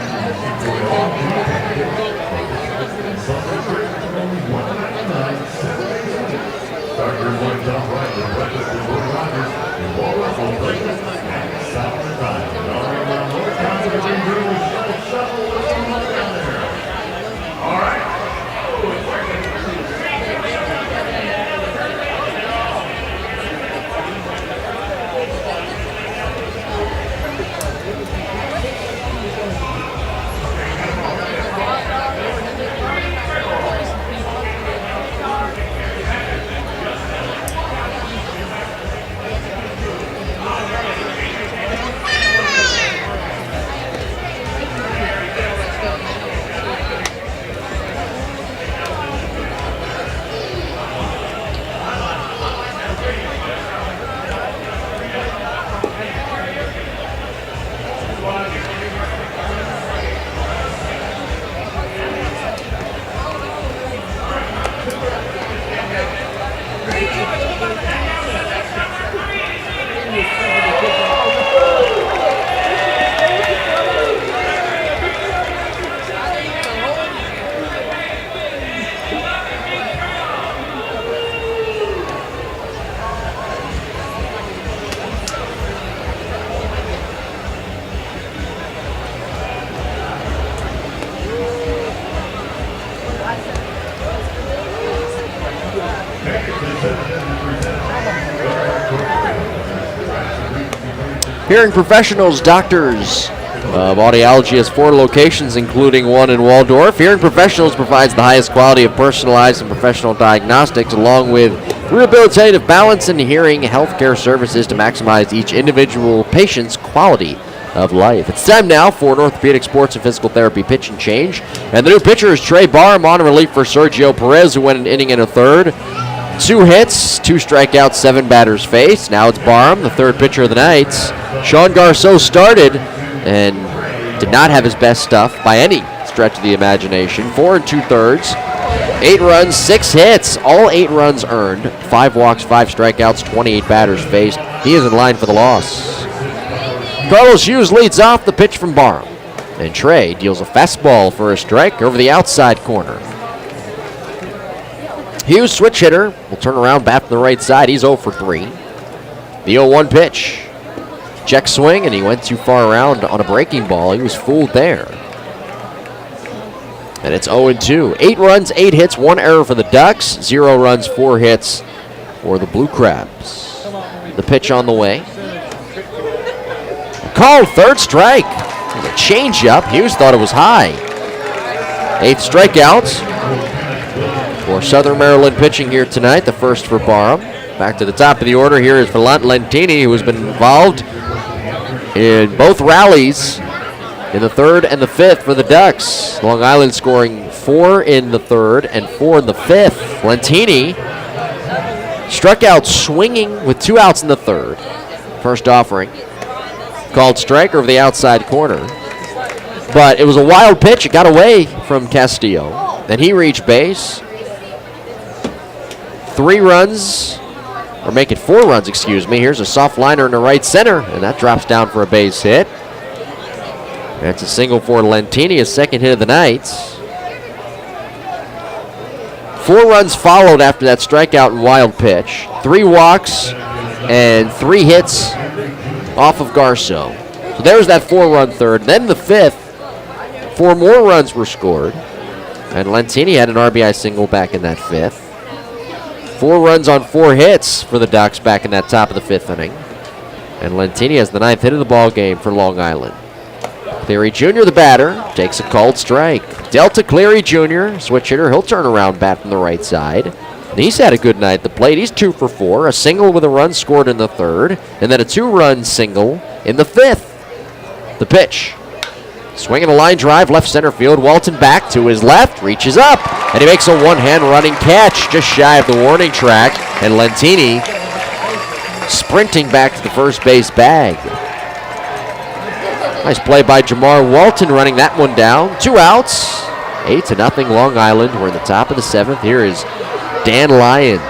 Hearing Professionals, doctors of audiology has 4 locations, including one in Waldorf. Hearing Professionals provides the highest quality of personalized and professional diagnostics, along with rehabilitative balance and hearing healthcare services to maximize each individual patient's quality of life. It's time now for an orthopedic sports and physical therapy pitch and change. And the new pitcher is Trey Barham on relief for Sergio Perez, who went an inning and a third. 2 hits, 2 strikeouts, 7 batters faced. Now it's Barham, the third pitcher of the night. Sean Garceau started and did not have his best stuff by any stretch of the imagination. 4 2/3. 8 runs, 6 hits, all 8 runs earned, 5 walks, 5 strikeouts, 28 batters faced. He is in line for the loss. Carlos Hughes leads off the pitch from Barham. And Trey deals a fastball for a strike over the outside corner. Hughes, switch hitter, will turn around, bat from the right side. He's 0 for 3. The 0-1 pitch. Check swing, and he went too far around on a breaking ball. He was fooled there. And it's 0-2. 8 runs, 8 hits, 1 error for the Ducks. 0 runs, 4 hits for the Blue Crabs. The pitch on the way. Called third strike. It was a changeup. Hughes thought it was high. 8th strikeout for Southern Maryland pitching here tonight. The first for Barham. Back to the top of the order here is Valant Lentini, who has been involved in both rallies in the 3rd and the 5th for the Ducks. Long Island scoring 4 in the 3rd and 4 in the 5th. Lentini struck out swinging with 2 outs in the 3rd. First offering. Called strike over the outside corner. But it was a wild pitch. It got away from Castillo. Then he reached base. 3 runs, or make it 4 runs, excuse me. Here's a soft liner in the right center, and that drops down for a base hit. That's a single for Lentini, his 2nd hit of the night. 4 runs followed after that strikeout and wild pitch. 3 walks and 3 hits off of Garceau. So there's that 4-run 3rd. Then the 5th, 4 more runs were scored. And Lentini had an RBI single back in that 5th. 4 runs on 4 hits for the Ducks back in that top of the 5th inning. And Lentini has the 9th hit of the ball game for Long Island. Cleary Jr., the batter, takes a called strike. Delta Cleary Jr., switch hitter, he'll turn around, bat from the right side. And he's had a good night at the plate. He's 2 for 4, a single with a run scored in the 3rd, and then a 2-run single in the 5th. The pitch. Swinging a line drive, left center field. Walton back to his left, reaches up, and he makes a one-hand running catch just shy of the warning track. And Lentini sprinting back to the first base bag. Nice play by Jamar Walton running that one down. 2 outs, 8-0 Long Island. We're in the top of the 7th. Here is Dan Lyons.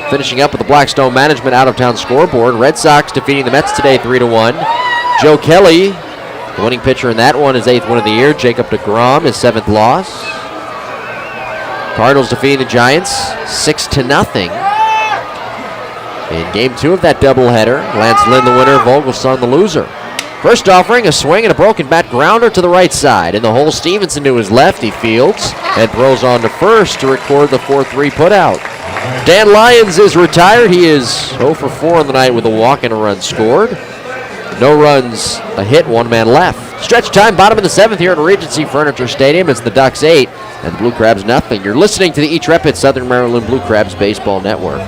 Finishing up with the Blackstone Management out-of-town scoreboard. Red Sox defeating the Mets today 3-1. Joe Kelly, the winning pitcher in that one, his 8th win of the year. Jacob deGrom, his 7th loss. Cardinals defeating the Giants 6-0. In game 2 of that doubleheader, Lance Lynn the winner, Vogelsong the loser. First offering, a swing and a broken bat grounder to the right side. In the hole, Stevenson to his left. He fields and throws on to first to record the 4-3 putout. Dan Lyons is retired. He is 0 for 4 on the night with a walk and a run scored. No runs, a hit, 1 man left. Stretch time, bottom of the 7th here at Regency Furniture Stadium. It's the Ducks 8 and the Blue Crabs nothing. You're listening to the E-Trepid Southern Maryland Blue Crabs Baseball Network.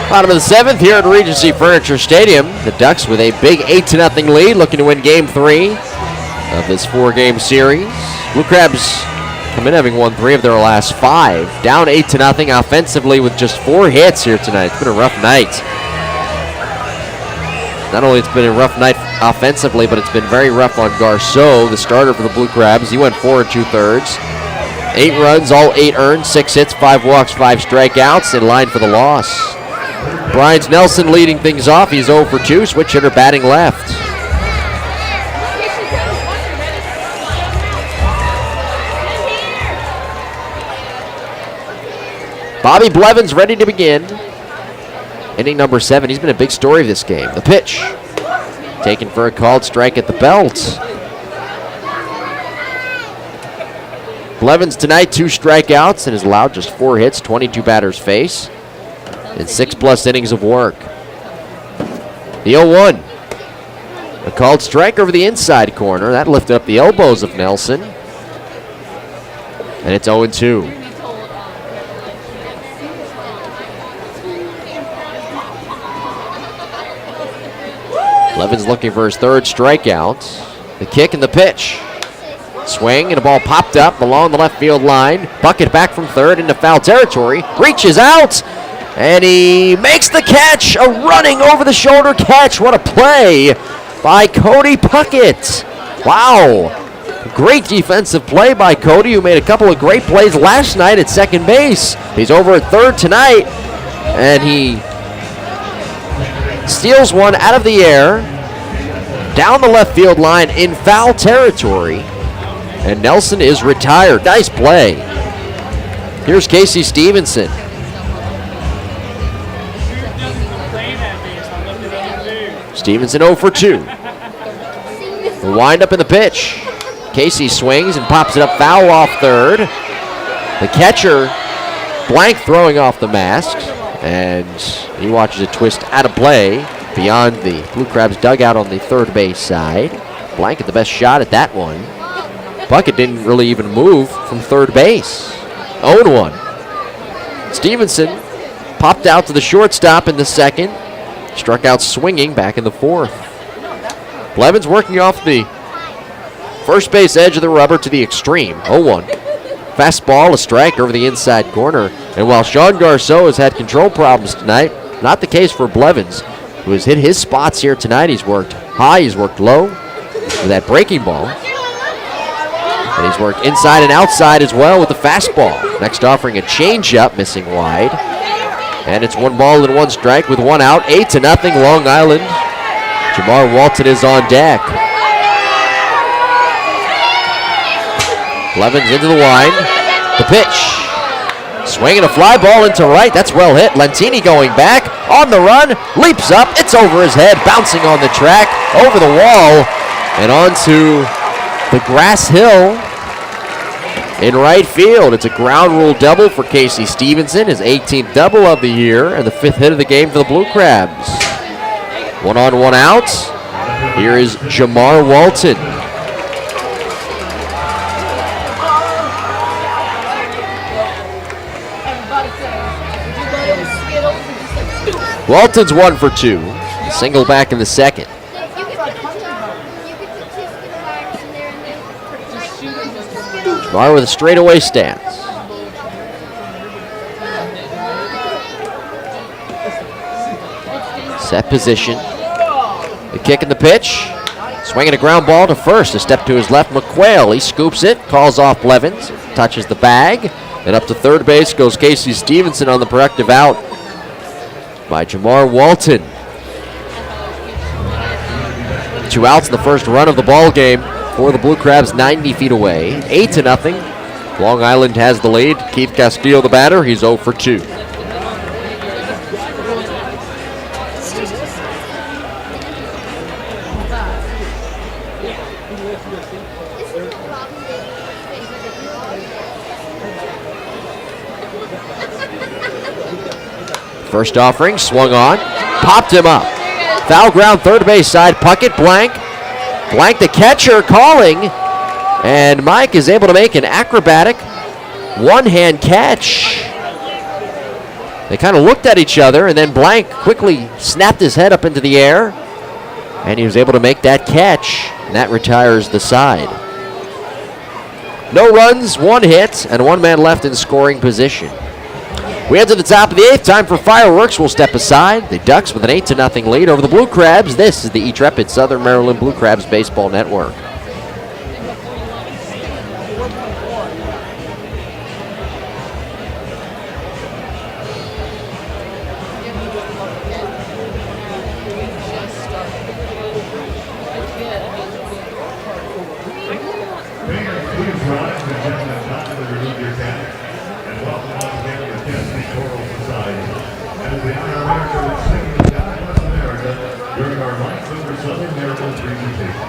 Bottom of the 7th here at Regency Furniture Stadium. The Ducks with a big 8-0 lead, looking to win Game 3 of this 4-game series. Blue Crabs come in having won 3 of their last 5. Down 8-0 offensively with just 4 hits here tonight. It's been a rough night. Not only it's been a rough night offensively, but it's been very rough on Garceau, the starter for the Blue Crabs. He went 4 2/3. 8 runs, all 8 earned, 6 hits, 5 walks, 5 strikeouts, in line for the loss. Bryans Nelson leading things off. He's 0 for 2, switch hitter batting left. Bobby Blevins ready to begin. Inning number 7. He's been a big story of this game. The pitch. Taken for a called strike at the belt. Blevins tonight 2 strikeouts and has allowed just 4 hits, 22 batters face, and 6+ innings of work. The 0-1. A called strike over the inside corner. That lifted up the elbows of Nelson. And it's 0-2. Blevins looking for his 3rd strikeout. The kick and the pitch. Swing and a ball popped up along the left field line. Bucket back from 3rd into foul territory. Reaches out and he makes the catch. A running over the shoulder catch. What a play by Cody Puckett. Wow. Great defensive play by Cody, who made a couple of great plays last night at second base. He's over at 3rd tonight and he steals one out of the air down the left field line in foul territory. And Nelson is retired. Nice play. Here's Casey Stevenson. Stevenson 0 for 2. The wind up in the pitch. Casey swings and pops it up foul off 3rd. The catcher, Blank, throwing off the mask. And he watches it twist out of play beyond the Blue Crabs dugout on the 3rd base side. Blank at the best shot at that one. Bucket didn't really even move from 3rd base. 0-1. Stevenson popped out to the shortstop in the 2nd. Struck out swinging back in the 4th. Blevins working off the first base edge of the rubber to the extreme. 0-1. Fastball, a strike over the inside corner. And while Sean Garceau has had control problems tonight, not the case for Blevins, who has hit his spots here tonight. He's worked high, he's worked low with that breaking ball. And he's worked inside and outside as well with the fastball. Next offering a changeup, missing wide. And it's 1 ball and 1 strike with 1 out. 8-0 Long Island. Jamar Walton is on deck. Blevins into the wind. The pitch. Swinging a fly ball into right. That's well hit. Lentini going back. On the run. Leaps up. It's over his head. Bouncing on the track. Over the wall. And onto the grass hill in right field. It's a ground rule double for Casey Stevenson. His 18th double of the year and the 5th hit of the game for the Blue Crabs. 1 on, 1 out. Here is Jamar Walton. Walton's 1 for 2. Single back in the 2nd. Jamar with a straightaway stance. Set position. The kick and the pitch. Swinging a ground ball to first. A step to his left, McQuail. He scoops it, calls off Blevins, touches the bag. Then up to 3rd base goes Casey Stevenson on the corrective out by Jamar Walton. 2 outs in the first run of the ball game for the Blue Crabs, 90 feet away. 8-0. Long Island has the lead. Keith Castillo, the batter. He's 0 for 2. First offering, swung on, popped him up. Foul ground, 3rd base side, Puckett, Blank. Blank, the catcher, calling. And Mike is able to make an acrobatic 1-hand catch. They kind of looked at each other, and then Blank quickly snapped his head up into the air. And he was able to make that catch, and that retires the side. No runs, 1 hit, and 1 man left in scoring position. We head to the top of the 8th. Time for fireworks. We'll step aside. The Ducks with an 8-0 lead over the Blue Crabs. This is the intrepid Southern Maryland Blue Crabs Baseball Network. Please rise and gentlemen, kindly remove your caps. And welcome once again to the Tennessee Choral Society. And as we honor America with singing God Bless America during our Lights Over Southern Maryland presentation.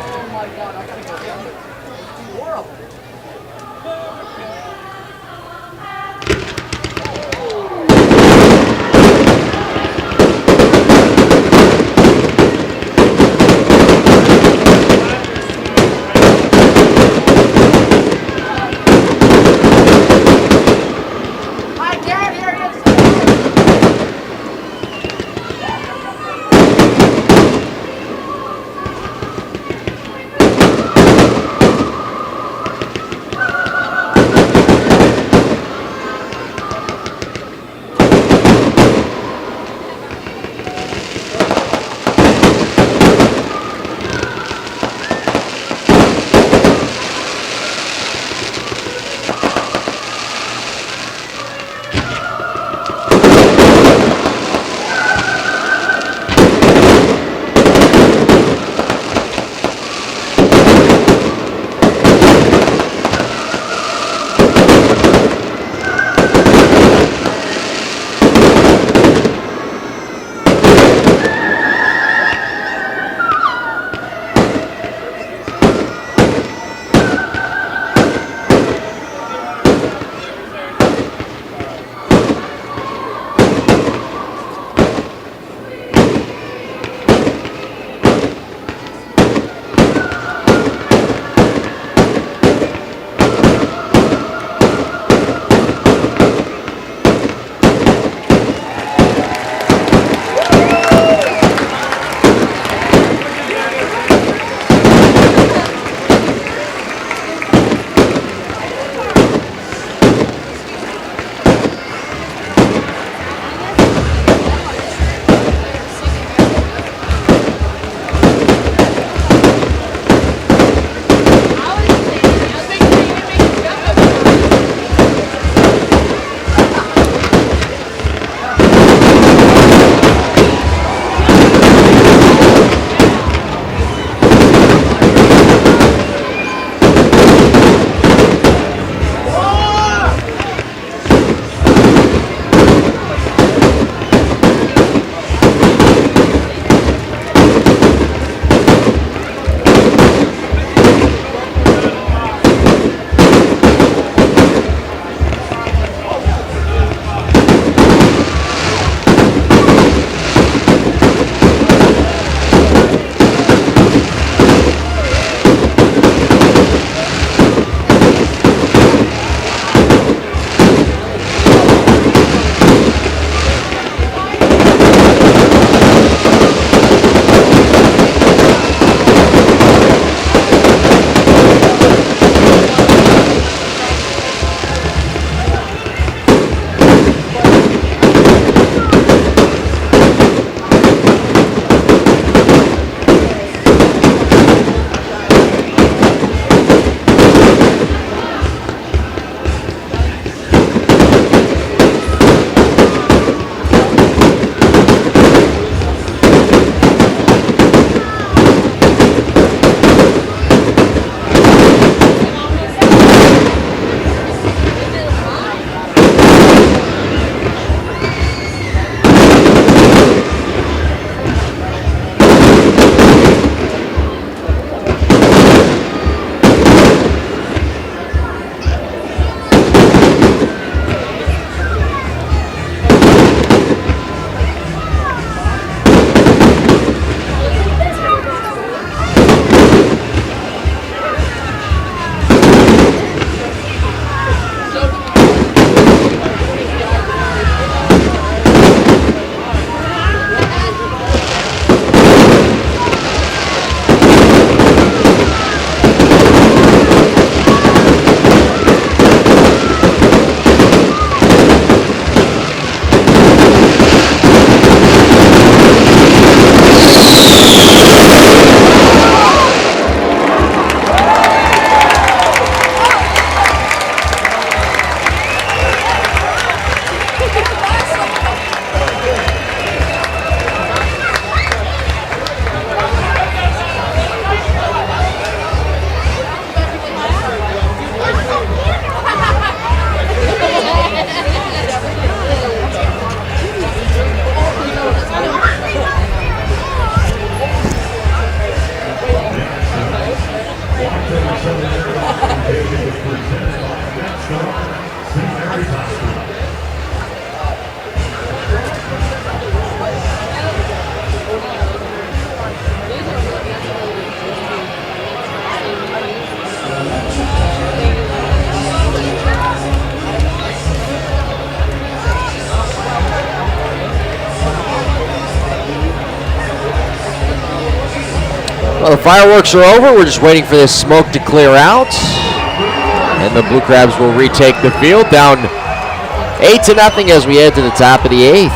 Well, the fireworks are over. We're just waiting for this smoke to clear out. And the Blue Crabs will retake the field, down 8-0 as we head to the top of the 8th.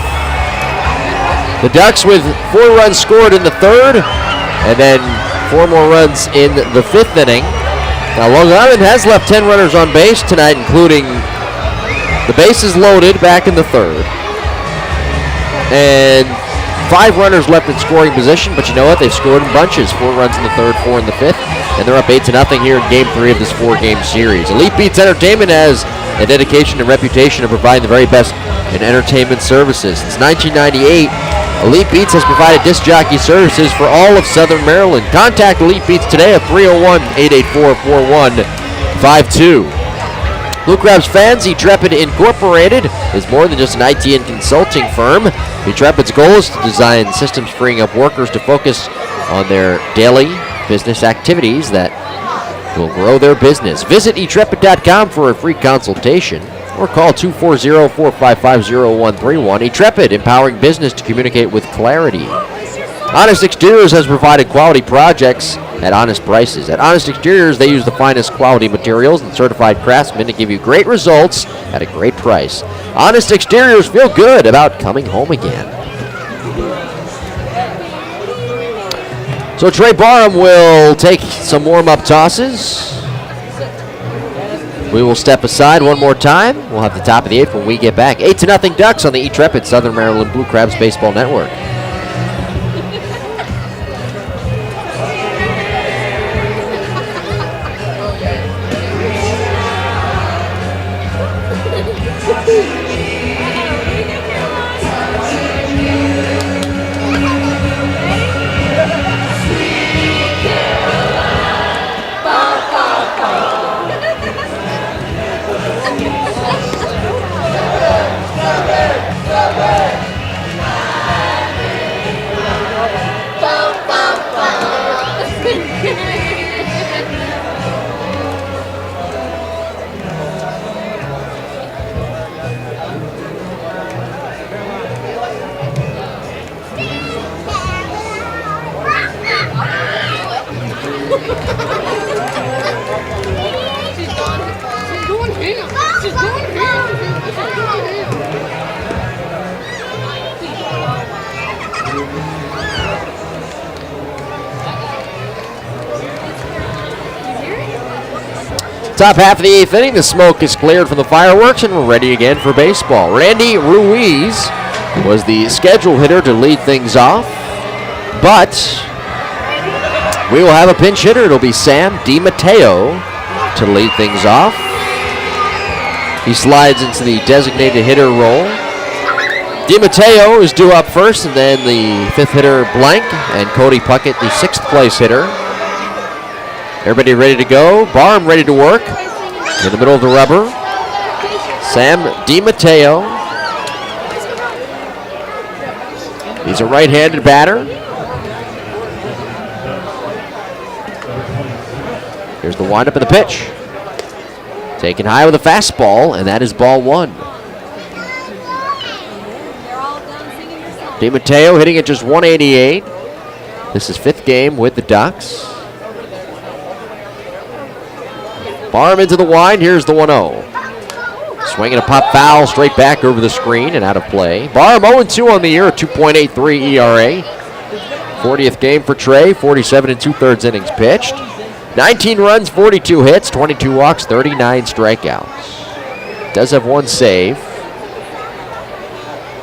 The Ducks with 4 runs scored in the 3rd, and then 4 more runs in the 5th inning. Now, Long Island has left 10 runners on base tonight, including the bases loaded back in the 3rd. And 5 runners left in scoring position, but you know what? They've scored in bunches. 4 runs in the 3rd, 4 in the 5th, and they're up 8-0 here in Game 3 of this 4-game series. Elite Beats Entertainment has a dedication and reputation of providing the very best in entertainment services. Since 1998, Elite Beats has provided disc jockey services for all of Southern Maryland. Contact Elite Beats today at 301-884-4152. Blue Crabs fans, Etrepid Incorporated is more than just an IT and consulting firm. Etrepid's goal is to design systems freeing up workers to focus on their daily business activities that will grow their business. Visit etrepid.com for a free consultation or call 240-455-0131. Etrepid, empowering business to communicate with clarity. Honest Exteriors has provided quality projects at honest prices. At Honest Exteriors, they use the finest quality materials and certified craftsmen to give you great results at a great price. Honest Exteriors, feel good about coming home again. So Trey Barham will take some warm-up tosses. We will step aside one more time. We'll have the top of the 8th when we get back. 8-0 Ducks on the Etrepid Southern Maryland Blue Crabs Baseball Network. Top half of the 8th inning, the smoke is cleared from the fireworks, and we're ready again for baseball. Randy Ruiz was the schedule hitter to lead things off, but we will have a pinch hitter. It'll be Sam DiMatteo to lead things off. He slides into the designated hitter role. DiMatteo is due up first, and then the 5th hitter, Blank, and Cody Puckett, the 6th place hitter. Everybody ready to go. Barham ready to work. In the middle of the rubber, Sam DiMatteo. He's a right-handed batter. Here's the windup of the pitch. Taken high with a fastball, and that is ball 1. DiMatteo hitting at just 188. This is 5th game with the Ducks. Barham into the wind. Here's the 1-0. Swinging a pop foul straight back over the screen and out of play. Barham 0-2 on the year, a 2.83 ERA. 40th game for Trey, 47 2/3 innings pitched. 19 runs, 42 hits, 22 walks, 39 strikeouts. Does have 1 save.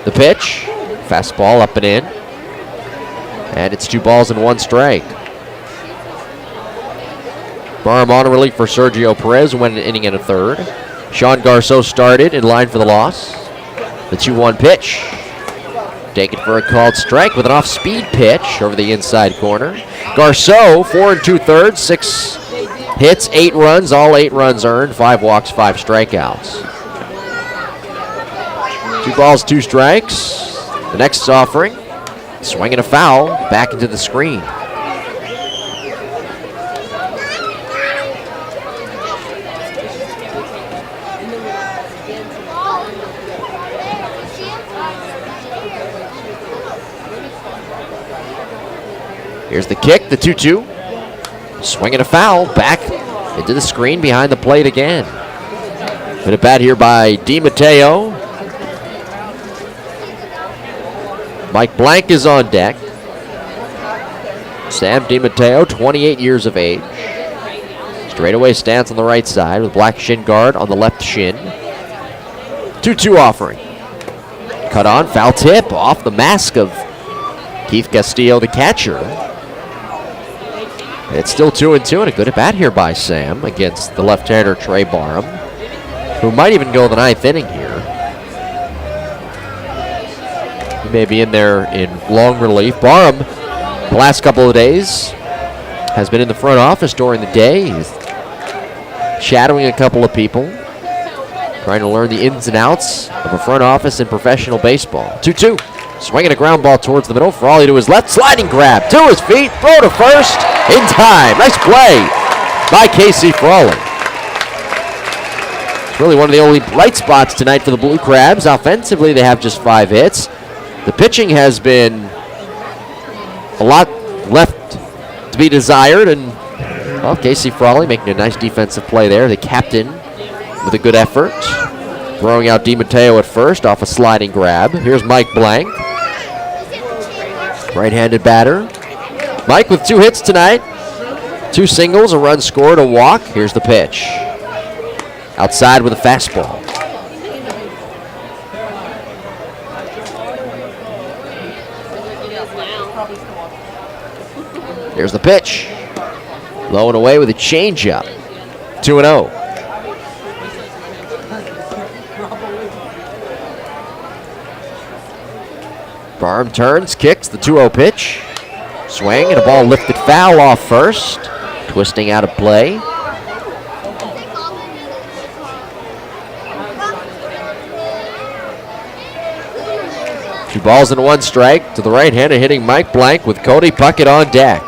The pitch, fastball up and in. And it's 2 balls and 1 strike. Barham on relief for Sergio Perez, went an inning and a 1/3. Sean Garceau started in line for the loss. The 2-1 pitch. Taken for a called strike with an off-speed pitch over the inside corner. Garceau, 4 2/3, 6 hits, 8 runs, all 8 runs earned, 5 walks, 5 strikeouts. 2 balls, 2 strikes. The next offering, swinging a foul, back into the screen. Here's the kick, the 2-2. Swinging a foul. Back into the screen behind the plate again. Been a bat here by DiMatteo. Mike Blank is on deck. Sam DiMatteo, 28 years of age. Straightaway stance on the right side with black shin guard on the left shin. 2-2 offering. Cut on, foul tip off the mask of Keith Castillo, the catcher. It's still 2-2 and a good at bat here by Sam against the left-hander Trey Barham, who might even go the ninth inning here. He may be in there in long relief. Barham, the last couple of days, has been in the front office during the day. He's shadowing a couple of people, trying to learn the ins and outs of a front office in professional baseball. 2-2. Swinging a ground ball towards the middle. Frawley to his left. Sliding grab to his feet. Throw to first. In time. Nice play by Casey Frawley. It's really one of the only bright spots tonight for the Blue Crabs. Offensively, they have just 5 hits. The pitching has been a lot left to be desired. And, well, Casey Frawley making a nice defensive play there. The captain with a good effort. Throwing out DiMatteo at first off a sliding grab. Here's Mike Blank. Right-handed batter. Mike with 2 hits tonight. 2 singles, a run scored, a walk. Here's the pitch. Outside with a fastball. Here's the pitch. Low and away with a changeup. 2-0. Barham turns, kicks the 2-0 pitch. Swing and a ball lifted foul off first. Twisting out of play. Two balls and 1 strike to the right-hander hitting Mike Blank with Cody Puckett on deck.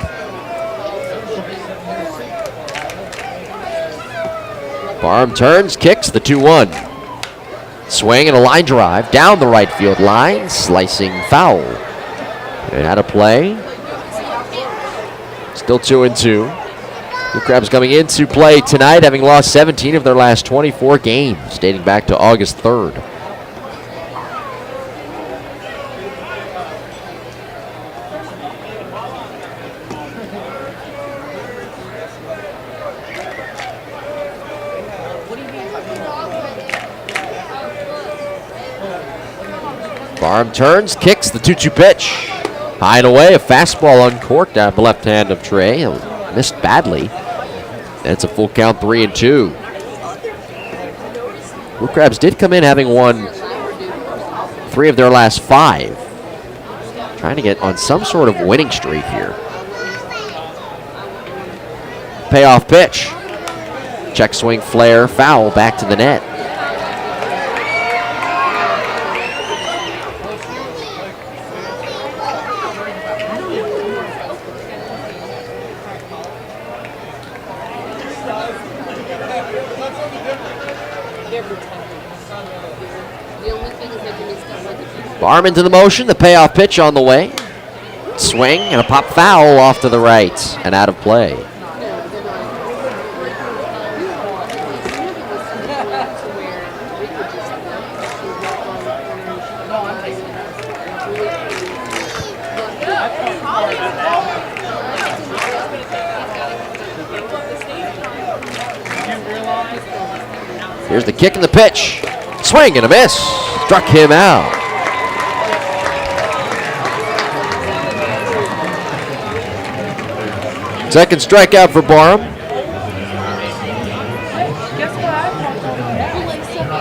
Barham turns, kicks the 2-1. Swing and a line drive down the right field line, slicing foul. And out of play. Still 2-2. Blue Crabs coming into play tonight, having lost 17 of their last 24 games, dating back to August 3rd. Barham turns, kicks the 2-2 pitch. High and away, a fastball uncorked out the left hand of Trey. Missed badly. And it's a full count, 3-2. Blue Crabs did come in having won 3 of their last 5. Trying to get on some sort of winning streak here. Payoff pitch. Check swing flare, foul, back to the net. Barham into the motion, the payoff pitch on the way. Swing and a pop foul off to the right and out of play. Here's the kick and the pitch. Swing and a miss. Struck him out. Second strikeout for Barham.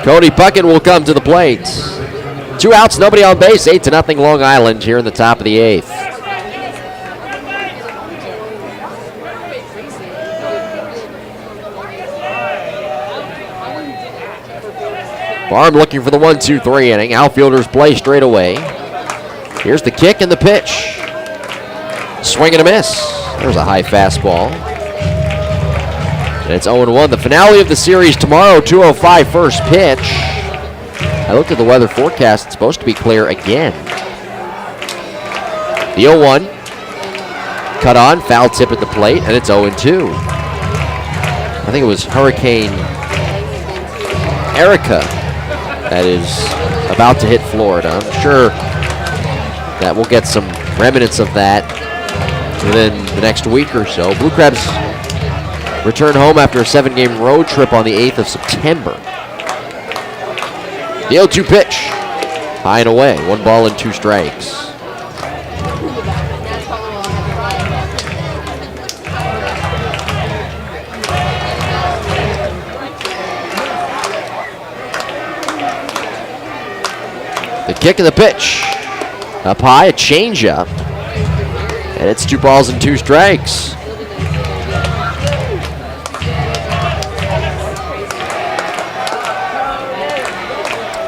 Cody Puckett will come to the plate. 2 outs, nobody on base. 8-0 Long Island here in the top of the 8th. Barham looking for the 1-2-3 inning. Outfielders play straight away. Here's the kick and the pitch. Swing and a miss. There's a high fastball. And it's 0-1. The finale of the series tomorrow, 2:05 first pitch. I looked at the weather forecast. It's supposed to be clear again. The 0-1. cut on, foul tip at the plate, and it's 0-2. I think it was Hurricane Erica that is about to hit Florida. I'm sure that we'll get some remnants of that within the next week or so. Blue Crabs return home after a 7-game road trip on the 8th of September. The 0-2 pitch, high and away, 1 ball and 2 strikes. The kick and the pitch. Up high, a changeup. And it's 2 balls and 2 strikes.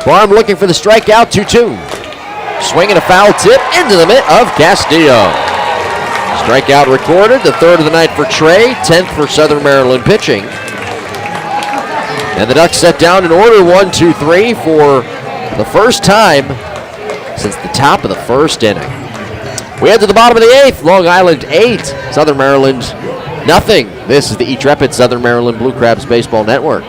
Barham looking for the strikeout, 2-2. Swinging a foul tip into the mitt of Castillo. Strikeout recorded, the 3rd of the night for Trey, 10th for Southern Maryland pitching. And the Ducks set down in order 1-2-3 for the first time since the top of the 1st inning. We head to the bottom of the 8th. Long Island 8, Southern Maryland nothing. This is the E-Trepid Southern Maryland Blue Crabs Baseball Network.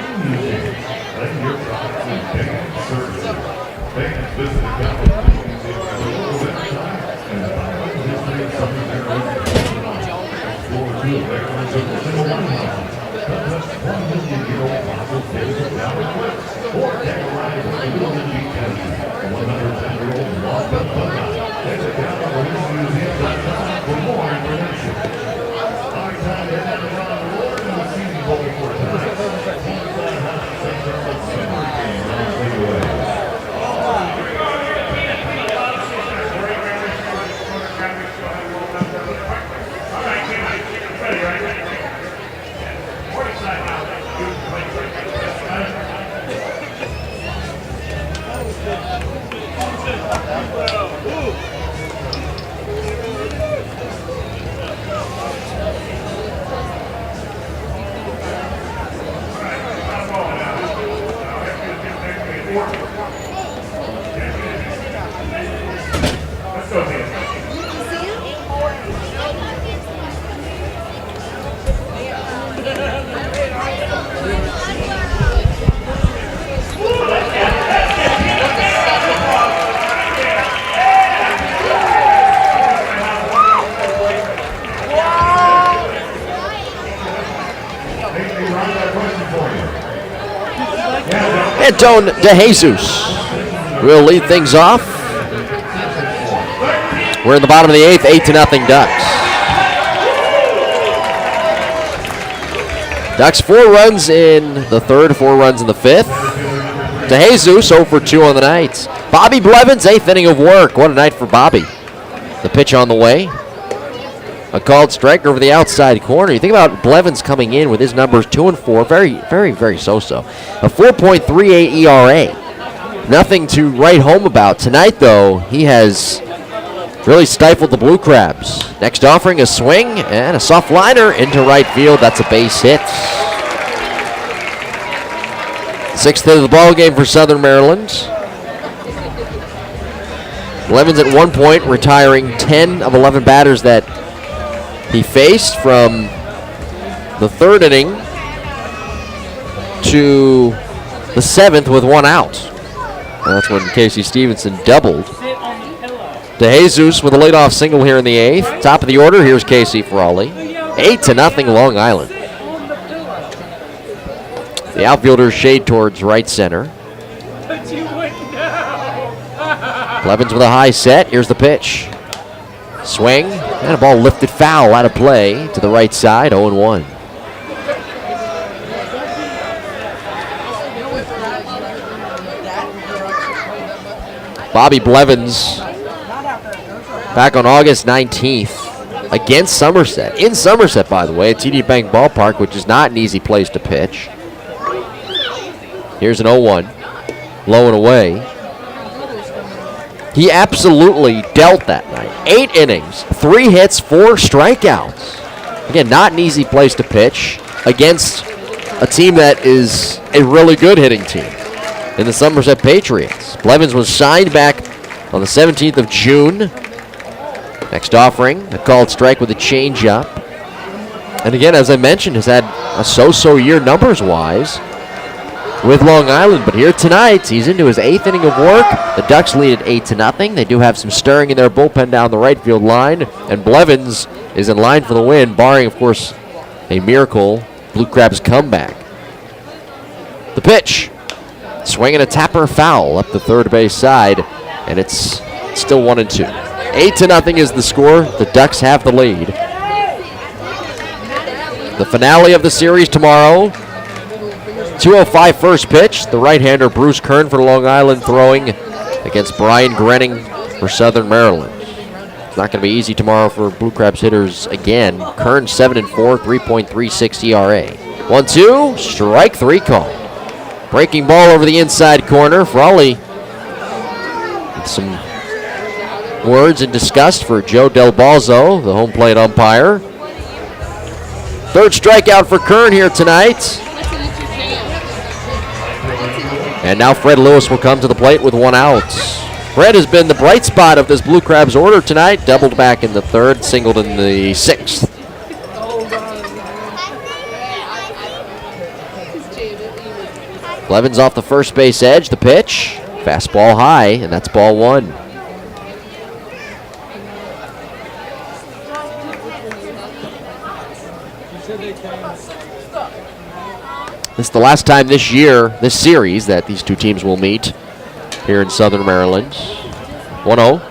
Anton DeJesus will lead things off. We're in the bottom of the 8th, 8-0 Ducks. Ducks 4 runs in the 3rd, 4 runs in the 5th. DeJesus 0 for 2 on the night. Bobby Blevins, 8th inning of work. What a night for Bobby. The pitch on the way. A called strike over the outside corner. You think about Blevins coming in with his numbers 2 and 4, very so-so. A 4.38 ERA. Nothing to write home about. Tonight, though, he has really stifled the Blue Crabs. Next offering, a swing and a soft liner into right field. That's a base hit. 6th hit of the ball game for Southern Maryland. Blevins at one point retiring 10 of 11 batters that he faced from the 3rd inning to the 7th with 1 out. And that's when Casey Stevenson doubled. DeJesus with a leadoff single here in the 8th. Top of the order, here's Casey Frawley. 8-0 Long Island. The outfielders shade towards right center. Blevins with a high set. Here's the pitch. Swing, and a ball lifted foul out of play to the right side, 0-1. Bobby Blevins back on August 19th against Somerset. In Somerset, by the way, at TD Bank Ballpark, which is not an easy place to pitch. Here's an 0-1, low and away. He absolutely dealt that night. 8 innings, 3 hits, 4 strikeouts. Again, not an easy place to pitch against a team that is a really good hitting team in the Somerset Patriots. Blevins was signed back on the 17th of June Next offering, a called strike with a changeup. And again, as I mentioned, has had a so-so year numbers-wise with Long Island. But here tonight, he's into his 8th inning of work. The Ducks lead at 8-0. They do have some stirring in their bullpen down the right field line. And Blevins is in line for the win, barring, of course, a miracle Blue Crabs comeback. The pitch. Swinging a tapper foul up the third base side. And it's still 1-2. 8-0 is the score. The Ducks have the lead. The finale of the series tomorrow. 2:05 first pitch. The right-hander Bruce Kern for Long Island throwing against Brian Grenning for Southern Maryland. It's not going to be easy tomorrow for Blue Crabs hitters again. Kern 7-4, 3.36 ERA. 1-2, strike 3 call. Breaking ball over the inside corner. Frawley with some words in disgust for Joe Del Balzo, the home plate umpire. Third strikeout for Kern here tonight. And now Fred Lewis will come to the plate with 1 out. Fred has been the bright spot of this Blue Crabs order tonight. Doubled back in the 3rd, singled in the 6th. Blevins off the first base edge. The pitch. Fastball high, and that's ball 1. This is the last time this year, this series, that these two teams will meet here in Southern Maryland. 1-0.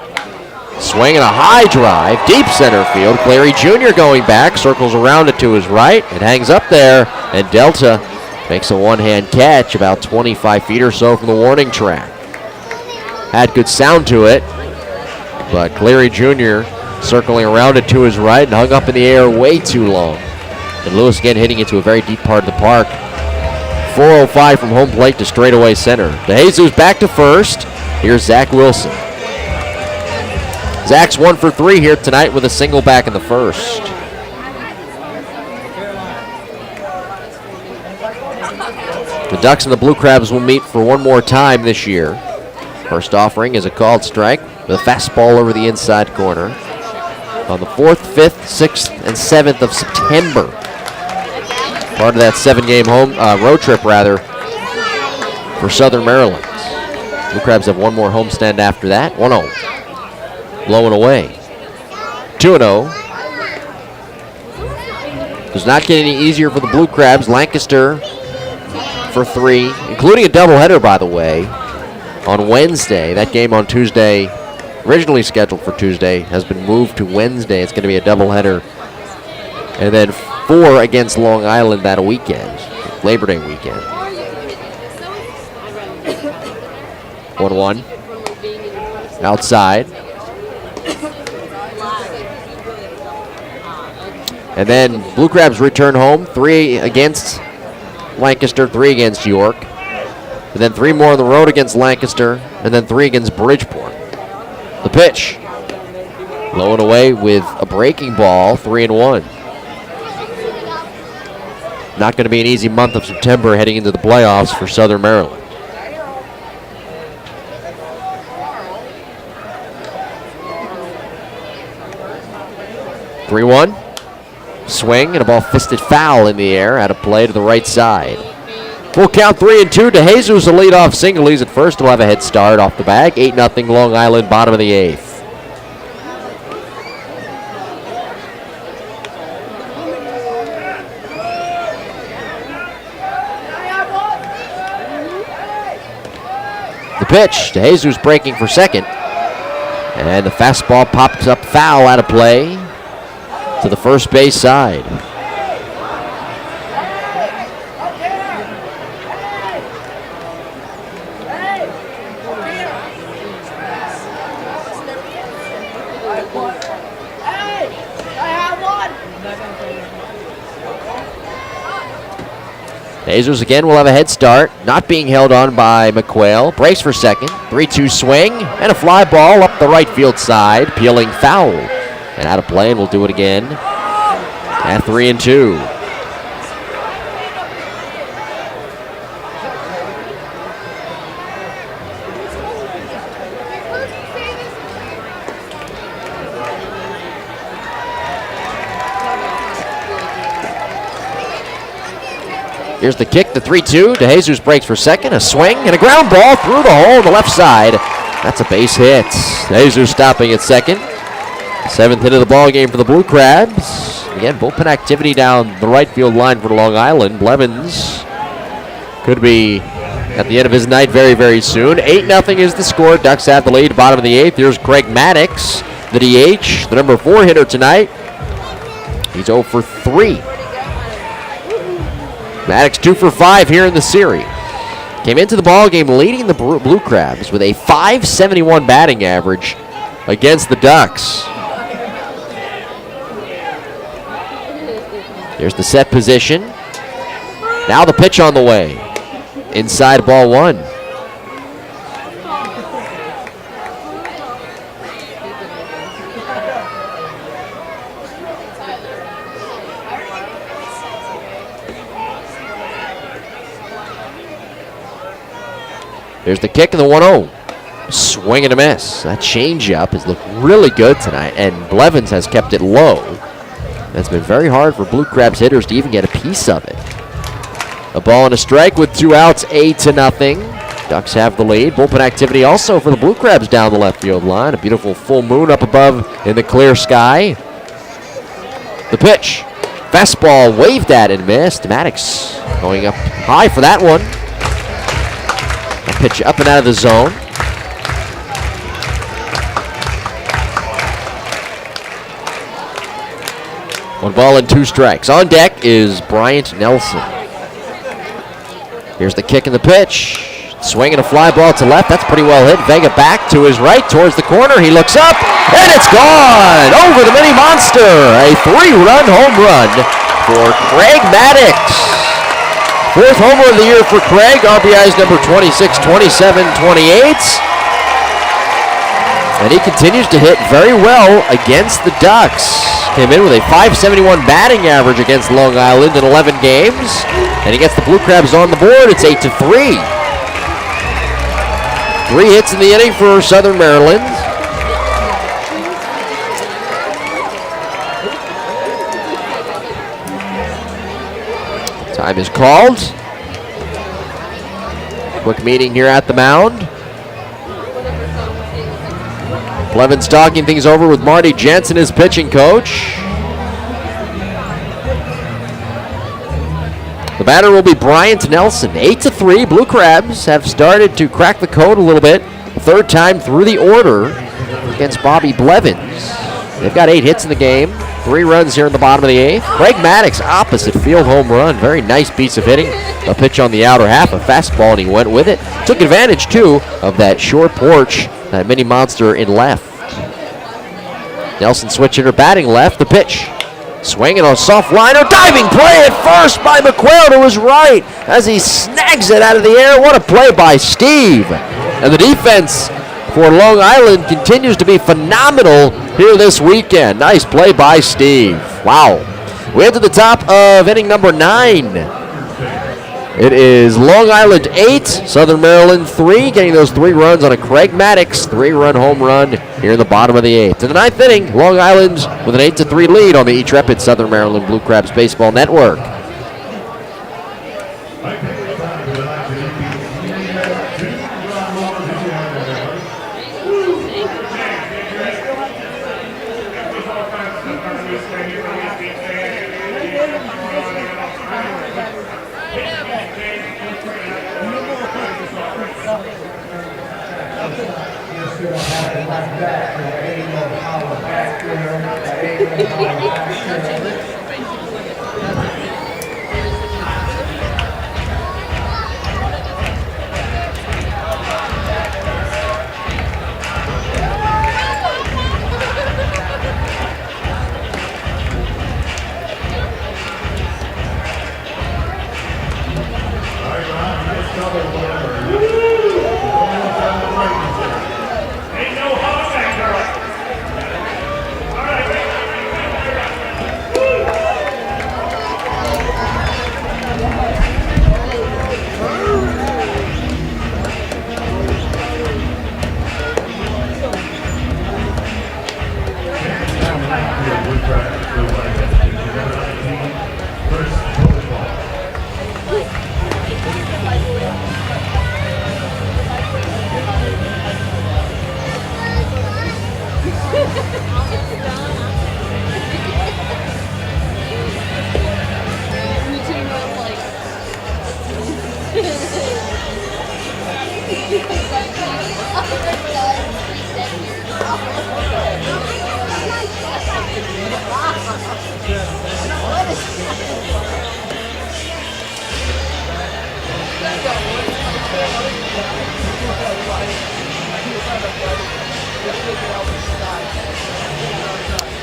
Swing and a high drive, deep center field. Cleary Jr. going back, circles around it to his right. It hangs up there, and Delta makes a one-hand catch about 25 feet or so from the warning track. Had good sound to it, but Cleary Jr. circling around it to his right and hung up in the air way too long. And Lewis again hitting it to a very deep part of the park. 4:05 from home plate to straightaway center. DeJesus back to first. Here's Zach Wilson. Zach's 1 for 3 here tonight with a single back in the first. The Ducks and the Blue Crabs will meet for one more time this year. First offering is a called strike with a fastball over the inside corner on the 4th, 5th, 6th, and 7th of September. Part of that 7-game road trip, for Southern Maryland. Blue Crabs have one more homestand after that. 1-0. Blowing away. 2-0. Does not get any easier for the Blue Crabs. Lancaster for 3, including a doubleheader, by the way, on Wednesday. That game on Tuesday, originally scheduled for Tuesday, has been moved to Wednesday. It's going to be a doubleheader. And then 4 against Long Island that weekend, Labor Day weekend. 1-1. Outside. And then Blue Crabs return home. 3 against Lancaster, 3 against York. And then 3 more on the road against Lancaster. And then 3 against Bridgeport. The pitch. Low and away with a breaking ball, 3-1. Not going to be an easy month of September heading into the playoffs for Southern Maryland. (3-1). Swing and a ball fisted foul in the air out of play to the right side. Full count 3-2. DeJesus a leadoff single. He's at first. Will have a head start off the bag. 8-0 Long Island, bottom of the 8th. The pitch. DeJesus breaking for second. And the fastball pops up foul out of play to the first base side. DeJesus again will have a head start, not being held on by McQuail. Breaks for second, 3-2 swing, and a fly ball up the right field side, peeling foul. And out of play, and we'll do it again at 3-2. Here's the kick, the 3-2. DeJesus breaks for second. A swing and a ground ball through the hole on the left side. That's a base hit. DeJesus stopping at second. 7th hit of the ball game for the Blue Crabs. Again, bullpen activity down the right field line for Long Island. Blevins could be at the end of his night very, very soon. 8-0 is the score. Ducks have the lead, bottom of the 8th. Here's Craig Maddox, the DH, the number 4 hitter tonight. He's 0 for 3. Maddox 2 for 5 here in the series. Came into the ball game leading the Blue Crabs with a .571 batting average against the Ducks. There's the set position. Now the pitch on the way. Inside ball 1. There's the kick and the 1-0. Swing and a miss. That changeup has looked really good tonight, and Blevins has kept it low. It's been very hard for Blue Crabs hitters to even get a piece of it. A ball and a strike with 2 outs, 8-0. Ducks have the lead. Bullpen activity also for the Blue Crabs down the left field line. A beautiful full moon up above in the clear sky. The pitch. Fastball waved at and missed. Maddox going up high for that one. A pitch up and out of the zone. One ball and 2 strikes. On deck is Bryant Nelson. Here's the kick and the pitch. Swing and a fly ball to left. That's pretty well hit. Vega back to his right towards the corner. He looks up, and it's gone! Over the mini monster. A 3-run home run for Craig Maddox. 4th homer of the year for Craig. RBIs number 26, 27, 28. And he continues to hit very well against the Ducks. Came in with a .571 batting average against Long Island in 11 games. And he gets the Blue Crabs on the board. It's 8-3. 3 hits in the inning for Southern Maryland. Time is called. Quick meeting here at the mound. Blevins talking things over with Marty Jensen, his pitching coach. The batter will be Bryant Nelson. 8-3. Blue Crabs have started to crack the code a little bit. 3rd time through the order against Bobby Blevins. They've got 8 hits in the game. 3 runs here in the bottom of the 8th. Craig Maddox, opposite field home run. Very nice piece of hitting. A pitch on the outer half, a fastball, and he went with it. Took advantage, too, of that short porch, that mini monster in left. Nelson switch hitter batting left. The pitch. Swinging on a soft liner. Diving play at first by McQuail to his right as he snags it out of the air. What a play by Steve. And the defense for Long Island continues to be phenomenal here this weekend. Nice play by Steve. Wow. We head to the top of inning number 9. It is Long Island 8, Southern Maryland 3, getting those 3 runs on a Craig Maddox 3-run home run here in the bottom of the 8th. In the 9th inning, Long Island with an 8-3 lead on the intrepid Southern Maryland Blue Crabs Baseball Network.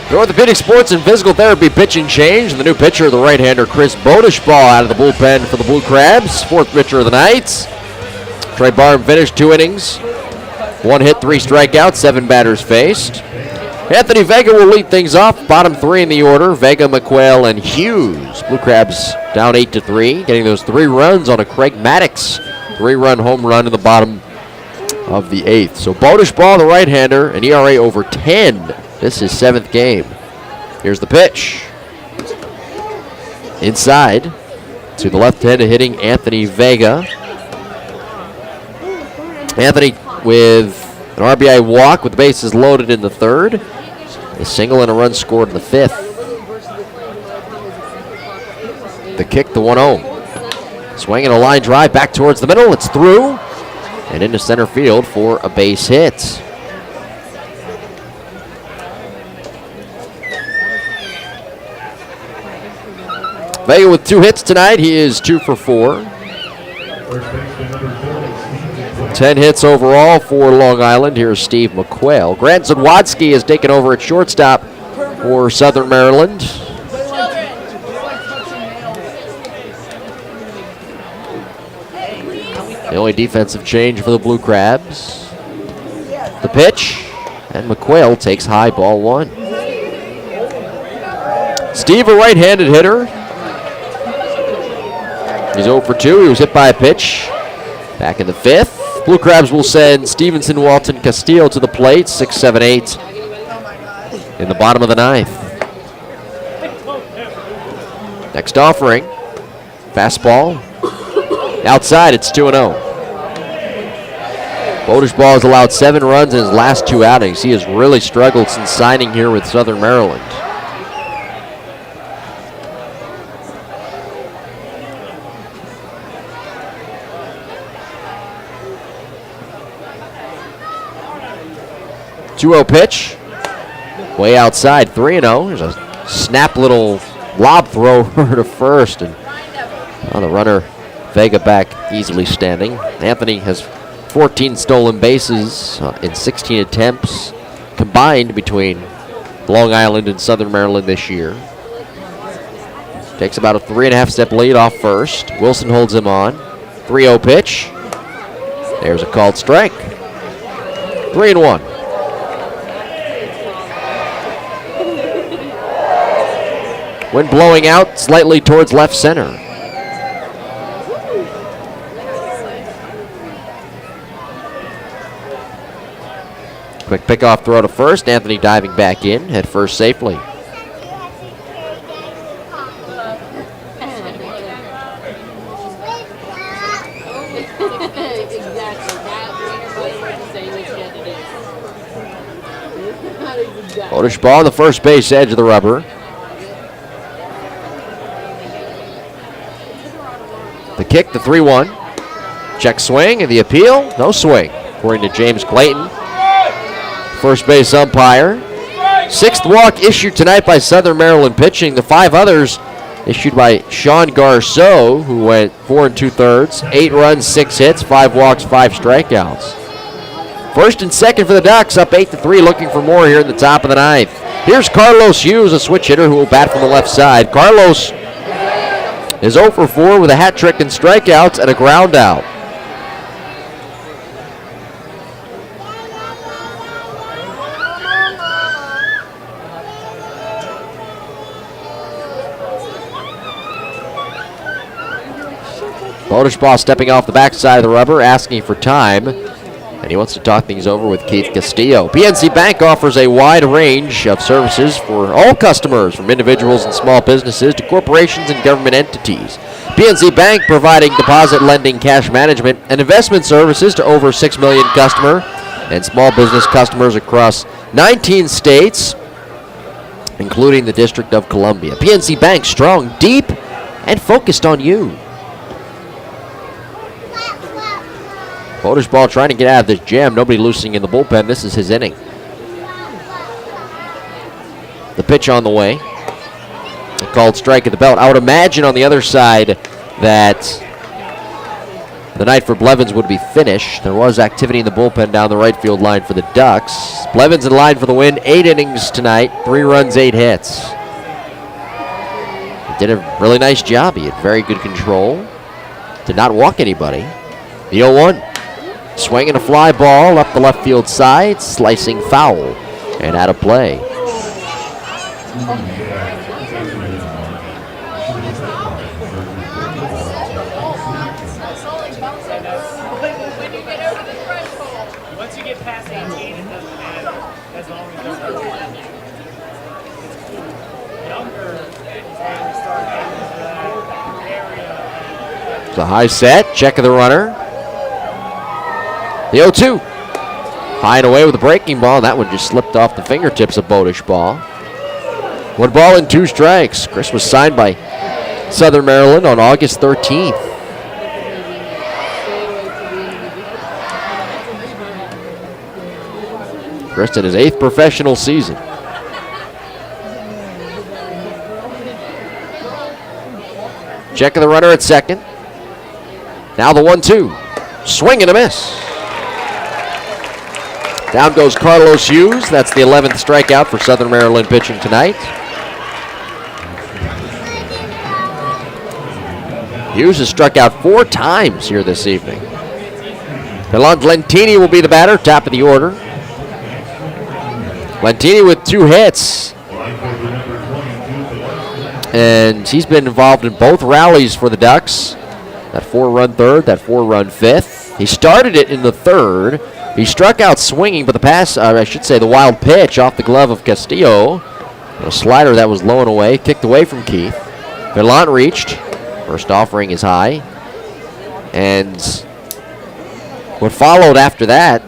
The Orthopedic Sports and Physical Therapy pitching change. The new pitcher, the right-hander Chris Bodishball, out of the bullpen for the Blue Crabs. Fourth pitcher of the night. Trey Barham finished 2 innings. 1 hit, 3 strikeouts, 7 batters faced. Anthony Vega will lead things off. Bottom 3 in the order. Vega, McQuail, and Hughes. Blue Crabs down 8-3. Getting those 3 runs on a Craig Maddox 3-run home run in the bottom of the 8th. So Bodishball, the right-hander, an ERA over 10. This is 7th game. Here's the pitch. Inside to the left-handed hitting Anthony Vega. Anthony with an RBI walk with the bases loaded in the 3rd. A single and a run scored in the 5th. The kick, the 1-0. Swinging a line drive back towards the middle. It's through and into center field for a base hit. Vega with 2 hits tonight. He is 2 for 4. 10 hits overall for Long Island. Here's Steve McQuail. Grant Zadwodzki has taken over at shortstop for Southern Maryland. The only defensive change for the Blue Crabs. The pitch, and McQuail takes high, ball 1. Steve, a right-handed hitter. He's 0 for 2. He was hit by a pitch back in the 5th. Blue Crabs will send Stevenson, Walton, Castillo to the plate. 6, 7, 8 in the bottom of the 9th. Next offering. Fastball. Outside, it's 2-0. Bodishball has allowed 7 runs in his last 2 outings. He has really struggled since signing here with Southern Maryland. Two-0 pitch. Way outside, 3-0. There's a snap little lob throw to first. And the runner, Vega, back easily standing. Anthony has 14 stolen bases in 16 attempts combined between Long Island and Southern Maryland this year. Takes about a 3.5 step lead off first. Wilson holds him on. 3-0 pitch. There's a called strike. 3-1. Wind blowing out slightly towards left center. Quick pickoff throw to first. Anthony diving back in, head first safely. Bodishball on the first base edge of the rubber. The kick, the 3-1. Check swing, and the appeal, no swing, according to James Clayton, first base umpire. 6th walk issued tonight by Southern Maryland pitching. The 5 others issued by Sean Garceau, who went 4 2/3, 8 runs, 6 hits, 5 walks, 5 strikeouts. First and second for the Ducks, up 8-3, looking for more here in the top of the 9th. Here's Carlos Hughes, a switch hitter who will bat from the left side. Carlos is 0 for 4 with a hat trick and strikeouts and a ground out. Bodishball stepping off the backside of the rubber, asking for time, and he wants to talk things over with Keith Castillo. PNC Bank offers a wide range of services for all customers, from individuals and small businesses to corporations and government entities. PNC Bank providing deposit lending, cash management, and investment services to over 6 million customer and small business customers across 19 states, including the District of Columbia. PNC Bank, strong, deep, and focused on you. Bodishball trying to get out of this jam. Nobody loosening in the bullpen. This is his inning. The pitch on the way. called strike at the belt. I would imagine on the other side that the night for Blevins would be finished. There was activity in the bullpen down the right field line for the Ducks. Blevins in line for the win. 8 innings tonight. 3 runs, 8 hits. He did a really nice job. He had very good control. Did not walk anybody. The 0-1. Swinging a fly ball up the left field side. Slicing foul. And out of play. Once you get past 18, it doesn't matter. As long as they're younger, It's a high set. Check of the runner. The 0-2. High and away with a breaking ball. That one just slipped off the fingertips of Bodish ball. 1 ball and 2 strikes. Chris was signed by Southern Maryland on August 13th. Chris in his 8th professional season. Check of the runner at second. Now the 1-2. Swing and a miss. Down goes Carlos Hughes. That's the 11th strikeout for Southern Maryland pitching tonight. Hughes has struck out 4 times here this evening. Delon Lentini will be the batter, top of the order. Lentini with 2 hits. And he's been involved in both rallies for the Ducks. That 4-run third, that 4-run fifth. He started it in the third. He struck out swinging, but the pass, I should say the wild pitch off the glove of Castillo. A slider that was low and away, kicked away from Keith. Gallant reached. First offering is high. And what followed after that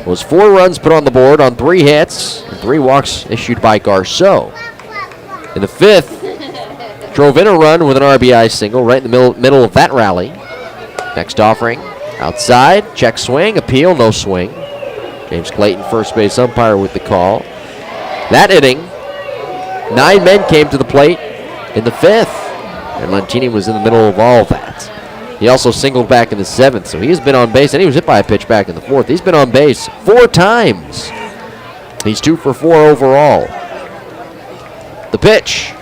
was 4 runs put on the board on 3 hits and 3 walks issued by Garceau. In the 5th, drove in a run with an RBI single right in the middle of that rally. Next offering, outside, check swing, appeal, no swing. James Clayton, first base umpire with the call. That inning, 9 men came to the plate in the 5th, and Lentini was in the middle of all of that. He also singled back in the 7th, so he has been on base, and he was hit by a pitch back in the 4th. He's been on base 4 times. He's 2 for 4 overall. The pitch.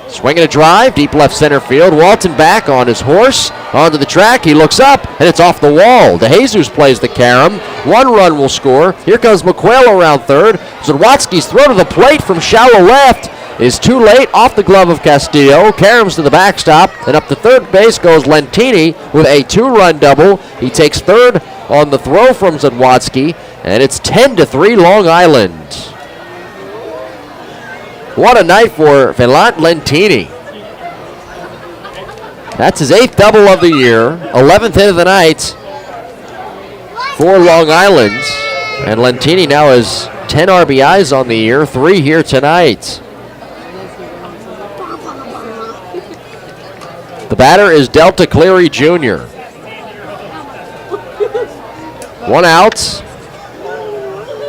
Swinging a drive, deep left center field. Walton back on his horse, onto the track. He looks up, and it's off the wall. DeJesus plays the carom. 1 run will score. Here comes McQuail around third. Zadwotsky's throw to the plate from shallow left is too late, off the glove of Castillo. Caroms to the backstop, and up to third base goes Lentini with a 2-run double. He takes third on the throw from Zadwotsky, and it's 10-3 Long Island. What a night for Velant Lentini. That's his 8th double of the year, 11th hit of the night for Long Island. And Lentini now has 10 RBIs on the year, 3 here tonight. The batter is Delta Cleary Jr. 1 out,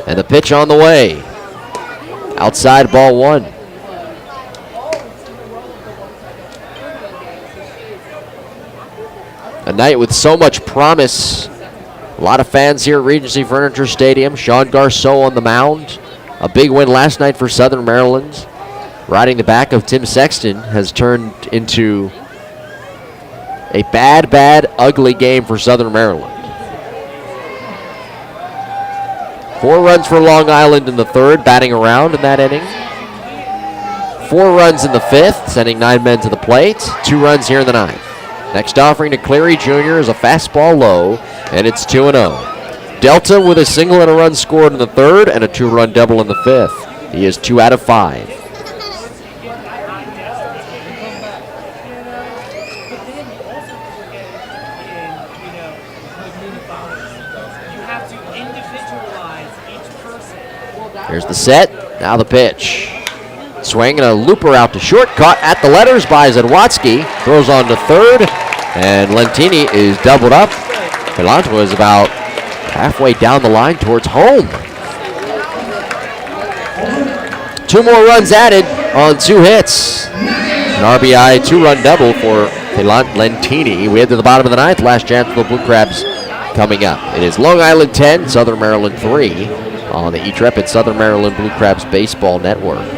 and the pitch on the way. Outside, ball 1. A night with so much promise. A lot of fans here at Regency Furniture Stadium. Sean Garceau on the mound. A big win last night for Southern Maryland. Riding the back of Tim Sexton has turned into a bad, ugly game for Southern Maryland. 4 runs for Long Island in the 3rd, batting around in that inning. 4 runs in the 5th, sending 9 men to the plate. 2 runs here in the 9th. Next offering to Cleary Jr. is a fastball low, and it's 2-0. Delta with a single and a run scored in the 3rd and a 2-run double in the 5th. He is 2 out of 5. Here's the set, now the pitch. Swing and a looper out to short, caught at the letters by Zadwotsky. Throws on to third, and Lentini is doubled up. Velant was about halfway down the line towards home. 2 more runs added on 2 hits. An RBI 2-run double for Lentini. We head to the bottom of the 9th. Last chance for the Blue Crabs coming up. It is Long Island 10, Southern Maryland 3 on the E-Trepid Southern Maryland Blue Crabs Baseball Network.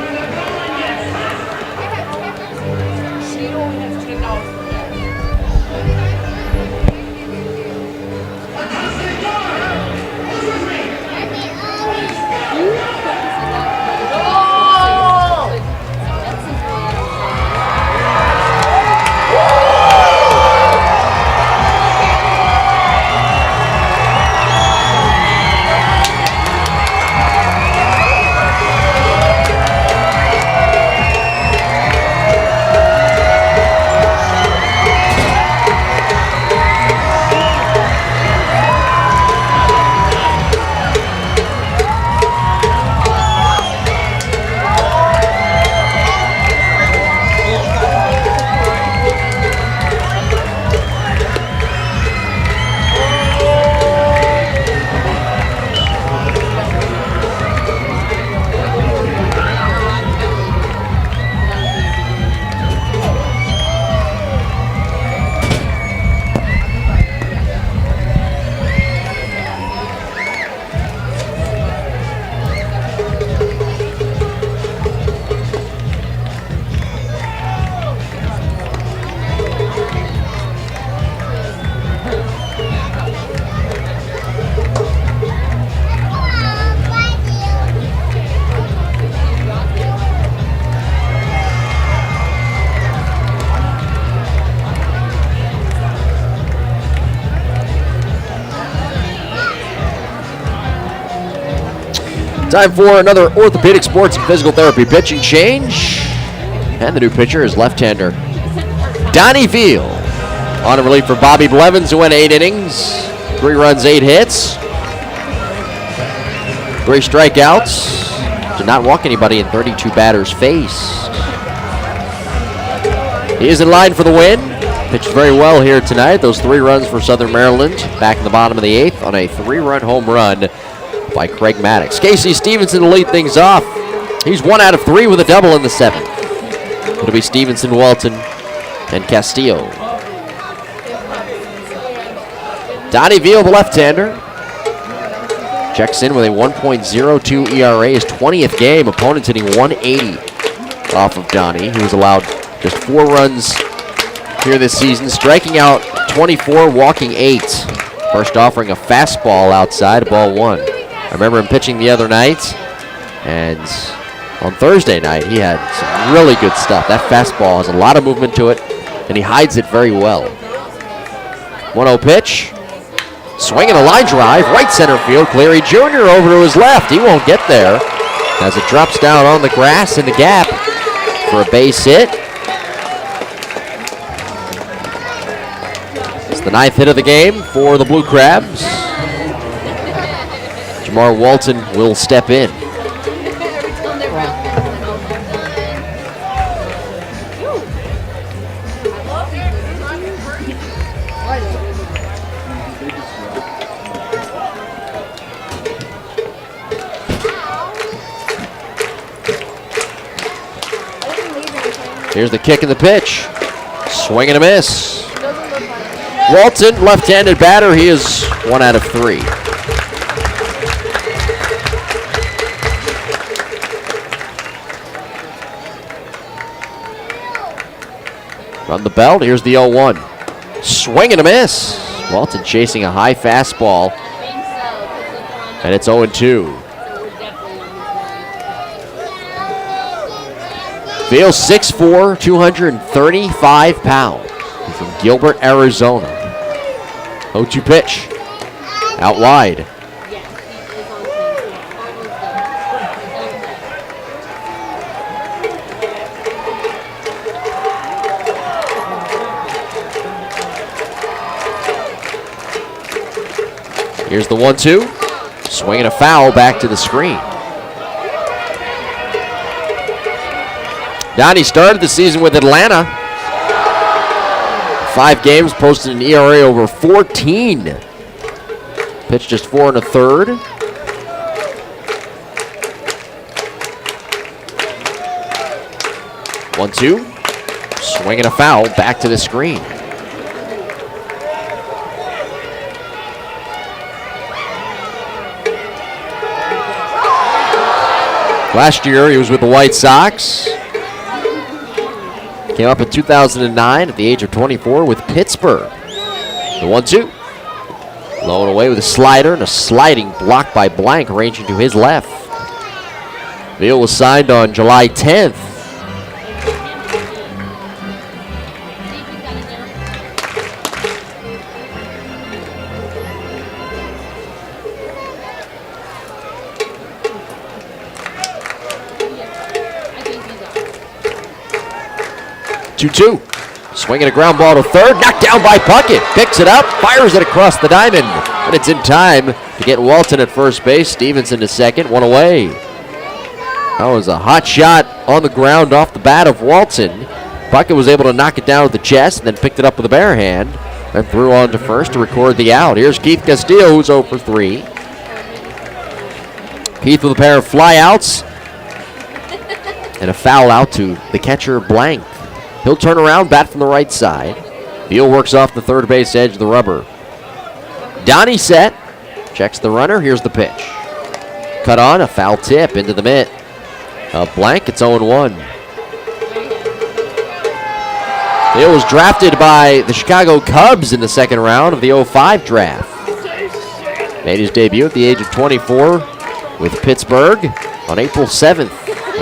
Time for another orthopedic sports and physical therapy pitching change. And the new pitcher is left-hander Donnie Veal. On a relief for Bobby Blevins, who went 8 innings, 3 runs, 8 hits, 3 strikeouts. Did not walk anybody in 32 batters faced. He is in line for the win. Pitched very well here tonight. Those 3 runs for Southern Maryland back in the bottom of the 8th on a 3-run home run by Craig Maddox. Casey Stevenson to lead things off. He's 1 out of 3 with a double in the 7th. It'll be Stevenson, Walton, and Castillo. Donnie Veal, the left-hander, checks in with a 1.02 ERA, his 20th game. Opponents hitting 180 off of Donnie. He was allowed just 4 runs here this season, striking out 24, walking 8. First offering a fastball outside, ball 1. I remember him pitching the other night, and on Thursday night, he had some really good stuff. That fastball has a lot of movement to it, and he hides it very well. 1-0 pitch. Swinging a line drive, right center field. Cleary Jr. over to his left. He won't get there as it drops down on the grass in the gap for a base hit. It's the 9th hit of the game for the Blue Crabs. Jamar Walton will step in. Here's the kick and the pitch. Swing and a miss. Walton, left-handed batter. He is 1 out of 3. Run the belt. Here's the 0-1. Swing and a miss. Walton chasing a high fastball. And it's 0-2. Veal 6'4", 235 pounds. He's from Gilbert, Arizona. 0-2 pitch. Out wide. Here's the 1-2. Swinging a foul back to the screen. Donnie started the season with Atlanta. 5 games, posted an ERA over 14. Pitched just 4 1/3. 1-2. Swing and a foul. Back to the screen. Last year, he was with the White Sox. Came up in 2009 at the age of 24 with Pittsburgh. The 1-2. Low and away with a slider and a sliding block by Blank ranging to his left. Deal was signed on July 10th. Two. Swinging a ground ball to third, knocked down by Puckett. Picks it up, fires it across the diamond. And it's in time to get Walton at first base. Stevenson to second, one away. That was a hot shot on the ground off the bat of Walton. Puckett was able to knock it down with the chest and then picked it up with a bare hand and threw on to first to record the out. Here's Keith Castillo, who's 0 for 3. Keith with a pair of flyouts and a foul out to the catcher Blank. He'll turn around, bat from the right side. Beal works off the third base edge of the rubber. Donnie set, checks the runner, here's the pitch. Cut on, a foul tip into the mitt. Blank, it's 0-1. Beal was drafted by the Chicago Cubs in the second round of the 05 draft. Made his debut at the age of 24 with Pittsburgh on April 7th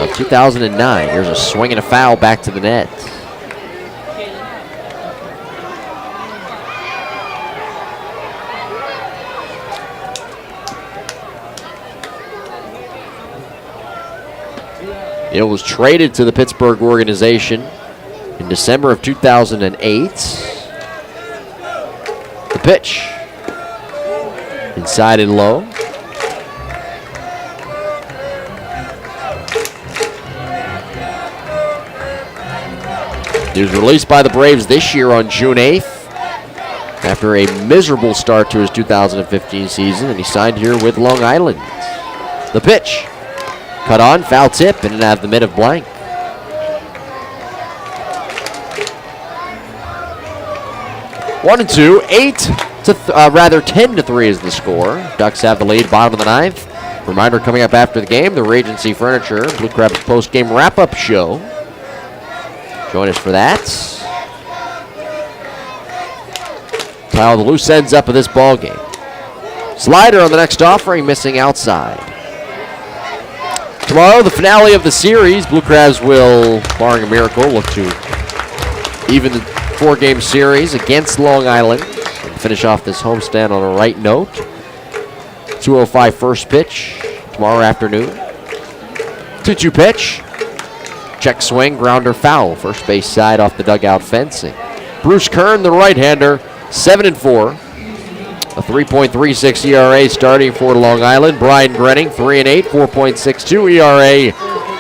of 2009. Here's a swing and a foul back to the net. It was traded to the Pittsburgh organization in December of 2008. The pitch. Inside and low. He was released by the Braves this year on June 8th after a miserable start to his 2015 season, and he signed here with Long Island. The pitch. Cut on, foul tip, in and out of the mid of Blank. One and two, 10-3 is the score. Ducks have the lead, bottom of the ninth. Reminder coming up after the game, the Regency Furniture Blue Crabs post-game wrap-up show. Join us for that. Tie all the loose ends up of this ball game. Slider on the next offering, missing outside. Tomorrow, the finale of the series. Blue Crabs will, barring a miracle, look to even the four-game series against Long Island and finish off this homestand on a right note. 2:05 first pitch tomorrow afternoon. 2-2 pitch. Check swing, grounder foul. First base side off the dugout fencing. Bruce Kern, the right-hander, 7-4. A 3.36 ERA starting for Long Island. Brian Grenning, 3-8, 4.62 ERA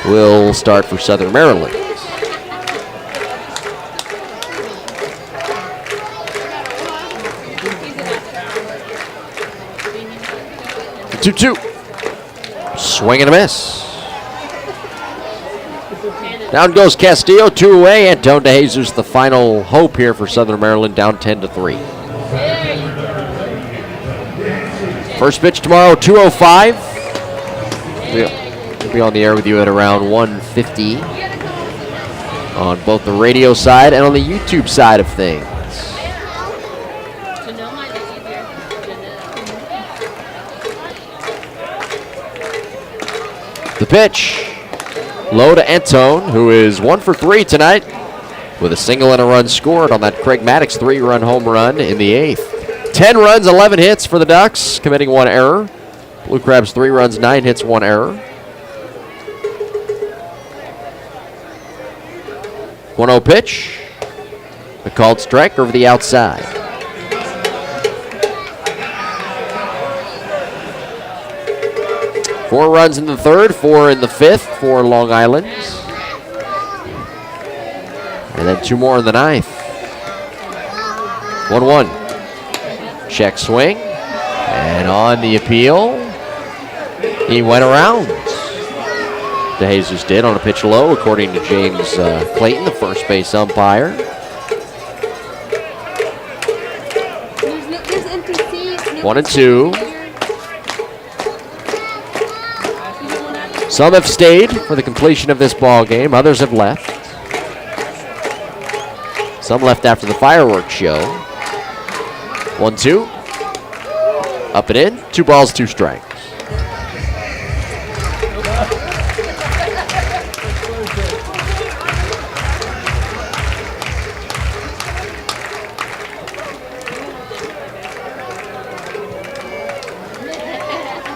will start for Southern Maryland. The 2-2. Swing and a miss. Down goes Castillo, 2 away. Antone de Jesus, the final hope here for Southern Maryland, down 10-3. First pitch tomorrow, 2:05. We'll be on the air with you at around 1:50 on both the radio side and on the YouTube side of things. The pitch. Low to Antone, who is 1 for 3 tonight with a single and a run scored on that Craig Maddox 3-run home run in the 8th. 10 runs, 11 hits for the Ducks, committing 1 error. Blue Crabs 3 runs, 9 hits, 1 error. 1-0 pitch. A called strike over the outside. Four runs in the third, 4 in the fifth for Long Island. And then 2 more in the ninth. 1-1. Check swing. And on the appeal, he went around. DeJesus did on a pitch low, according to James Clayton, the first base umpire. There's empty seats. 1-2. Some have stayed for the completion of this ball game. Others have left. Some left after the fireworks show. 1-2. Up and in. 2 balls, 2 strikes.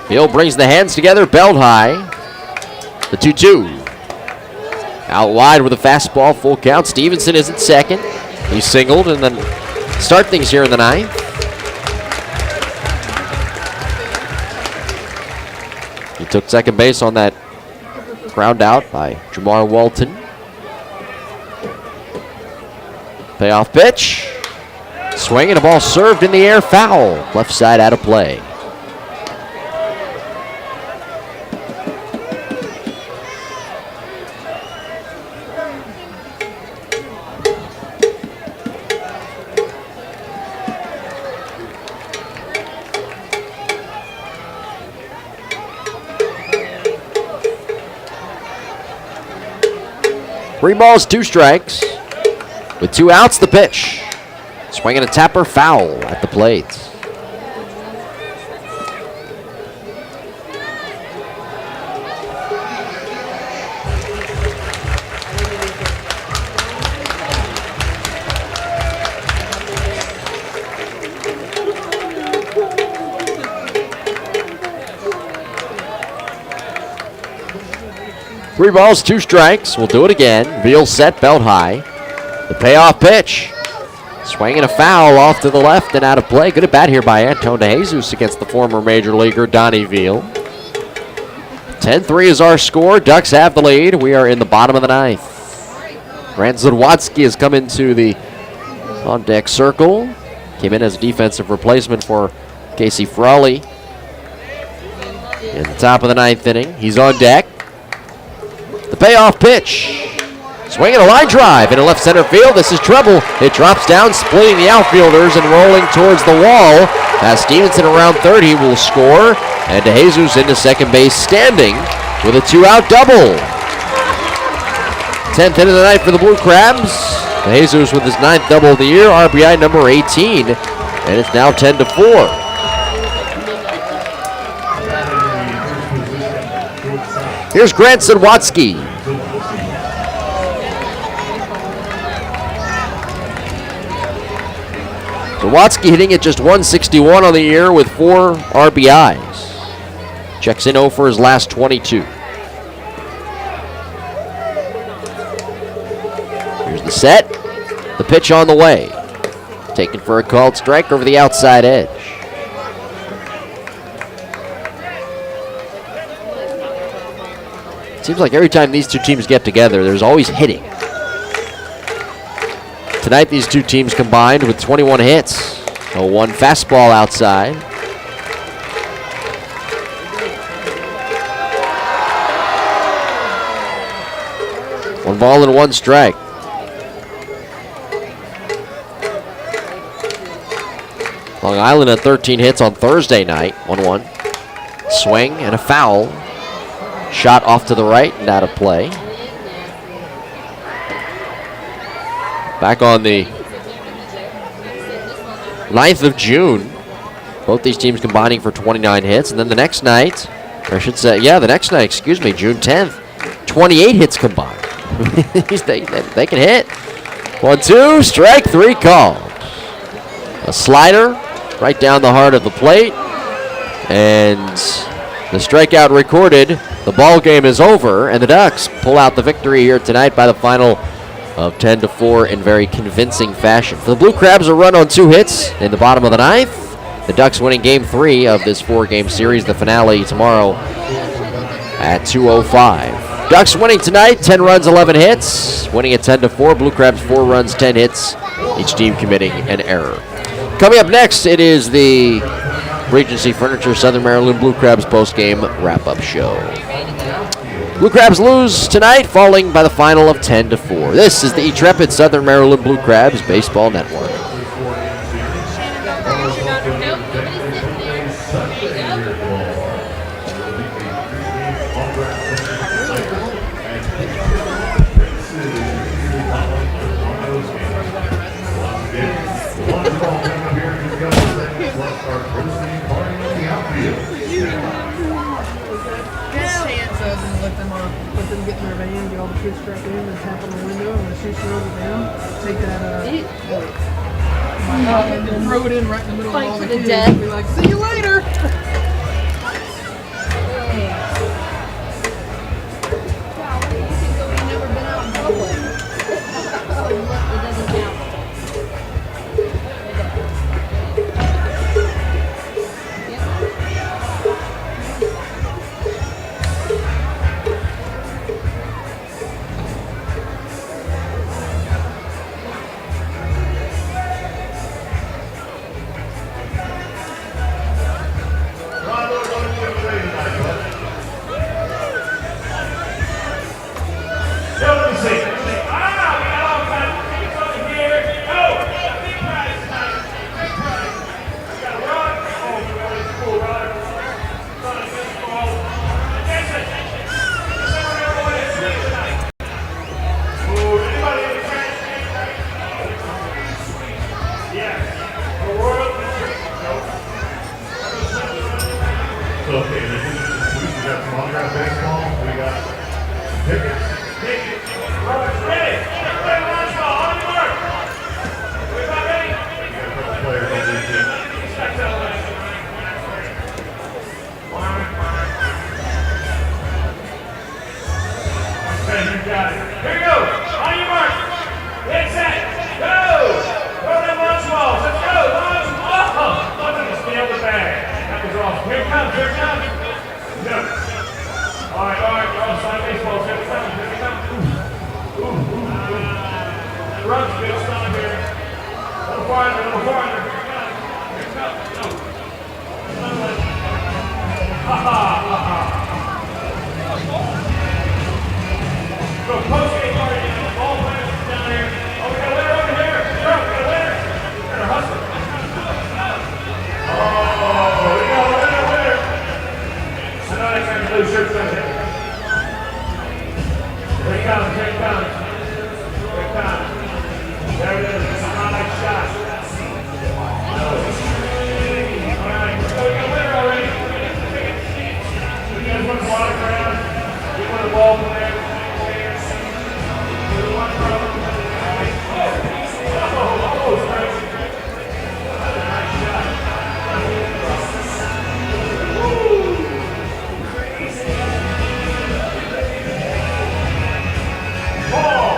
Bill brings the hands together, belt high. The 2-2. Out wide with a fastball, full count. Stevenson is at second. He singled and then start things here in the 9th. He took second base on that ground out by Jamar Walton. Payoff pitch. Swing and a ball served in the air, foul. Left side out of play. Three balls, 2 strikes. With 2 outs, the pitch. Swinging a tapper, foul at the plate. Three balls, 2 strikes. We'll do it again. Veal set, belt high. The payoff pitch. Swinging a foul off to the left and out of play. Good at bat here by Antone DeJesus against the former Major Leaguer Donnie Veal. 10-3 is our score. Ducks have the lead. We are in the bottom of the 9th. Grant Zadwotsky has come into the on-deck circle. Came in as a defensive replacement for Casey Frawley. In the top of the 9th inning. He's on deck. The payoff pitch. Swinging a line drive into left center field. This is trouble. It drops down, splitting the outfielders and rolling towards the wall. As Stevenson around third, he will score. And DeJesus into second base standing with a 2-out double. 10th hit of the night for the Blue Crabs. DeJesus with his 9th double of the year, RBI number 18. And it's now 10-4. Here's Grant Zadwotsky. Zadwotsky hitting at just .161 on the year with 4 RBIs. Checks in 0 for his last 22. Here's the set. The pitch on the way. Taken for a called strike over the outside edge. Seems like every time these two teams get together, there's always hitting. Tonight, these two teams combined with 21 hits. A 1 fastball outside. One ball and 1 strike. Long Island had 13 hits on Thursday night. 1-1. Swing and a foul. Shot off to the right and out of play. Back on the 9th of June. Both these teams combining for 29 hits. And then the next night, or I should say, the next night, June 10th, 28 hits combined. they can hit. 1-2, strike 3 called. A slider right down the heart of the plate. And the strikeout recorded. The ball game is over, and the Ducks pull out the victory here tonight by the final of 10-4 in very convincing fashion. For the Blue Crabs, a run on 2 hits in the bottom of the 9th. The Ducks winning Game 3 of this 4-game series. The finale tomorrow at 2:05. Ducks winning tonight, 10 runs, 11 hits. Winning at 10-4. Blue Crabs 4 runs, 10 hits. Each team committing an error. Coming up next, it is the Regency Furniture Southern Maryland Blue Crabs post-game wrap-up show. Blue Crabs lose tonight, falling by the final of 10-4. This is the intrepid Southern Maryland Blue Crabs Baseball Network. Shannon, don't forget your daughter. Nope, nobody's sitting there. There you go. Let them get in their van, get all the kids strapped in, and tap on the window, and as soon as you roll it down, take that and then throw it in right in the middle Fight of all to the the kids. death. And be like, see you later. Golly, you can go. You've never been out in public. Oh, look, it doesn't count. Okay, we got some autograph baseball. We got tickets. Ready. Everybody runs ball. On your mark. Everybody ready? We got a couple players on this team. Okay, you got it. Here we go. On your mark. Get set. Go. Throw them launch balls. Let's go. Launch. Oh, look at the steal the bag. That was off. Here it comes. Here it comes. Go. All right. You're on side baseball. Here it comes. Here it comes. Run's good. Stop here. A little farther. Here it comes. Here it comes. No. Go postgame already. All players down here. Oh, we got a winner over here. Go. We got a winner. Better hustle. Oh, we got a winner. I know they can't blue shirts on here. Here it comes. Here it comes. Here it comes. There it is. It's a high shot. All right. So we got a winner already. You guys want the autograph? You want the ball from there? Ball.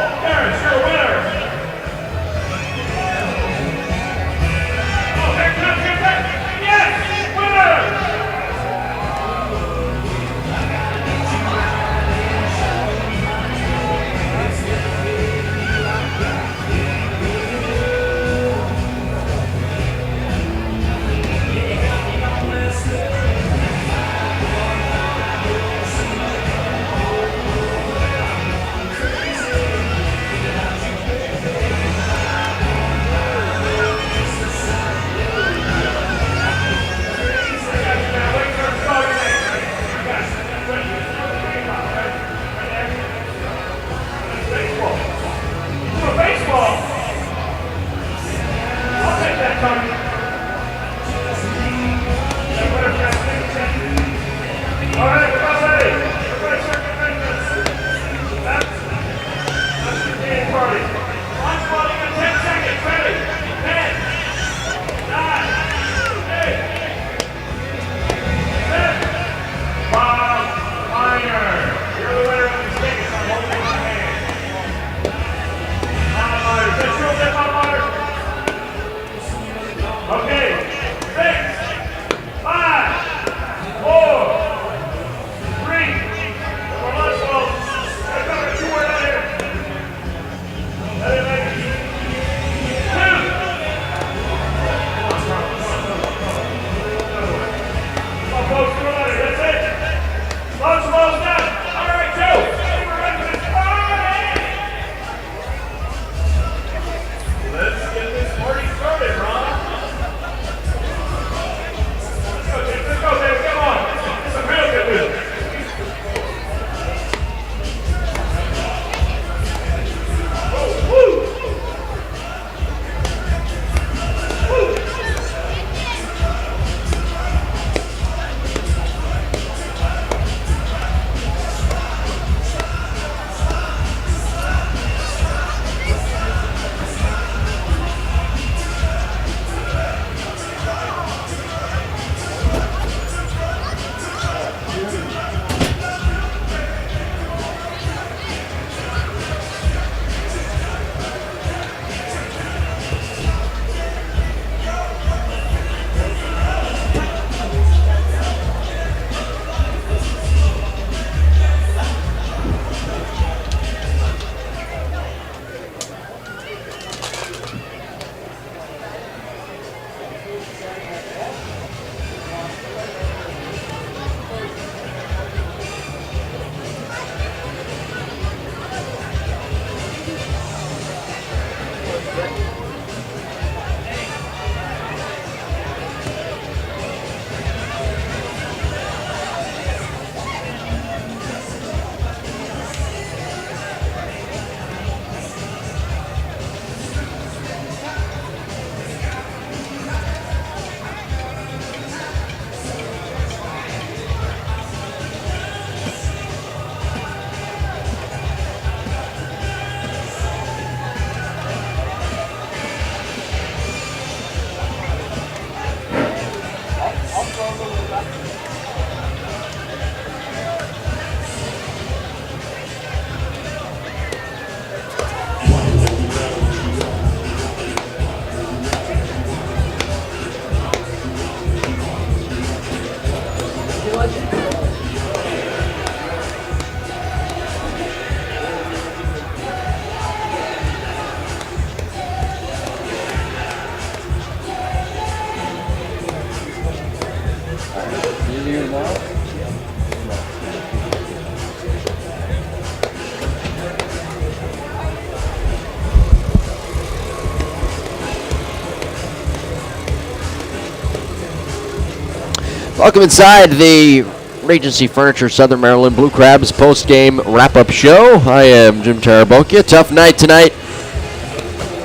Welcome inside the Regency Furniture Southern Maryland Blue Crabs post-game wrap-up show. I am Jim Tarabokia. Tough night tonight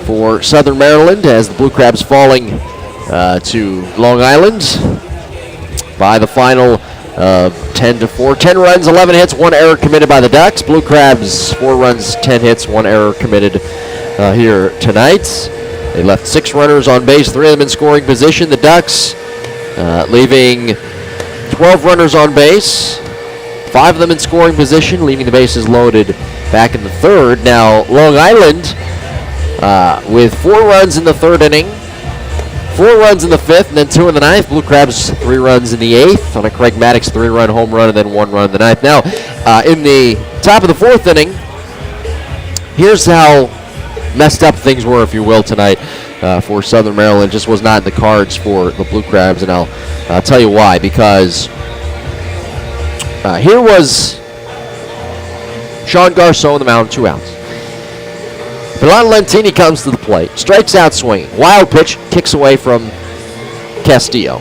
for Southern Maryland as the Blue Crabs falling to Long Island by the final 10-4. 10 runs, 11 hits, 1 error committed by the Ducks. Blue Crabs 4 runs, 10 hits, 1 error committed here tonight. They left 6 runners on base, 3 of them in scoring position. The Ducks leaving 12 runners on base, 5 of them in scoring position, leaving the bases loaded back in the third. Now, Long Island with 4 runs in the third inning, 4 runs in the fifth, and then 2 in the ninth. Blue Crabs 3 runs in the eighth on a Craig Maddox 3-run home run, and then 1 run in the ninth. Now, in the top of the fourth inning, here's how messed up things were, if you will, tonight. For Southern Maryland, just was not in the cards for the Blue Crabs, and I'll tell you why. Because here was Sean Garceau on the mound, 2 outs. Philon Lentini comes to the plate, strikes out swinging, wild pitch, kicks away from Castillo.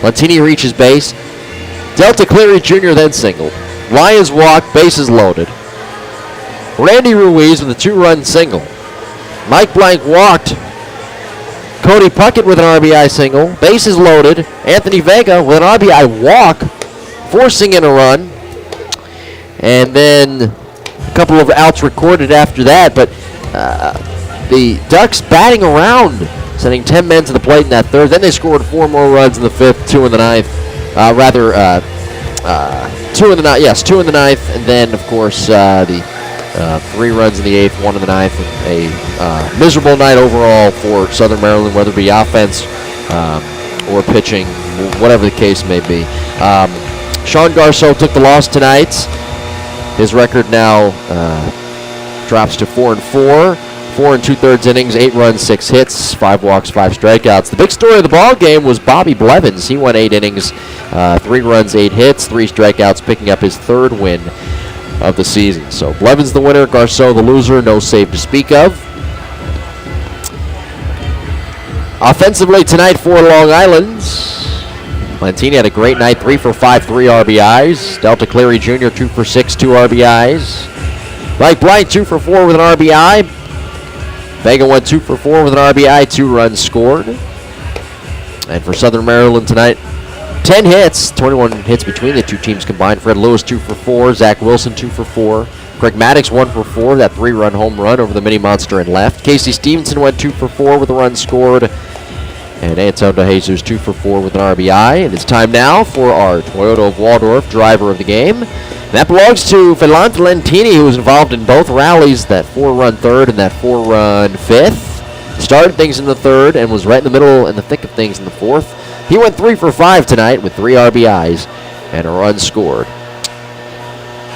Lentini reaches base. Delta Cleary Jr. then singled. Lions walk, bases loaded. Randy Ruiz with a 2-run single. Mike Blank walked. Cody Puckett with an RBI single. Bases loaded. Anthony Vega with an RBI walk, forcing in a run. And then a couple of outs recorded after that. But the Ducks batting around, sending 10 men to the plate in that third. Then they scored 4 more runs in the fifth, 2 in the ninth. 2 in the ninth. Yes, 2 in the ninth. And then, of course, the 3 runs in the eighth, 1 in the ninth. A miserable night overall for Southern Maryland, whether it be offense or pitching, whatever the case may be. Sean Garceau took the loss tonight. His record now drops to 4-4. 4 2/3 innings, 8 runs, 6 hits, 5 walks, 5 strikeouts. The big story of the ball game was Bobby Blevins. He went 8 innings, 3 runs, 8 hits, 3 strikeouts, picking up his 3rd win of the season. So Blevins the winner, Garceau the loser, no save to speak of. Offensively tonight for Long Island, Lentini had a great night, 3 for 5, 3 RBIs. Delta Cleary Jr., 2 for 6, 2 RBIs. Mike Blank, 2 for 4 with an RBI. Vega went 2 for 4 with an RBI, 2 runs scored. And for Southern Maryland tonight, 10 hits, 21 hits between the two teams combined. Fred Lewis 2 for 4, Zach Wilson 2 for 4. Craig Maddox 1 for 4, that 3-run home run over the mini monster in left. Casey Stevenson went 2 for 4 with a run scored. And Anton DeJesus 2 for 4 with an RBI. And it's time now for our Toyota of Waldorf driver of the game. That belongs to Philon Lentini, who was involved in both rallies, that 4-run third and that 4-run fifth. Started things in the third and was right in the middle in the thick of things in the fourth. He went 3 for 5 tonight with 3 RBIs and a run scored.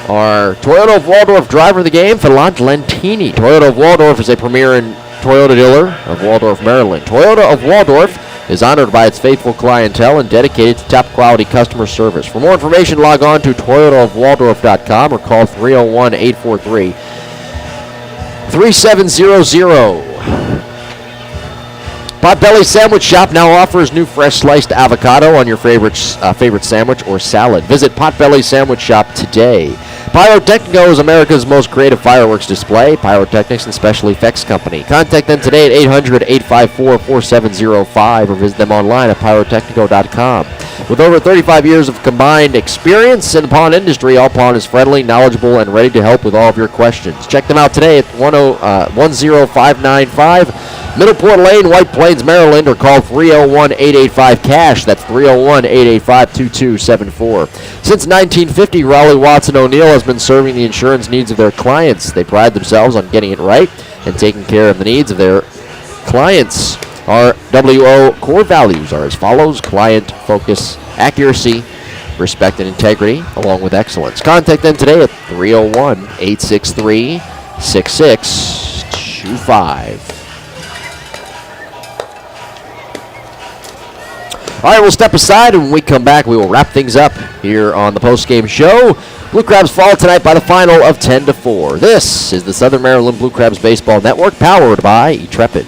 Our Toyota of Waldorf driver of the game, Philon Lentini. Toyota of Waldorf is a premier and Toyota dealer of Waldorf, Maryland. Toyota of Waldorf is honored by its faithful clientele and dedicated to top quality customer service. For more information, log on to toyotaofwaldorf.com or call 301-843-3700. Potbelly Sandwich Shop now offers new fresh sliced avocado on your favorite sandwich or salad. Visit Potbelly Sandwich Shop today. Pyrotechnico is America's most creative fireworks display. Pyrotechnics and Special Effects Company. Contact them today at 800-854-4705 or visit them online at pyrotechnico.com. With over 35 years of combined experience in the pawn industry, All Pawn is friendly, knowledgeable, and ready to help with all of your questions. Check them out today at 10595 Middleport Lane, White Plains, Maryland, or call 301-885-CASH. That's 301-885-2274. Since 1950, Raleigh Watson O'Neill has been serving the insurance needs of their clients. They pride themselves on getting it right and taking care of the needs of their clients. Our WO core values are as follows: client focus, accuracy, respect, and integrity, along with excellence. Contact them today at 301-863-6625. All right, we'll step aside, and when we come back, we will wrap things up here on the postgame show. Blue Crabs fall tonight by the final of 10-4. This is the Southern Maryland Blue Crabs Baseball Network, powered by Intrepid.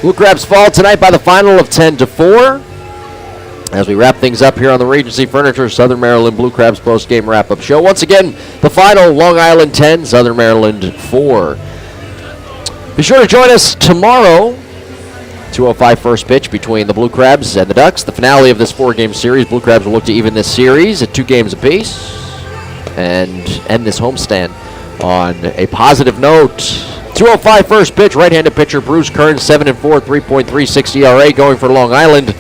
Blue Crabs fall tonight by the final of 10-4. As we wrap things up here on the Regency Furniture Southern Maryland Blue Crabs post-game wrap-up show. Once again, the final, Long Island 10, Southern Maryland 4. Be sure to join us tomorrow. 2:05 first pitch between the Blue Crabs and the Ducks. The finale of this four-game series. Blue Crabs will look to even this series at 2 games apiece and end this homestand on a positive note. 2:05 first pitch. Right-handed pitcher Bruce Kearns, 7-4, 3.36 ERA, going for Long Island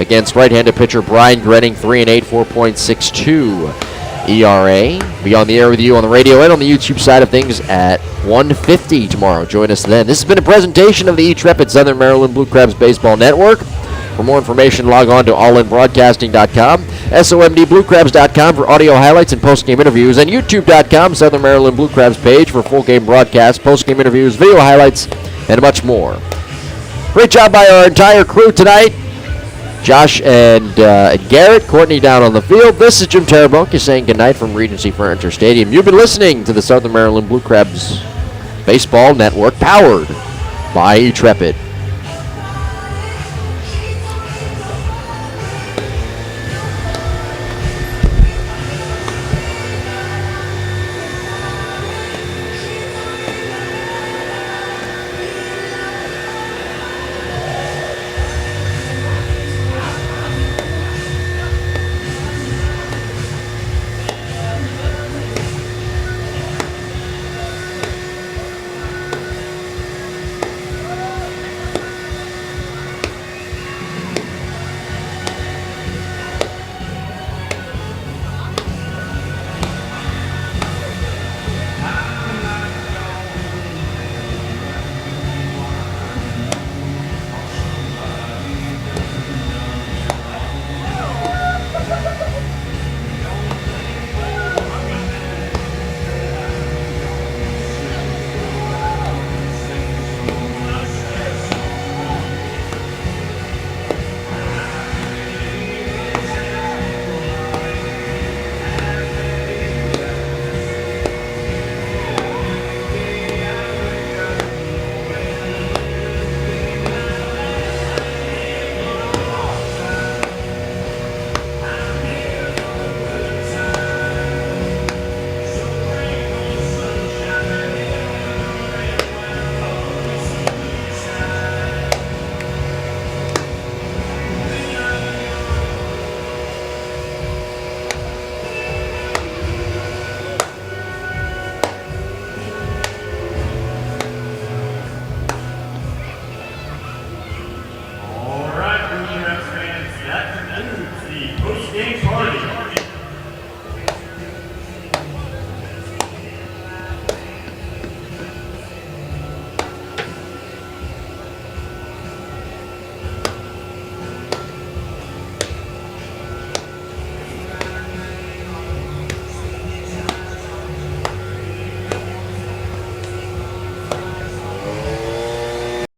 against right-handed pitcher Brian Grenning, 3-8, 4.62 ERA. Be on the air with you on the radio and on the YouTube side of things at 1:50 tomorrow. Join us then. This has been a presentation of the Intrepid Southern Maryland Blue Crabs Baseball Network. For more information, log on to allinbroadcasting.com, somdbluecrabs.com for audio highlights and post-game interviews, and youtube.com, Southern Maryland Blue Crabs page for full-game broadcasts, post-game interviews, video highlights, and much more. Great job by our entire crew tonight. Josh and Garrett, Courtney down on the field. This is Jim Terabonka saying goodnight from Regency Furniture Stadium. You've been listening to the Southern Maryland Blue Crabs Baseball Network, powered by Intrepid. Game